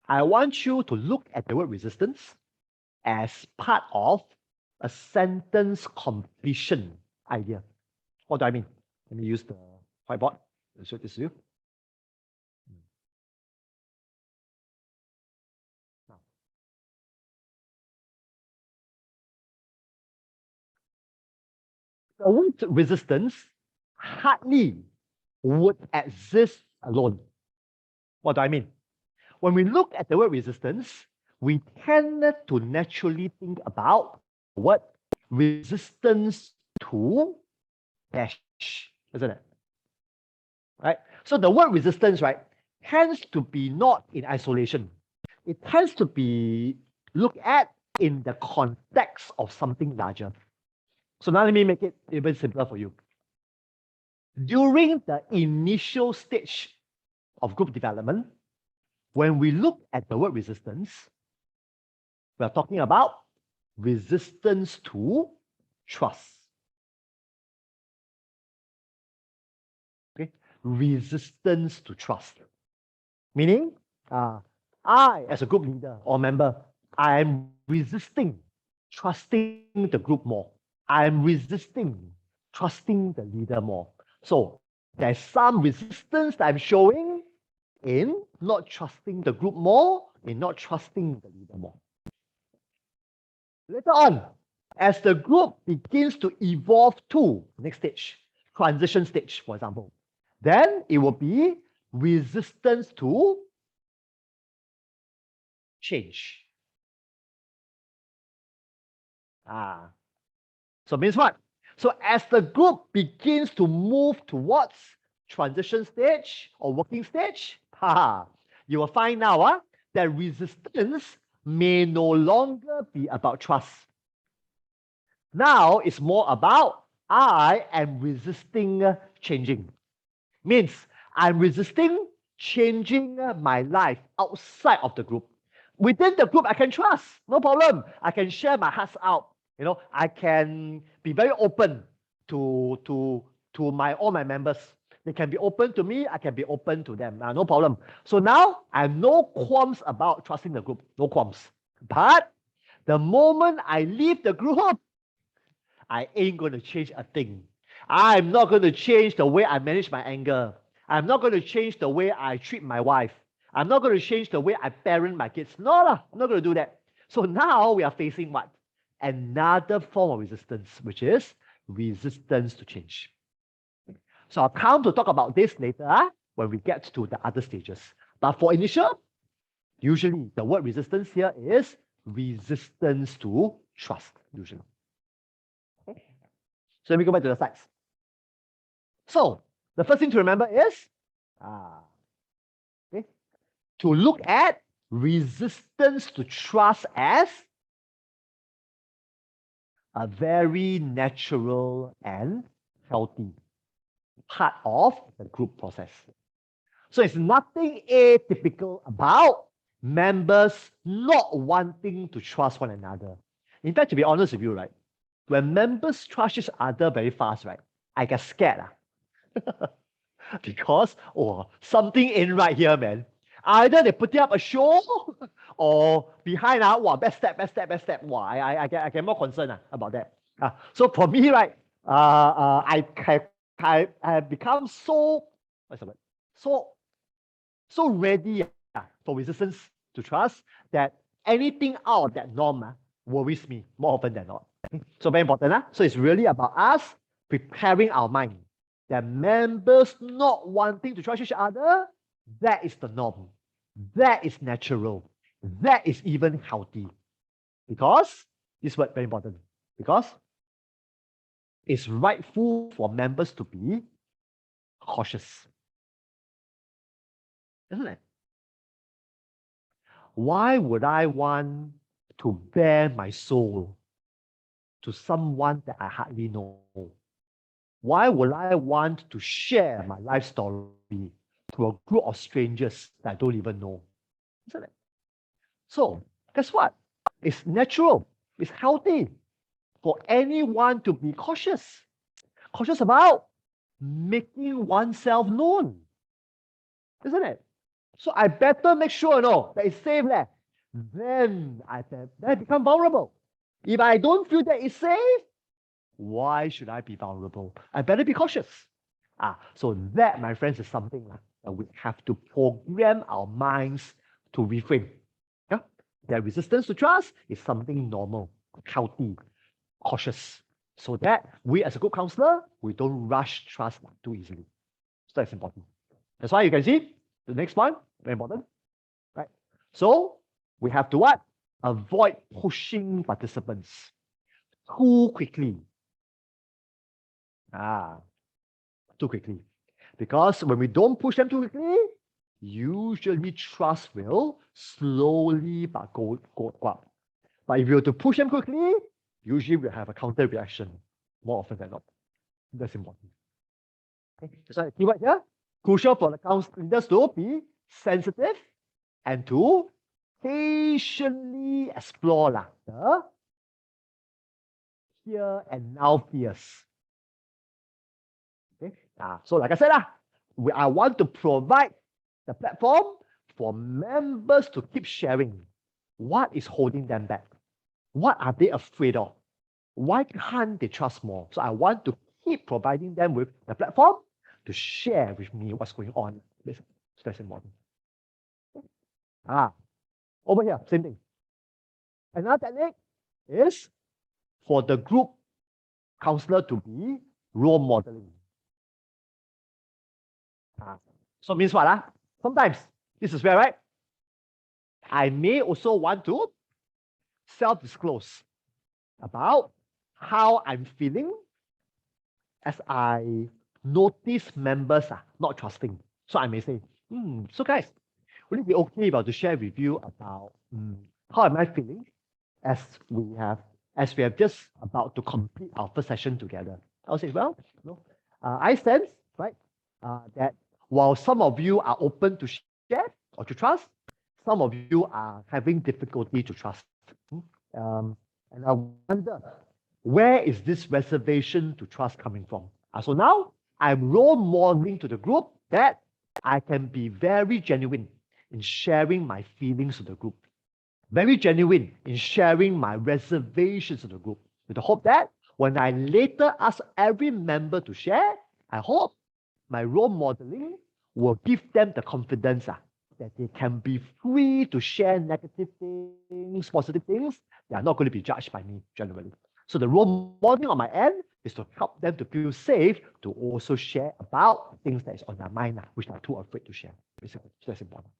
I want you to look at the word resistance as part of a sentence completion idea. What do I mean? Let me use the whiteboard to show this to you. Now, the word resistance hardly would exist alone. What do I mean? When we look at the word resistance, we tend to naturally think about what resistance to dash, isn't it? Right? So the word resistance, right, tends to be not in isolation. It tends to be looked at in the context of something larger. So now let me make it even simpler for you. During the initial stage of group development, when we look at the word resistance, we are talking about resistance to trust. Okay, resistance to trust. Meaning, I, as a group leader or member, I am resisting trusting the group more. I am resisting trusting the leader more. So there's some resistance that I'm showing in not trusting the group more, in not trusting the leader more. Later on, as the group begins to evolve to next stage, transition stage, for example, then it will be resistance to change. So means what? So as the group begins to move towards transition stage or working stage, you will find now that resistance may no longer be about trust. Now it's more about I am resisting changing. Means I'm resisting changing my life outside of the group. Within the group, I can trust, no problem. I can share my hearts out. I can be very open to all my members. They can be open to me. I can be open to them. No problem. So now I have no qualms about trusting the group. No qualms. But the moment I leave the group, I ain't going to change a thing. I'm not going to change the way I manage my anger. I'm not going to change the way I treat my wife. I'm not going to change the way I parent my kids. No, I'm not going to do that. So now we are facing what? Another form of resistance, which is resistance to change. So I'll come to talk about this later when we get to the other stages. But for initial, usually the word resistance here is resistance to trust, usually. So let me go back to the slides. So the first thing to remember is to look at resistance to trust as a very natural and healthy part of the group process. So it's nothing atypical about members not wanting to trust one another. In fact, to be honest with you, right, when members trust each other very fast, right, I get scared. Because, something ain't right here, man. Either they put up a show or behind, best step. I get more concerned about that. So for me, right, I have become so, what's the word? So ready for resistance to trust that anything out of that norm worries me more often than not. So very important. So it's really about us preparing our mind that members not wanting to trust each other, that is the norm. That is natural. That is even healthy. Because, this word very important, because it's rightful for members to be cautious. Isn't it? Why would I want to bare my soul to someone that I hardly know? Why would I want to share my life story to a group of strangers that I don't even know. Isn't it? So, guess what? It's natural, it's healthy for anyone to be cautious. Cautious about making oneself known. Isn't it? So I better make sure that it's safe. Then I become vulnerable. If I don't feel that it's safe, why should I be vulnerable? I better be cautious. So that, my friends, is something that we have to program our minds to reframe. Yeah? That resistance to trust is something normal, healthy, cautious. So that we as a good counselor, we don't rush trust too easily. So that's important. That's why you can see the next point, very important. Right? So we have to what? Avoid pushing participants too quickly. Too quickly. Because when we don't push them too quickly, usually trust will slowly but go up. But if you were to push them quickly, usually we'll have a counter reaction more often than not. That's important. Okay. That's why the keyword here, crucial for the counselors to be sensitive and to patiently explore the here and now fears. Okay. So like I said, I want to provide the platform for members to keep sharing what is holding them back. What are they afraid of? Why can't they trust more? So I want to keep providing them with the platform to share with me what's going on. So that's important. Over here, same thing. Another technique is for the group counselor to be role modeling. So means what? Sometimes, this is where, right? I may also want to self-disclose about how I'm feeling as I notice members are not trusting. So I may say, so guys, would it be okay if I were to share with you about how am I feeling as we have just about to complete our first session together? I'll say, well, I sense, right, that while some of you are open to share or to trust, some of you are having difficulty to trust. And I wonder, where is this reservation to trust coming from? So now I'm role modeling to the group that I can be very genuine in sharing my feelings to the group, very genuine in sharing my reservations to the group, with the hope that when I later ask every member to share, I hope my role modeling will give them the confidence that they can be free to share negative things, positive things. They are not going to be judged by me generally. So the role modeling on my end is to help them to feel safe to also share about things that is on their mind, which they're too afraid to share. Basically, so that's important.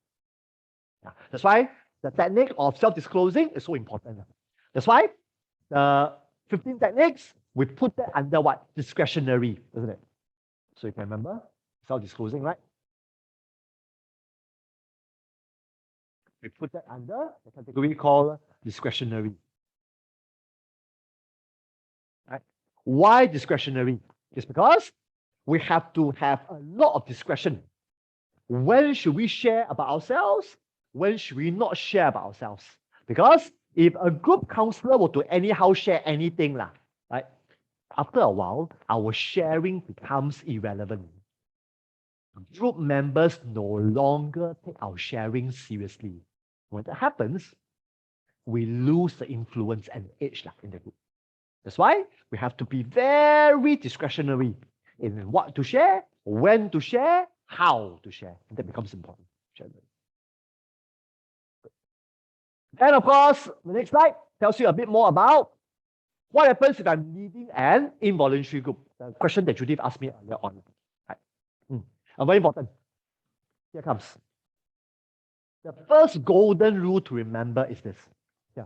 That's why the technique of self-disclosing is so important. That's why the 15 techniques, we put that under what? Discretionary, isn't it? So you can remember self-disclosing, right? We put that under the category called discretionary. Right? Why discretionary? It's because we have to have a lot of discretion. When should we share about ourselves? When should we not share about ourselves? Because if a group counselor were to anyhow share anything, right, after a while, our sharing becomes irrelevant. Group members no longer take our sharing seriously. When that happens, we lose the influence and edge in the group. That's why we have to be very discretionary in what to share, when to share, how to share. And that becomes important. And of course, the next slide tells you a bit more about what happens if I'm leading an involuntary group. The question that Judith asked me earlier on. Right. Very important. Here comes. The first golden rule to remember is this. Yeah.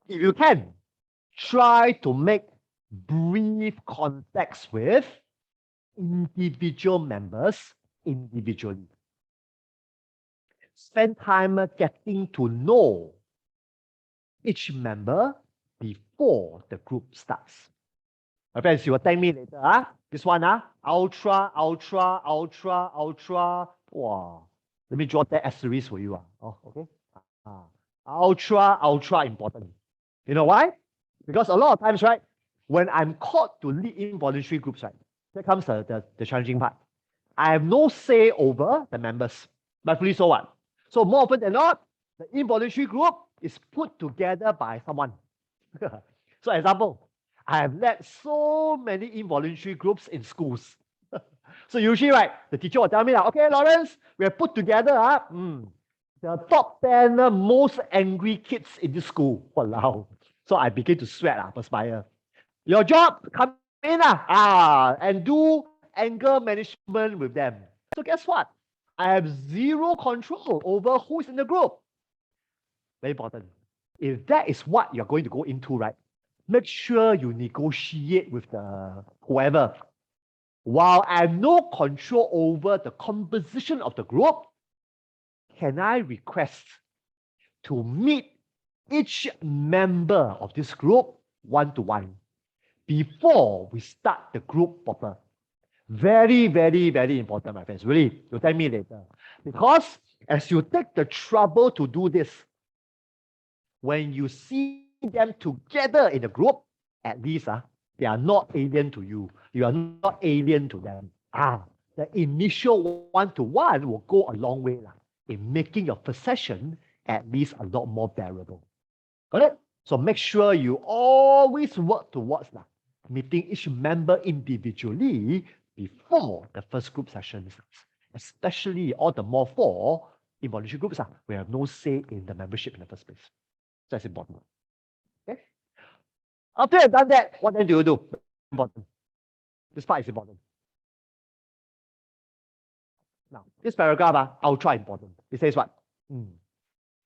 If you can, try to make brief contacts with individual members individually. Spend time getting to know each member before the group starts. My friends, you will thank me later. This one, ultra, ultra, ultra, ultra. Wow. Let me draw that asterisk for you. Oh, okay. Ultra, ultra important. You know why? Because a lot of times, right, when I'm called to lead involuntary groups, right, here comes the challenging part. I have no say over the members. Rightfully so what? So more often than not, the involuntary group is put together by someone. So example, I have led so many involuntary groups in schools. So usually, right, the teacher will tell me, okay, Lawrence, we have put together the top 10 most angry kids in this school. Walao. So I begin to sweat, perspire. Your job, come in and do anger management with them. So guess what? I have zero control over who's in the group. Very important. If that is what you're going to go into, right, make sure you negotiate with the whoever. While I have no control over the composition of the group, can I request to meet each member of this group one-to-one before we start the group proper? Very, very, very important, my friends. Really, you'll tell me later. Because as you take the trouble to do this, when you see them together in a group, at least they are not alien to you. You are not alien to them. The initial one-to-one will go a long way in making your first session at least a lot more bearable. Got it? So make sure you always work towards meeting each member individually before the first group session starts. Especially all the more for involuntary groups, we have no say in the membership in the first place. So that's important. Okay. After you've done that, what then do you do? Important. This part is important. Now, this paragraph, ultra important. It says what?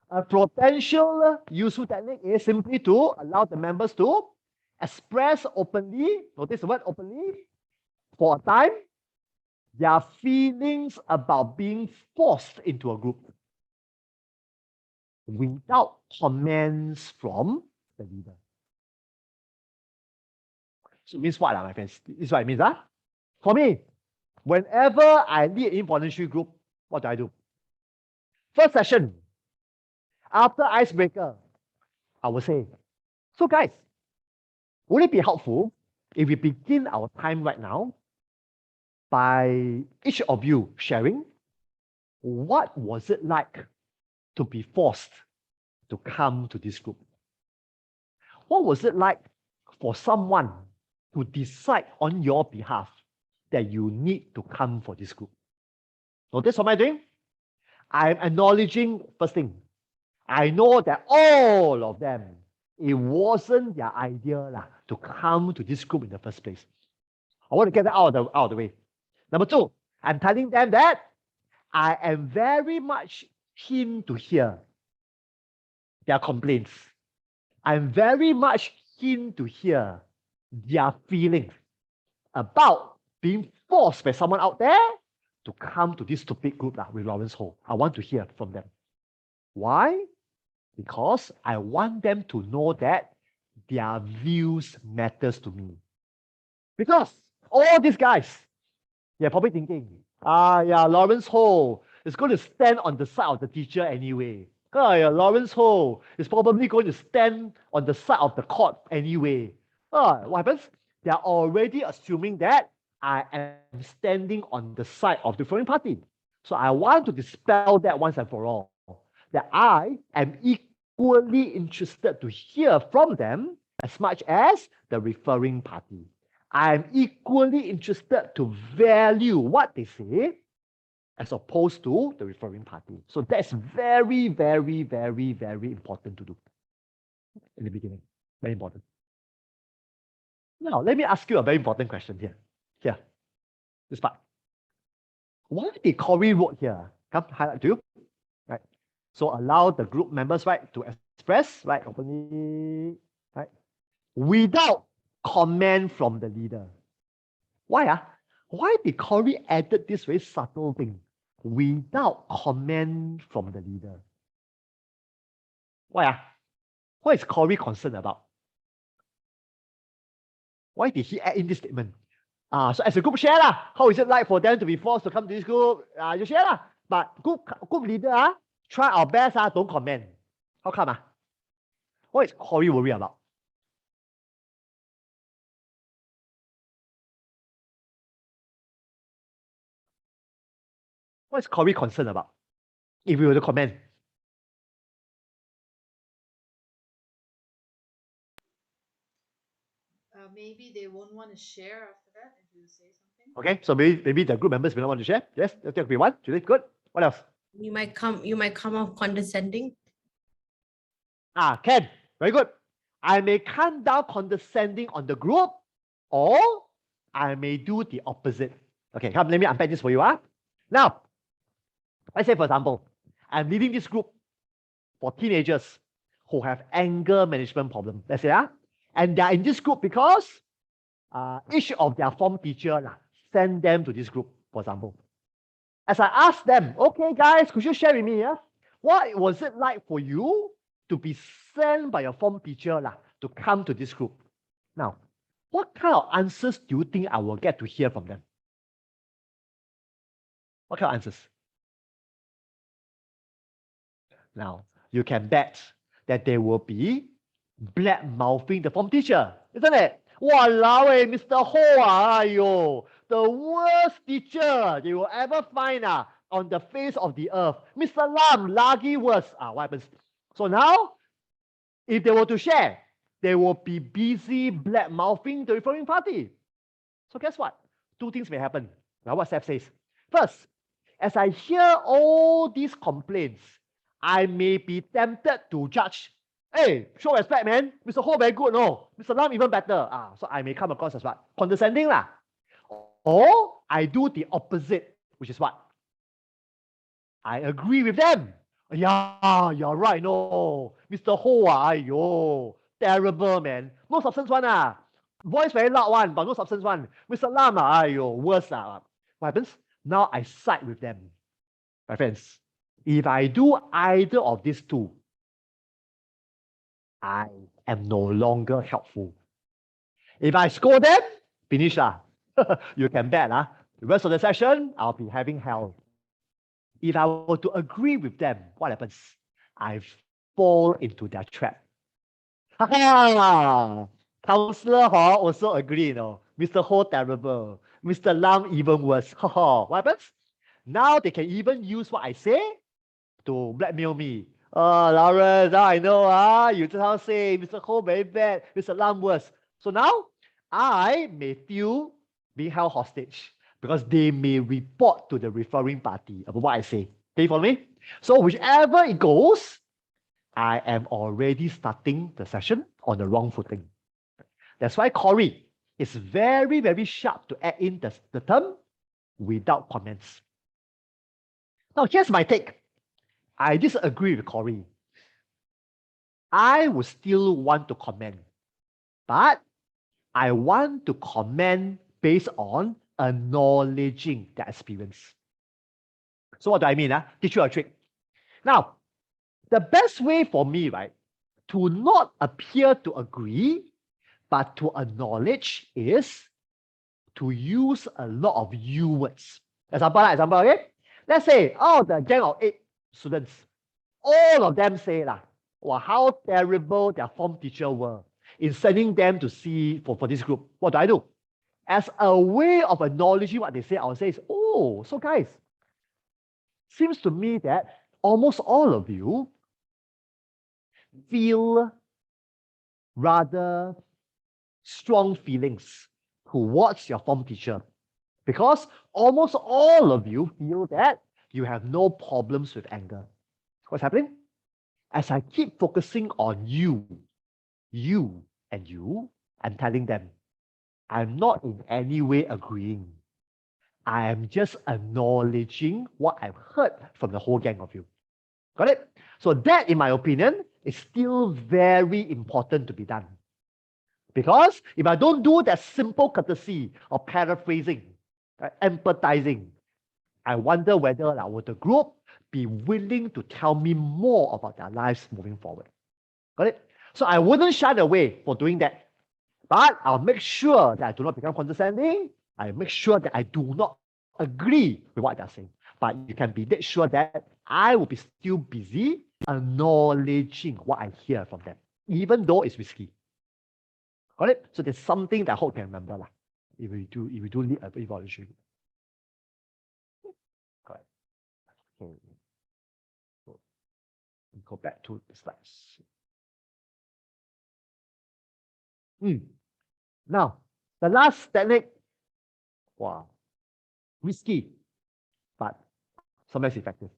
A potential useful technique is simply to allow the members to express openly, notice the word openly, for a time, their feelings about being forced into a group without comments from the leader. So it means what, my friends? This is what it means. For me, whenever I lead an involuntary group, what do? First session, after icebreaker, I will say, so guys, would it be helpful if we begin our time right now by each of you sharing what was it like to be forced to come to this group? What was it like for someone to decide on your behalf that you need to come for this group? Notice what am I doing? I'm acknowledging first thing. I know that all of them, it wasn't their idea to come to this group in the first place. I want to get that out of the way. Number two, I'm telling them that I am very much keen to hear their complaints. I'm very much keen to hear their feelings about being forced by someone out there to come to this stupid group with Lawrence Ho. I want to hear from them. Why? Because I want them to know that their views matters to me. Because all these guys, they're probably thinking, Lawrence Ho is going to stand on the side of the teacher anyway. Lawrence Ho is probably going to stand on the side of the court anyway. What happens? They're already assuming that I am standing on the side of the different party. So I want to dispel that once and for all. That I am equally interested to hear from them as much as the referring party. I am equally interested to value what they say as opposed to the referring party. So that's very, very, very, very important to do in the beginning. Very important. Now, let me ask you a very important question here. Here, this part. What did Corey wrote here? Come, highlight to you. Right. So allow the group members, right, to express, right, openly, right, without comment from the leader. Why? Why did Corey added this very subtle thing? Without comment from the leader. Why? What is Corey concerned about? Why did he add in this statement? So as a group share lah, how is it like for them to be forced to come to this group? You share lah. But group leader, try our best, don't comment. How come? What is Corey worried about? What is Corey concerned about? If we were to comment. Maybe they won't want to share after that if you say something. Okay, so maybe the group members will not want to share. Yes, that could be one. Judith, good. What else? You might come off condescending. Ken, very good. I may come down condescending on the group, or I may do the opposite. Okay, come, let me unpack this for you. Now, let's say, for example, I'm leading this group for teenagers who have anger management problem. Let's say, and they're in this group because each of their form teacher send them to this group, for example. As I ask them, okay, guys, could you share with me, what was it like for you to be sent by your form teacher to come to this group? Now, what kind of answers do you think I will get to hear from them? What kind of answers? Now, you can bet that they will be black-mouthing the form teacher, isn't it? Walao, Mr. Ho, the worst teacher you will ever find on the face of the earth. Mr. Lam, lagi worse. What happens? So now, if they were to share, they will be busy black-mouthing the referring party. So guess what? Two things may happen. Now what Steph says. First, as I hear all these complaints, I may be tempted to judge. Hey, show respect, man. Mr. Ho very good, no? Mr. Lam even better. So I may come across as what? Condescending lah. Or I do the opposite, which is what? I agree with them. Yeah, you're right, no. Mr. Ho, terrible, man. No substance one. Voice very loud one, but no substance one. Mr. Lam, worse. What happens? Now I side with them. My friends, if I do either of these two, I am no longer helpful. If I scold them, finish lah. You can bet the rest of the session, I'll be having hell. If I were to agree with them, what happens? I fall into their trap. Counselor also agree, Mr. Ho terrible. Mr. Lam even worse. What happens? Now they can even use what I say to blackmail me. Lawrence, now I know, you just how say Mr. Ho very bad, Mr. Lam worse. So now I may feel being held hostage because they may report to the referring party about what I say. Can you follow me? So whichever it goes, I am already starting the session on the wrong footing. That's why Corey is very, very sharp to add in the term without comments. Now, here's my take. I disagree with Corey. I would still want to comment, but I want to comment based on acknowledging the experience. So what do I mean? Teach you a trick. Now, the best way for me, to not appear to agree, but to acknowledge is to use a lot of you words. Example, okay? Let's say, the gang of 8 students, all of them say, how terrible their form teacher were in sending them to see for this group. What do I do? As a way of acknowledging what they say, I'll say, so guys, seems to me that almost all of you feel rather strong feelings towards your form teacher because almost all of you feel that you have no problems with anger. What's happening? As I keep focusing on you, and you, I'm telling them, I'm not in any way agreeing. I am just acknowledging what I've heard from the whole gang of you. Got it? So that, in my opinion, is still very important to be done. Because if I don't do that simple courtesy of paraphrasing, empathizing, I wonder whether would the group be willing to tell me more about their lives moving forward. Got it? So I wouldn't shy away for doing that. But I'll make sure that I do not become condescending. I make sure that I do not agree with what they're saying. But you can be dead sure that I will be still busy acknowledging what I hear from them, even though it's risky. Got it? So there's something that I hope you can remember lah. If we do lead an evaluation. Correct. Okay. So go back to the slides. Now, the last technique, wow, risky, but sometimes effective.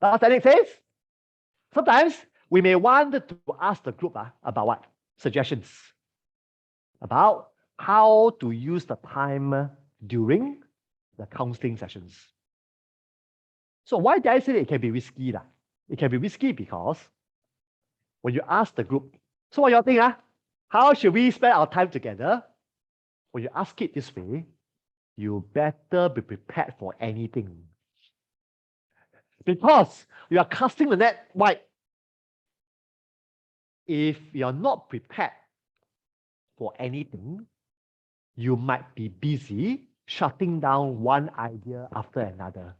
Last technique says, sometimes we may want to ask the group about what? Suggestions about how to use the time during the counseling sessions. So why did I say it can be risky? It can be risky because when you ask the group, so what you all think? How should we spend our time together? When you ask it this way, you better be prepared for anything. Because you are casting the net wide. If you're not prepared for anything, you might be busy shutting down one idea after another.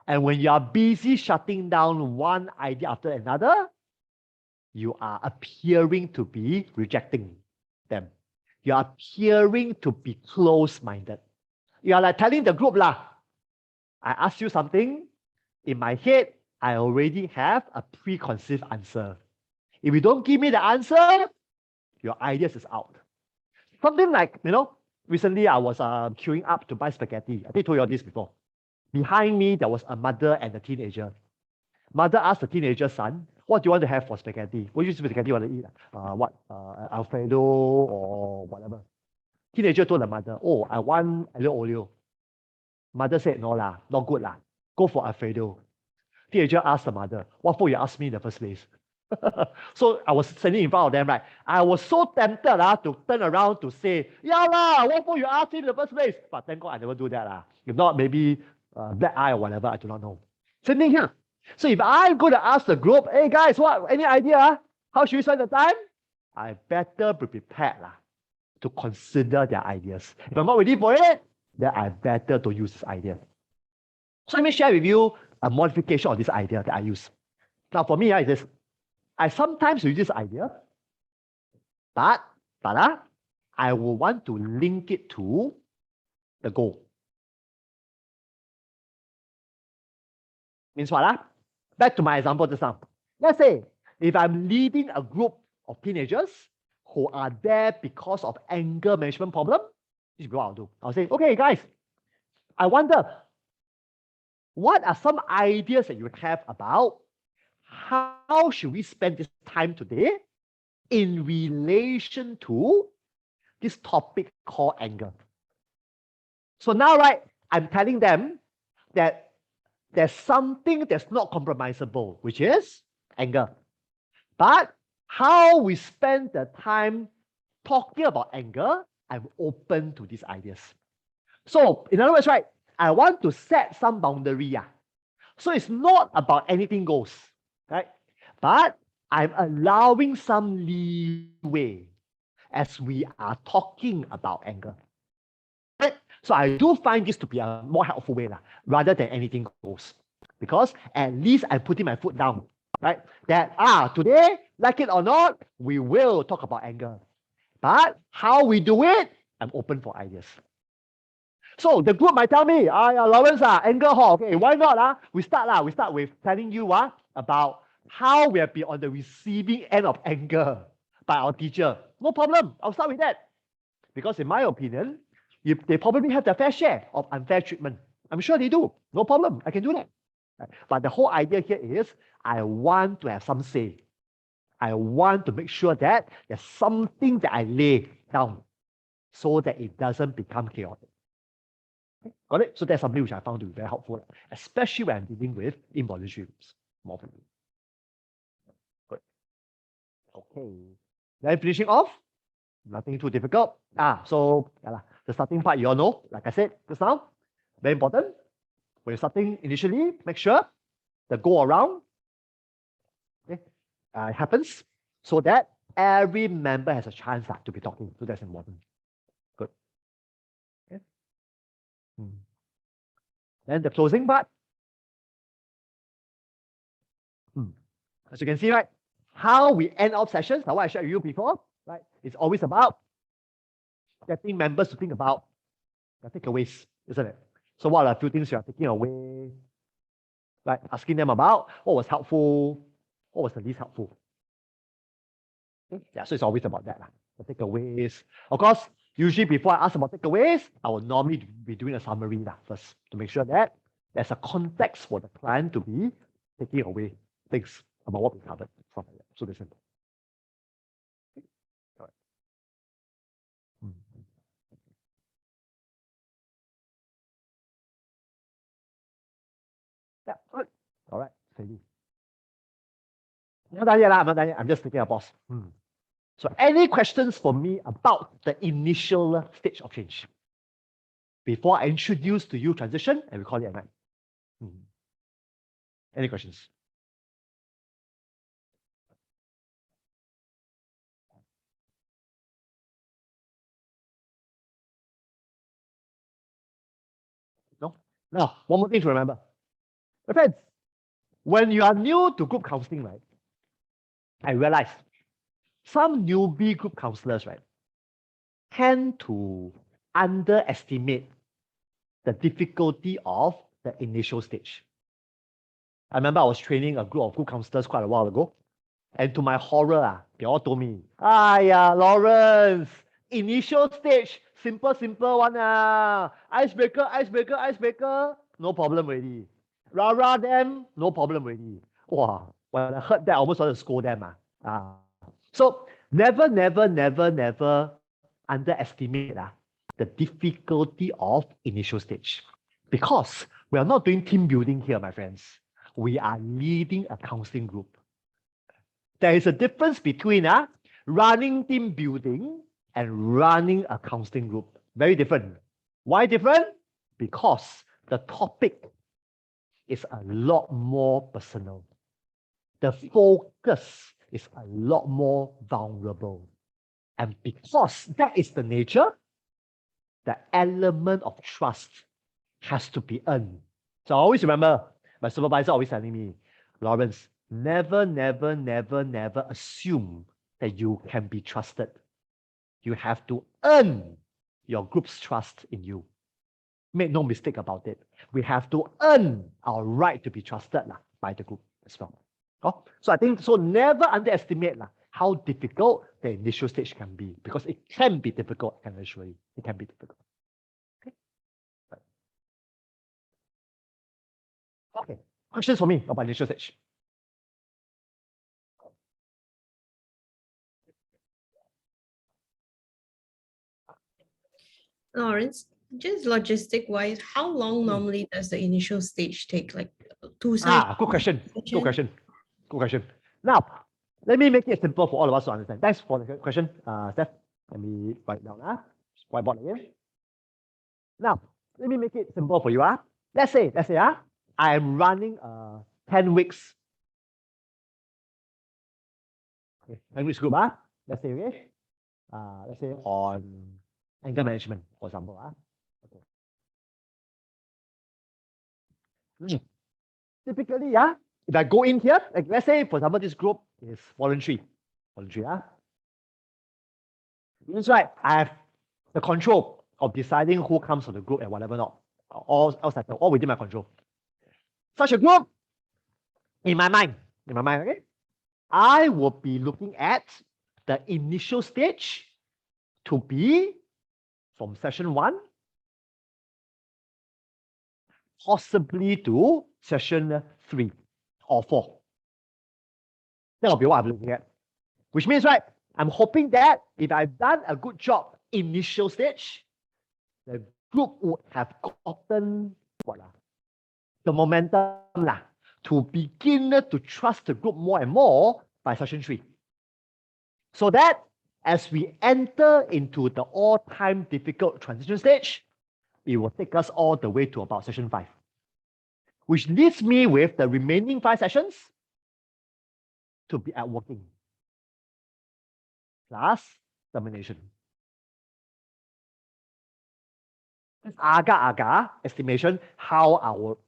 And when you are busy shutting down one idea after another, you are appearing to be rejecting them. You are appearing to be close-minded. You are like telling the group, I ask you something, in my head, I already have a preconceived answer. If you don't give me the answer, your ideas is out. Something like, recently I was queuing up to buy spaghetti. I think I told you all this before. Behind me, there was a mother and a teenager. Mother asked the teenager son, what do you want to have for spaghetti? What spaghetti you want to eat? Alfredo or whatever. Teenager told the mother, oh, I want aglio olio. Mother said, no not good Go for Alfredo. Teenager asked the mother, what for you asked me in the first place? So I was standing in front of them, right? I was so tempted to turn around to say, what for you asked me in the first place? But thank God I never do that. If not, maybe black eye or whatever, I do not know. Same thing here. So if I'm going to ask the group, hey guys, any idea? How should we spend the time? I better be prepared to consider their ideas. If I'm not ready for it, then I better to use this idea. So let me share with you a modification of this idea that I use. Now for me, it is I sometimes use this idea, but I will want to link it to the goal. Means what? Back to my example just now. Let's say if I'm leading a group of teenagers who are there because of anger management problem, this is what I'll do. I'll say, okay, guys, I wonder, what are some ideas that you have about how should we spend this time today in relation to this topic called anger? So now, I'm telling them that there's something that's not compromisable, which is anger. But how we spend the time talking about anger, I'm open to these ideas. So, in other words, I want to set some boundary. So it's not about anything goes, right? But I'm allowing some leeway as we are talking about anger. Right? So I do find this to be a more helpful way rather than anything goes. Because at least I'm putting my foot down, right? That, today, like it or not, we will talk about anger. But how we do it, I'm open for ideas. So the group might tell me, Lawrence, anger, okay, why not? We start with telling you about how we have been on the receiving end of anger by our teacher. No problem, I'll start with that. Because in my opinion, they probably have their fair share of unfair treatment. I'm sure they do. No problem, I can do that. But the whole idea here is, I want to have some say. I want to make sure that there's something that I lay down so that it doesn't become chaotic. Got it? So that's something which I found to be very helpful, especially when I'm dealing with involuntary groups. More for me. Good. Okay. Then finishing off, nothing too difficult. So the starting part you all know, like I said just now, very important. When you're starting initially, make sure the go around happens so that every member has a chance to be talking. So that's important. Good. Okay. Then the closing part. As you can see, right, how we end our sessions, like what I shared with you before, right, it's always about getting members to think about the takeaways, isn't it? So what are a few things you are taking away? Like asking them about what was helpful, what was the least helpful. Yeah, so it's always about that, the takeaways. Of course, usually before I ask about takeaways, I will normally be doing a summary first to make sure that there's a context for the client to be taking away things about what we covered. So this simple. All right. Yeah, good. All right, steady. Not done yet, I'm not done yet. I'm just taking a pause. So any questions for me about the initial stage of change before I introduce to you transition and we call it a night? Any questions? No? Now, one more thing to remember. My friends, when you are new to group counseling, right, I realize some newbie group counselors, right, tend to underestimate the difficulty of the initial stage. I remember I was training a group of group counselors quite a while ago, and to my horror, they all told me, Lawrence, initial stage, simple one, icebreaker, no problem already. Rah them, no problem already. Wow, when I heard that, I almost wanted to scold them. So never underestimate the difficulty of initial stage. Because we are not doing team building here, my friends. We are leading a counseling group. There is a difference between running team building and running a counseling group. Very different. Why different? Because the topic is a lot more personal. The focus is a lot more vulnerable. And because that is the nature, the element of trust has to be earned. So I always remember my supervisor always telling me, Lawrence, never assume that you can be trusted. You have to earn your group's trust in you. Make no mistake about it. We have to earn our right to be trusted by the group as well. So I think, so never underestimate how difficult the initial stage can be, because it can be difficult, I can assure you. It can be difficult. Okay, questions for me about initial stage? Lawrence, just logistic wise, how long normally does the initial stage take? Like 2 sessions? Good question. Now, let me make it simple for all of us to understand. Thanks for the question, Steph. Let me write down. Whiteboard again. Now, let me make it simple for you. Let's say, I am running 10 weeks. 10 weeks group. Let's say, okay. Let's say on anger management, for example. Okay. Typically, if I go in here, like let's say, for example, this group is voluntary. Means right, I have the control of deciding who comes to the group and whatever not. All within my control. Such a group, in my mind, okay, I will be looking at the initial stage to be from session 1 possibly to session 3 or 4. That will be what I'm looking at. Which means, right, I'm hoping that if I've done a good job initial stage, the group would have gotten the momentum to begin to trust the group more and more by session 3. So that as we enter into the all-time difficult transition stage, it will take us all the way to about session 5. Which leaves me with the remaining 5 sessions to be at working. plus termination. It's agak-agak estimation how I will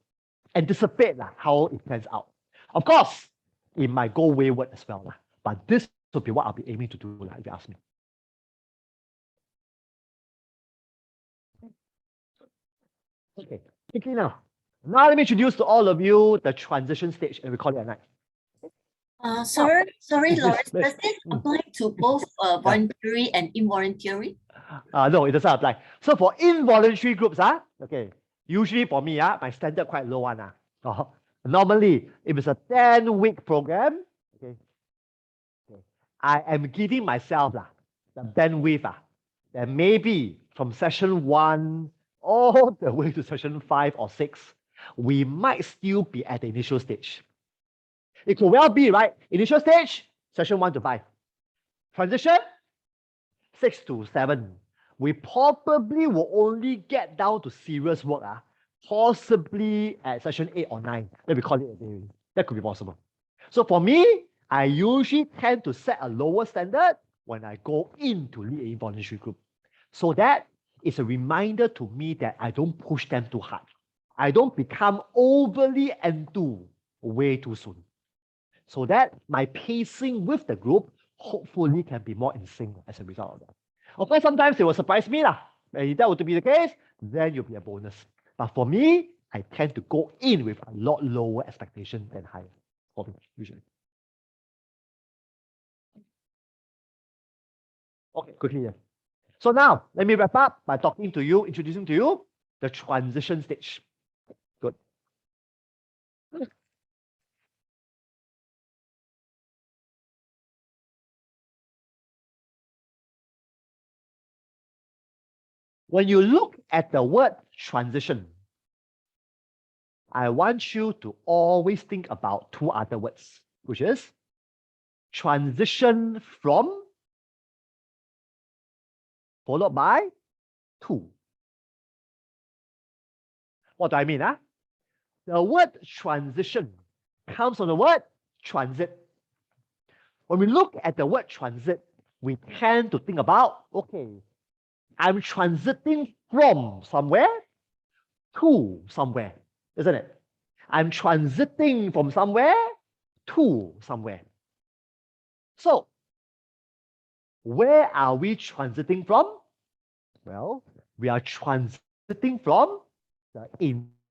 anticipate how it plans out. Of course, it might go wayward as well, but this will be what I'll be aiming to do if you ask me. Okay, quickly now. Now let me introduce to all of you the transition stage, and we call it a night. Sorry, Lawrence, yes. does this apply to both voluntary and involuntary? No, it doesn't apply. So for involuntary groups, okay, usually for me, my standard quite low one. Normally, if it's a 10-week program, okay, I am giving myself the bandwidth that maybe from session 1 all the way to session 5 or 6, we might still be at the initial stage. It could well be, right? Initial stage, session 1 to 5. Transition, 6 to 7. We probably will only get down to serious work, possibly at session 8 or 9. Let me call it a day. That could be possible. So for me, I usually tend to set a lower standard when I go into lead an involuntary group. So that is a reminder to me that I don't push them too hard. I don't become overly enthused way too soon. So that my pacing with the group hopefully can be more in sync as a result of that. Of course, sometimes they will surprise me. And if that were to be the case, then you'll be a bonus. But for me, I tend to go in with a lot lower expectation than higher, usually. Okay, quickly here. So now, let me wrap up by talking to you, introducing to you the transition stage. Good. When you look at the word transition, I want you to always think about two other words, which is transition from followed by to. What do I mean? The word transition comes from the word transit. When we look at the word transit, we tend to think about, okay, I'm transiting from somewhere to somewhere, isn't it? I'm transiting from somewhere to somewhere. So, where are we transiting from? Well, we are transiting from the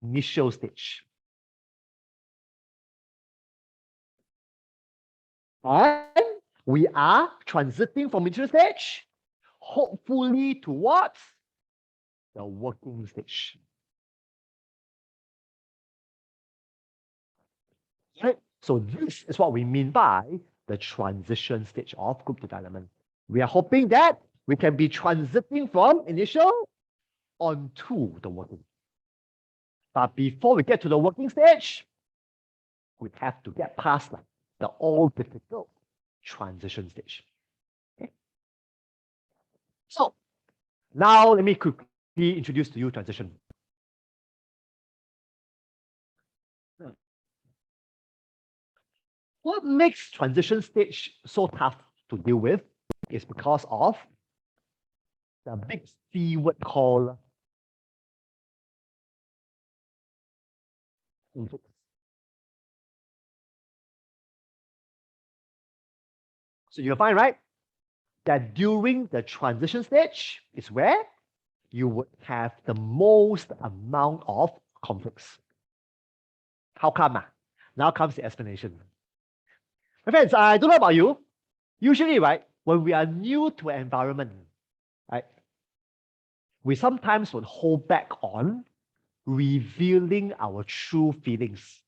initial stage. And we are transiting from initial stage, hopefully towards the working stage. Right? So this is what we mean by the transition stage of group development. We are hoping that we can be transiting from initial onto the working. But before we get to the working stage, we have to get past the all difficult transition stage. Okay? So now let me quickly introduce to you transition. What makes transition stage so tough to deal with is because of the big C word called conflicts. So you'll find, right, that during the transition stage is where you would have the most amount of conflicts. How come? Now comes the explanation. My friends, I don't know about you. Usually, right, when we are new to an environment, right, we sometimes would hold back on revealing our true feelings.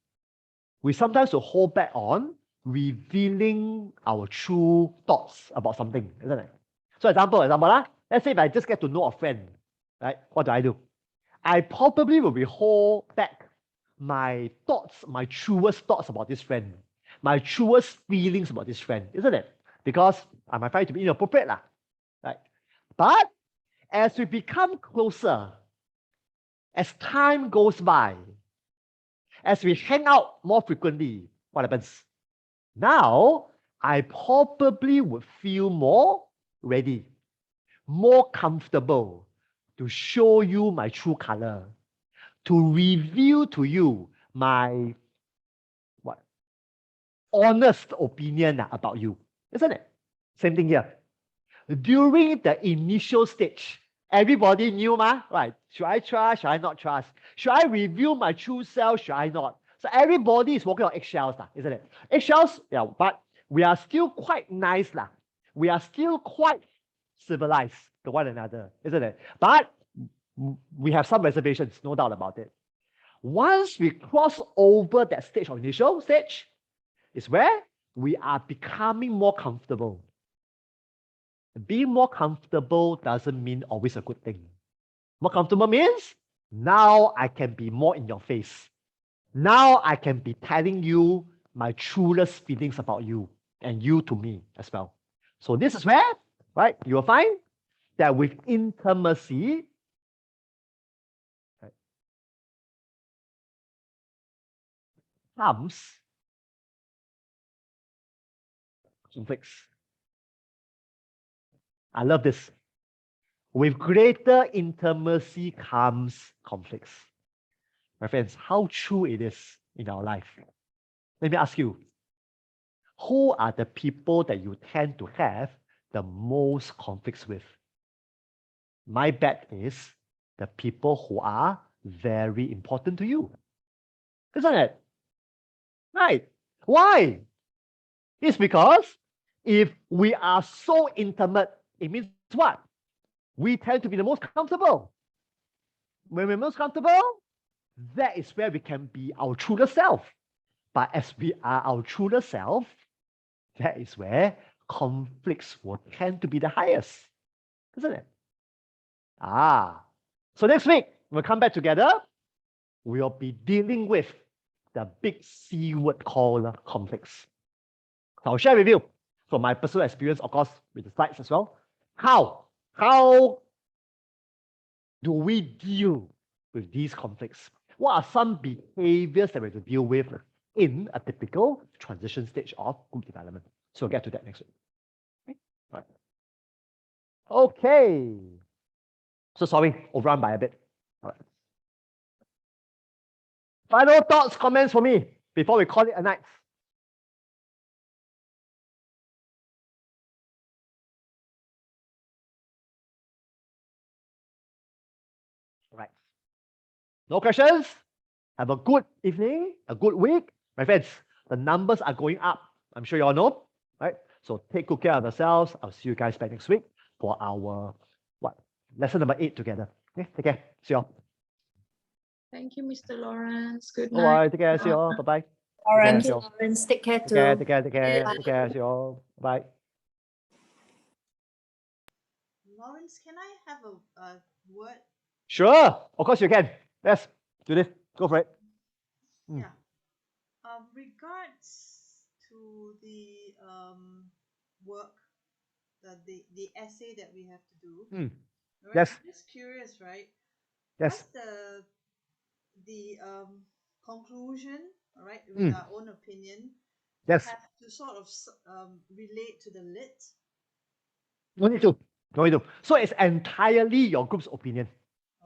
We sometimes will hold back on revealing our true thoughts about something, isn't it? So example, let's say if I just get to know a friend, right, what do? I probably will hold back my thoughts, my truest thoughts about this friend, my truest feelings about this friend, isn't it? Because I might find it to be inappropriate, right? But as we become closer, as time goes by, as we hang out more frequently, what happens? Now, I probably would feel more ready, more comfortable to show you my true color, to reveal to you my what honest opinion about you, isn't it? Same thing here. During the initial stage, everybody knew, right? Should I trust? Should I not trust? Should I reveal my true self? Should I not? So everybody is walking on eggshells, isn't it? Eggshells, yeah, but we are still quite nice, we are still quite civilized to one another, isn't it? But we have some reservations, no doubt about it. Once we cross over that stage, or initial stage, is where we are becoming more comfortable. Being more comfortable doesn't mean always a good thing. More comfortable means now I can be more in your face. Now I can be telling you my truest feelings about you and you to me as well. So this is where, right, you will find that with intimacy, right, comes conflicts. I love this. With greater intimacy comes conflicts. My friends, how true it is in our life. Let me ask you, who are the people that you tend to have the most conflicts with? My bet is the people who are very important to you. Isn't it? Right. Why? It's because if we are so intimate, it means what? We tend to be the most comfortable. When we're most comfortable, that is where we can be our truest self. But as we are our truest self, that is where conflicts will tend to be the highest, isn't it? So next week, we'll come back together. We'll be dealing with the big C word called conflicts. So I'll share with you from my personal experience, of course, with the slides as well. How do we deal with these conflicts? What are some behaviors that we have to deal with in a typical transition stage of group development? So we'll get to that next week. Right. Okay. So sorry, overrun by a bit. All right. Final thoughts, comments for me before we call it a night. All right. No questions? Have a good evening, a good week. My friends, the numbers are going up. I'm sure you all know, right? So take good care of yourselves. I'll see you guys back next week for our lesson number 8 together. Okay, take care. See you all. Thank you, Mr. Lawrence. Good All night. right, take care. See you all. Bye-bye. Lawrence, Take care. Lawrence, take care Take too. care, take care, take care, Bye. take care. See you all. Bye. Lawrence, can I have a word? Sure, of course you can. Yes, Judith, go for it. Yeah. Regards to the work, the essay that we have to do. Right? Yes. I'm just curious, right? Yes. What's the conclusion, all right, with our own opinion, Yes. have to sort of relate to the lit? No need to. No need to. So it's entirely your group's opinion.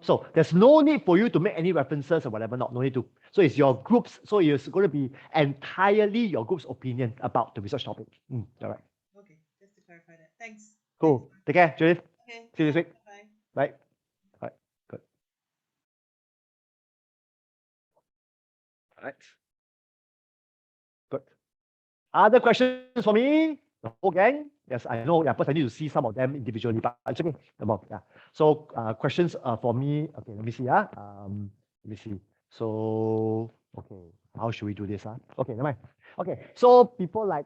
So there's no need for you to make any references or whatever. No need to. So it's your group's. So it's going to be entirely your group's opinion about the research topic. All right. Okay, just to clarify that. Thanks. Cool. Take care, Judith. Okay. See you this week. Bye. Bye. All right. Good. All right. Good. Other questions for me? The whole gang? Yes, I know. Yeah, but I need to see some of them individually, but it's okay. Yeah. So questions for me. Okay, let me see. Let me see. So okay, how should we do this? Okay, never mind. Okay, so people like